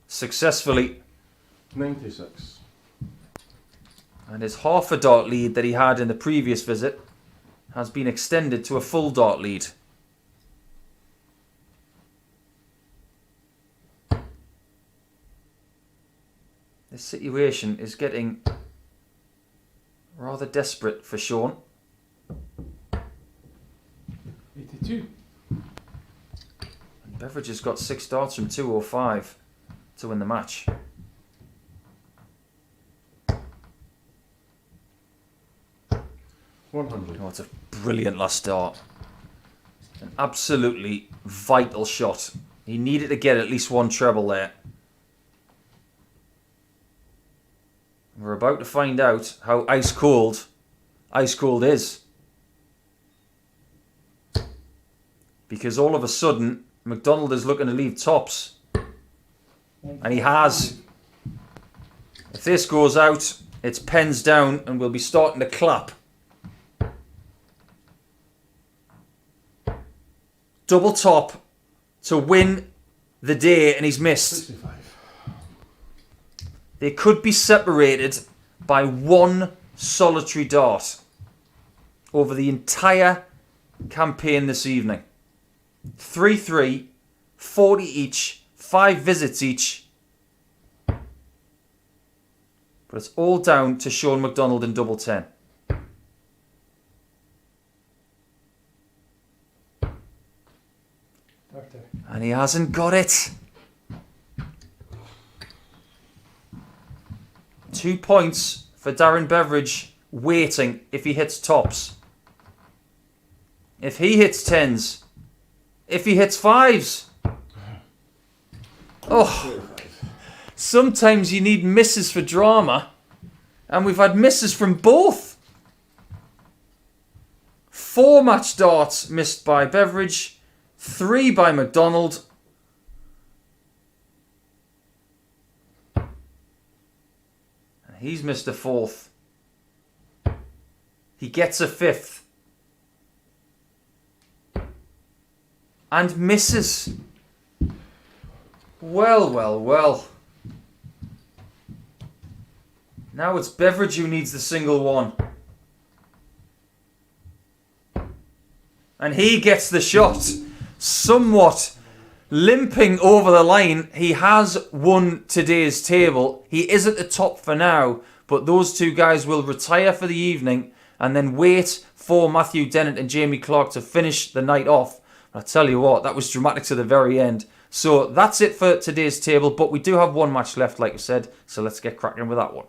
successfully. 96. And his half a dart lead that he had in the previous visit has been extended to a full dart lead. This situation is getting rather desperate for Shaun. 82. And Beveridge has got 6 darts from 205 to win the match. Oh, it's a brilliant last dart. An absolutely vital shot. He needed to get at least 1 treble there. We're about to find out how ice cold is. Because all of a sudden, McDonald is looking to leave tops. And he has. If this goes out, it's pens down and we'll be starting to clap. Double top to win the day, and he's missed. 65. They could be separated by one solitary dart over the entire campaign this evening. 3-3, 40 each, 5 visits each. But it's all down to Shaun McDonald in double 10. Doctor. And he hasn't got it. 2 points for Darren Beveridge, waiting if he hits tops. If he hits tens. If he hits fives. Oh, sometimes you need misses for drama. And we've had misses from both. 4 match darts missed by Beveridge. 3 by McDonald. And he's missed a 4th. He gets a 5th. And misses. Well. Now it's Beveridge who needs the single one. And he gets the shot. Somewhat limping over the line. He has won today's table. He is at the top for now. But those 2 guys will retire for the evening and then wait for Matthew Dennant and Jamie Clark to finish the night off. I tell you what, that was dramatic to the very end. So that's it for today's table, but we do have 1 match left, like I said, so let's get cracking with that one.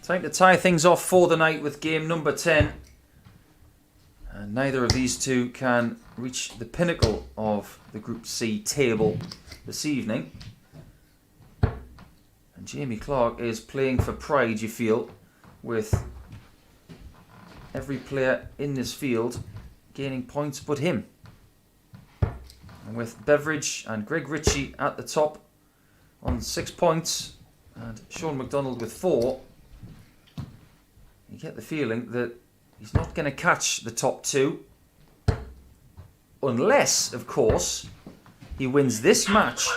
Time to tie things off for the night with game number 10. And neither of these 2 can reach the pinnacle of the Group C table this evening. And Jamie Clark is playing for pride, you feel, with every player in this field gaining points but him. And with Beveridge and Greg Ritchie at the top on 6 points and Shaun McDonald with 4, you get the feeling that he's not going to catch the top 2 unless, of course, he wins this match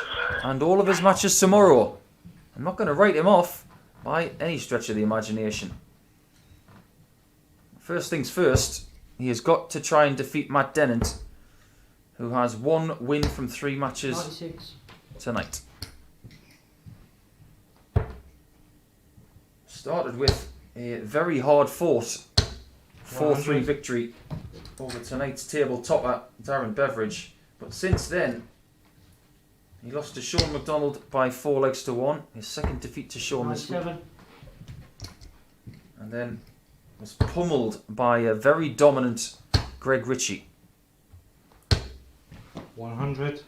and all of his matches tomorrow. I'm not going to write him off by any stretch of the imagination. First things first, he has got to try and defeat Matt Dennant, who has 1 win from 3 matches 96. tonight. Started with a very hard-fought 4-3 victory over tonight's table topper, Darren Beveridge. But since then, he lost to Shaun McDonald by 4 legs to 1. His second defeat to Shaun this week. 97. And then was pummeled by a very dominant Greg Ritchie. 100.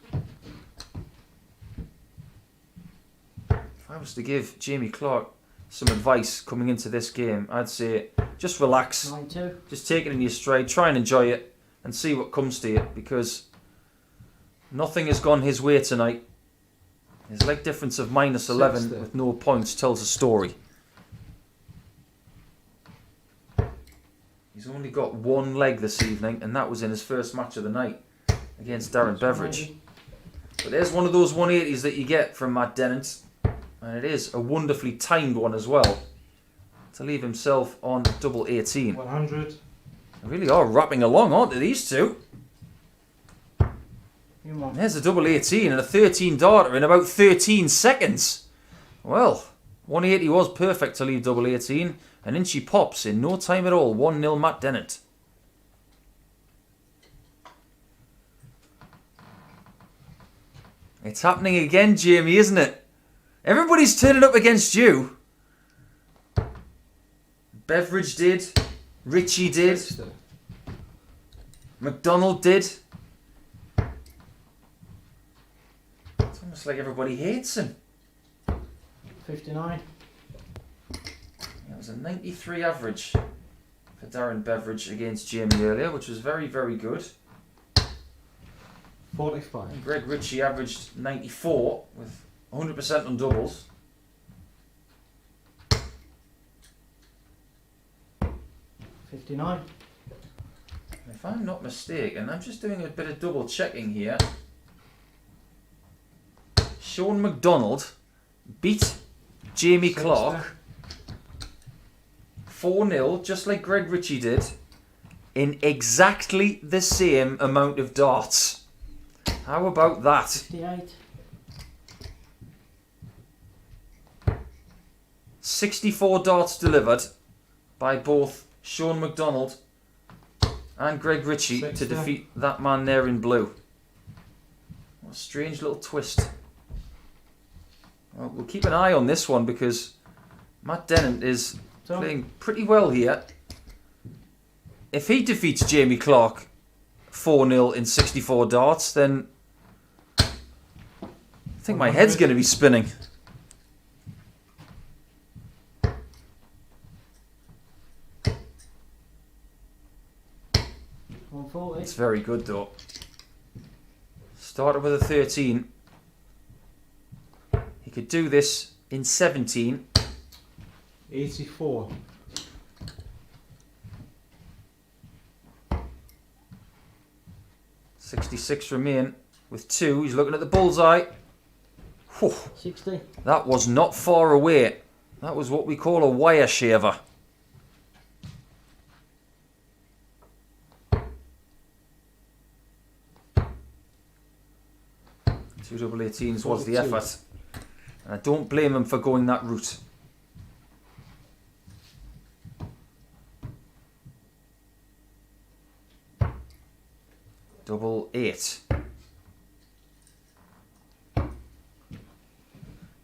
If I was to give Jamie Clark some advice coming into this game, I'd say just relax, 92. just take it in your stride, try and enjoy it and see what comes to you, because nothing has gone his way tonight. His leg difference of minus 11 60. with no points tells a story. He's only got one leg this evening, and that was in his first match of the night against Darren Beveridge. But there's one of those 180s that you get from Matt Dennant, and it is a wonderfully timed one as well, to leave himself on double 18. 100. They really are rapping along, aren't they, these two? You want. There's a double 18 and a 13 darter in about 13 seconds. Well, 180 was perfect to leave double 18, and in she pops in no time at all. 1-0 Matt Dennant. It's happening again, Jamie, isn't it? Everybody's turning up against you. Beveridge did. Ritchie did. McDonald did. It's almost like everybody hates him. 59. That was a 93 average for Darren Beveridge against Jamie earlier, which was very, very good. 45. And Greg Ritchie averaged 94 with 100% on doubles. 59. If I'm not mistaken, I'm just doing a bit of double checking here. Shaun McDonald beat Jamie Clark 4-0, just like Greg Ritchie did, in exactly the same amount of darts. How about that? 58. 64 darts delivered by both Shaun McDonald and Greg Ritchie to 60. defeat that man there in blue. What a strange little twist. Well, we'll keep an eye on this one because Matt Dennant is playing pretty well here. If he defeats Jamie Clark 4-0 in 64 darts, then I think my head's going to be spinning. It's very good though. Started with a 13. He could do this in 17. 84. $66 remain with 2. He's looking at the bullseye. Whew. 60. That was not far away. That was what we call a wire shaver. Two double 18s was the 42. effort. And I don't blame him for going that route. Double 8.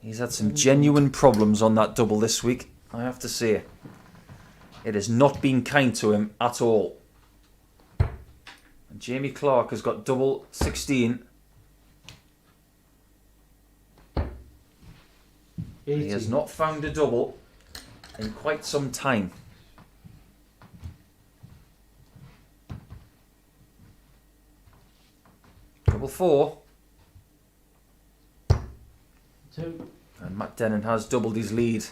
He's had some genuine problems on that double this week, I have to say. It has not been kind to him at all. And Jamie Clark has got double 16. 80. He has not found a double in quite some time. Double 4. 2. And Matt Dennant has doubled his lead.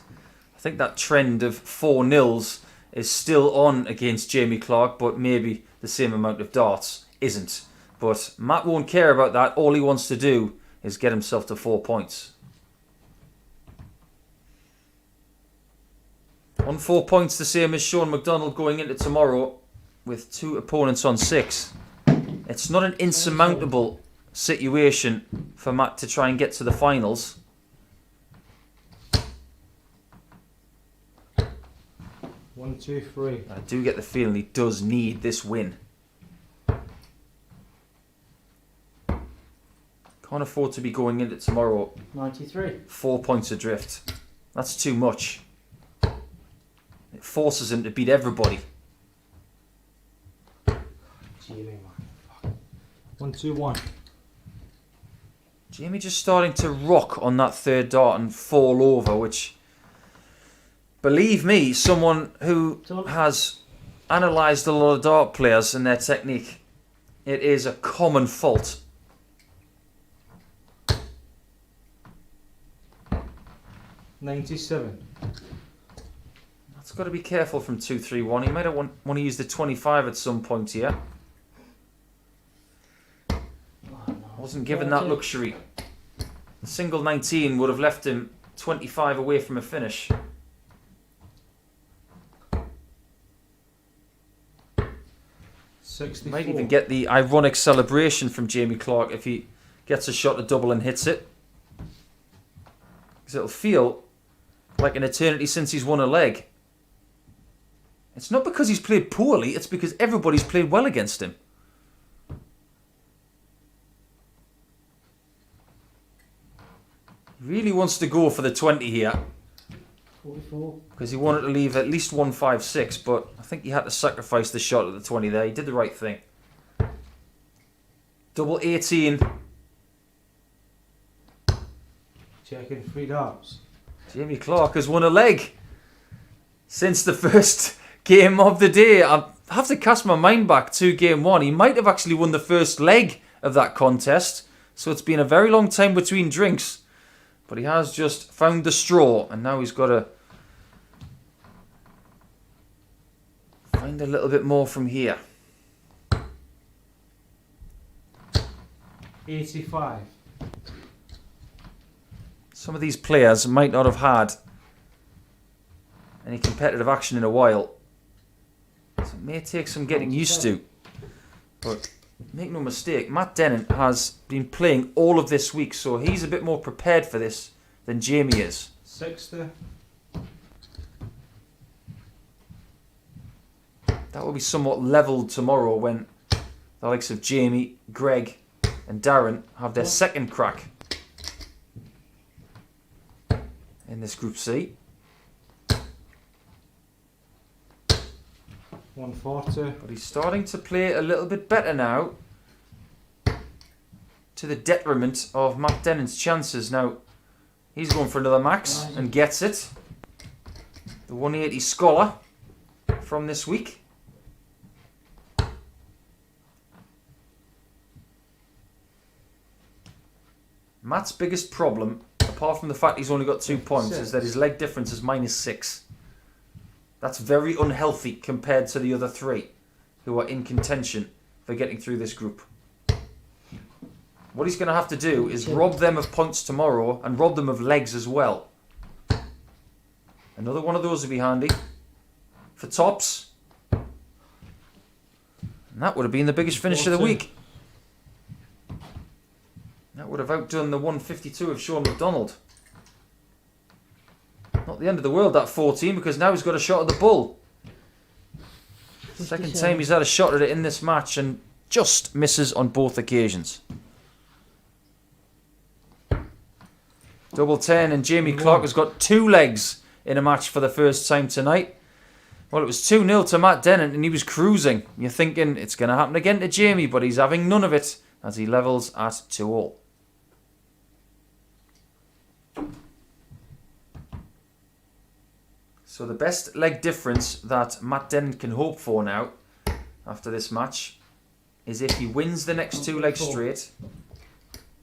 I think that trend of 4-0s is still on against Jamie Clark, but maybe the same amount of darts isn't. But Matt won't care about that. All he wants to do is get himself to 4 points. On 4 points, the same as Shaun McDonald going into tomorrow with 2 opponents on 6. It's not an insurmountable situation for Matt to try and get to the finals. 1, 2, 3. I do get the feeling he does need this win. Can't afford to be going into tomorrow 93. 4 points adrift. That's too much. It forces him to beat everybody. Jamie, man. Fuck. 1, 2, 1. Jamie just starting to rock on that third dart and fall over, which, believe me, someone who has analysed a lot of dart players and their technique, it is a common fault. $97. That's got to be careful from 2-3-1. He might have want to use the 25 at some point here. Oh, no. Wasn't given that luxury. The single 19 would have left him 25 away from a finish. 64. Might even get the ironic celebration from Jamie Clark if he gets a shot at double and hits it. Because it'll feel like an eternity since he's won a leg. It's not because he's played poorly, it's because everybody's played well against him. He really wants to go for the 20 here. 44. Because he wanted to leave at least 156, but I think he had to sacrifice the shot at the 20 there. He did the right thing. Double 18. Checking 3 darts. Jamie Clark has won a leg since the first game of the day. I have to cast my mind back to game 1. He might have actually won the first leg of that contest. So it's been a very long time between drinks. But he has just found the straw, and now he's got to find a little bit more from here. 85. Some of these players might not have had any competitive action in a while. So it may take some getting used to. But make no mistake, Matt Dennant has been playing all of this week, so he's a bit more prepared for this than Jamie is. 60. That will be somewhat levelled tomorrow when the likes of Jamie, Greg and Darren have their second crack in this Group C. 140. But he's starting to play a little bit better now, to the detriment of Matt Dennant's chances. Now, he's going for another max and gets it. The 180 scholar from this week. Matt's biggest problem, apart from the fact he's only got 2 points, is that his leg difference is -6. That's very unhealthy compared to the other 3 who are in contention for getting through this group. What he's going to have to do is rob them of points tomorrow and rob them of legs as well. Another one of those would be handy for tops. And that would have been the biggest finish of the week. That would have outdone the 152 of Shaun McDonald. Not the end of the world, that 14, because now he's got a shot at the bull. Second time he's had a shot at it in this match and just misses on both occasions. Double 10, and Jamie Clark has got 2 legs in a match for the first time tonight. Well, it was 2-0 to Matt Dennant and he was cruising. You're thinking it's going to happen again to Jamie, but he's having none of it as he levels at 2-all. So the best leg difference that Matt Dennant can hope for now, after this match, is if he wins the next 2 legs straight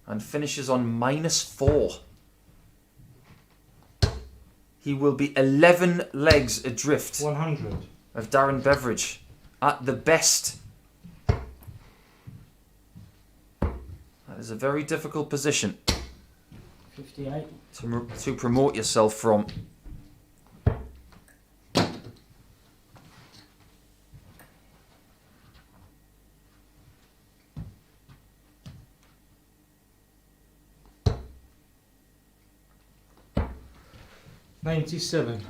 and finishes on -4. He will be 11 legs adrift 100. of Darren Beveridge at the best. That is a very difficult position 58. to promote yourself from. $97.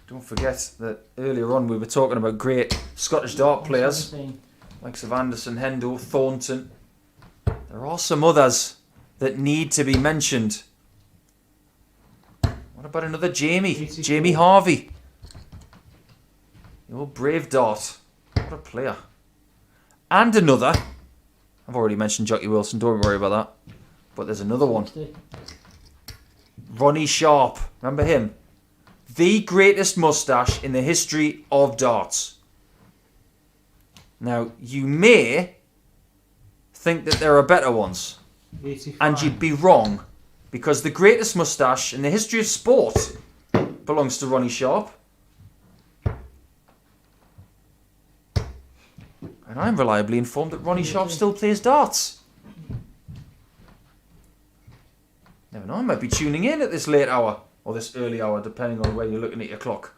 Don't forget that earlier on we were talking about great Scottish dart players, 17. like Anderson, Hendo, Thornton. There are some others that need to be mentioned. What about another Jamie? 84. Jamie Harvey. The old brave dart. What a player. And another. I've already mentioned Jockey Wilson, don't worry about that. But there's another one. 60. Ronnie Sharp. Remember him? The greatest moustache in the history of darts. Now, you may think that there are better ones. 85. And you'd be wrong. because the greatest moustache in the history of sport belongs to Ronnie Sharp. And I'm reliably informed that Ronnie Sharp still plays darts. Never know, I might be tuning in at this late hour, or this early hour, depending on where you're looking at your clock.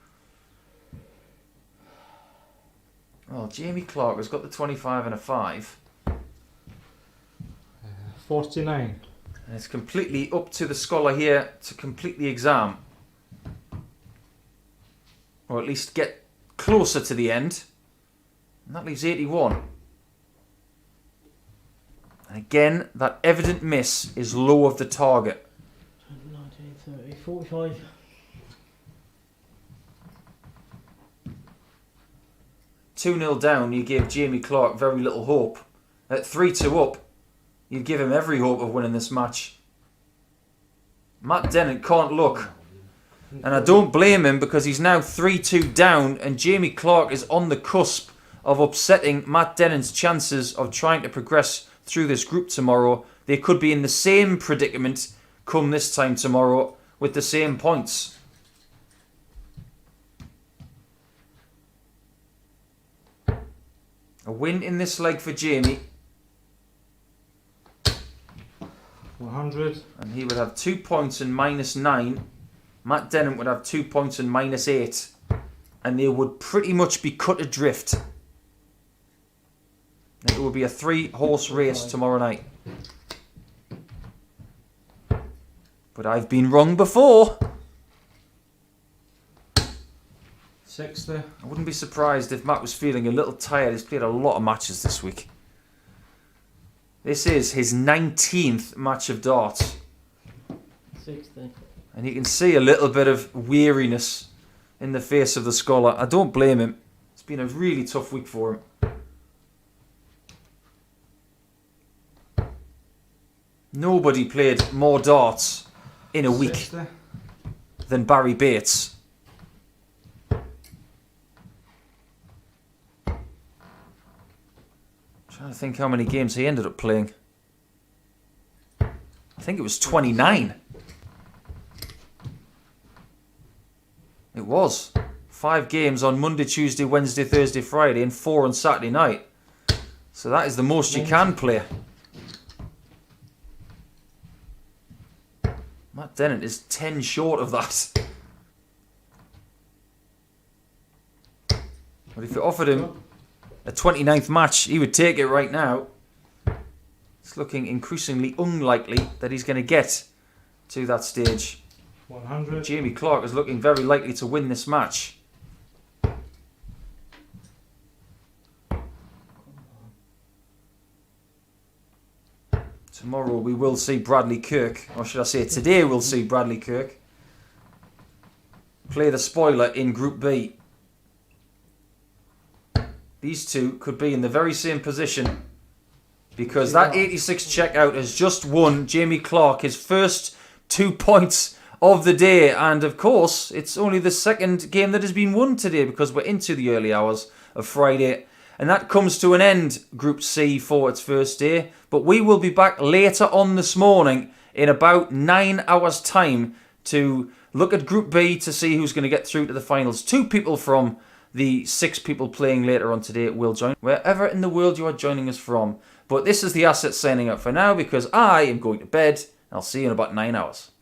Well, Jamie Clark has got the 25 and a 5. 49. And it's completely up to the scholar here to complete the exam. Or at least get closer to the end. And that leaves 81. And again, that evident miss is low of the target. 19, 30, 45. Two 0 down, you gave Jamie Clark very little hope. At 3-2 up, you'd give him every hope of winning this match. Matt Dennant can't look. And I don't blame him, because he's now 3-2 down, and Jamie Clark is on the cusp of upsetting Matt Dennant's chances of trying to progress through this group tomorrow. They could be in the same predicament come this time tomorrow with the same points. A win in this leg for Jamie, 100. and he would have 2 points and -9. Matt Dennant would have 2 points and -8. And they would pretty much be cut adrift. It will be a 3-horse race tomorrow night. But I've been wrong before. 60. I wouldn't be surprised if Matt was feeling a little tired. He's played a lot of matches this week. This is his 19th match of darts. 60. And you can see a little bit of weariness in the face of the scholar. I don't blame him. It's been a really tough week for him. Nobody played more darts in a week 60. than Barry Bates. Trying to think how many games he ended up playing. I think it was 29. It was. 5 games on Monday, Tuesday, Wednesday, Thursday, Friday, and 4 on Saturday night. So that is the most you can play. Matt Dennant is 10 short of that. But if you offered him a 29th match, he would take it right now. It's looking increasingly unlikely that he's going to get to that stage. 100. Jamie Clark is looking very likely to win this match. Tomorrow we will see Bradley Kirk, or should I say today we'll see Bradley Kirk play the spoiler in Group B. These two could be in the very same position, because that 86 checkout has just won Jamie Clark his first 2 points of the day, and of course it's only the second game that has been won today, because we're into the early hours of Friday, and that comes to an end, Group C, for its first day. But we will be back later on this morning in about 9 hours time to look at Group B to see who's going to get through to the finals. 2 people from the 6 people playing later on today will join, wherever in the world you are joining us from. But this is the Asset signing out for now, because I am going to bed. I'll see you in about 9 hours.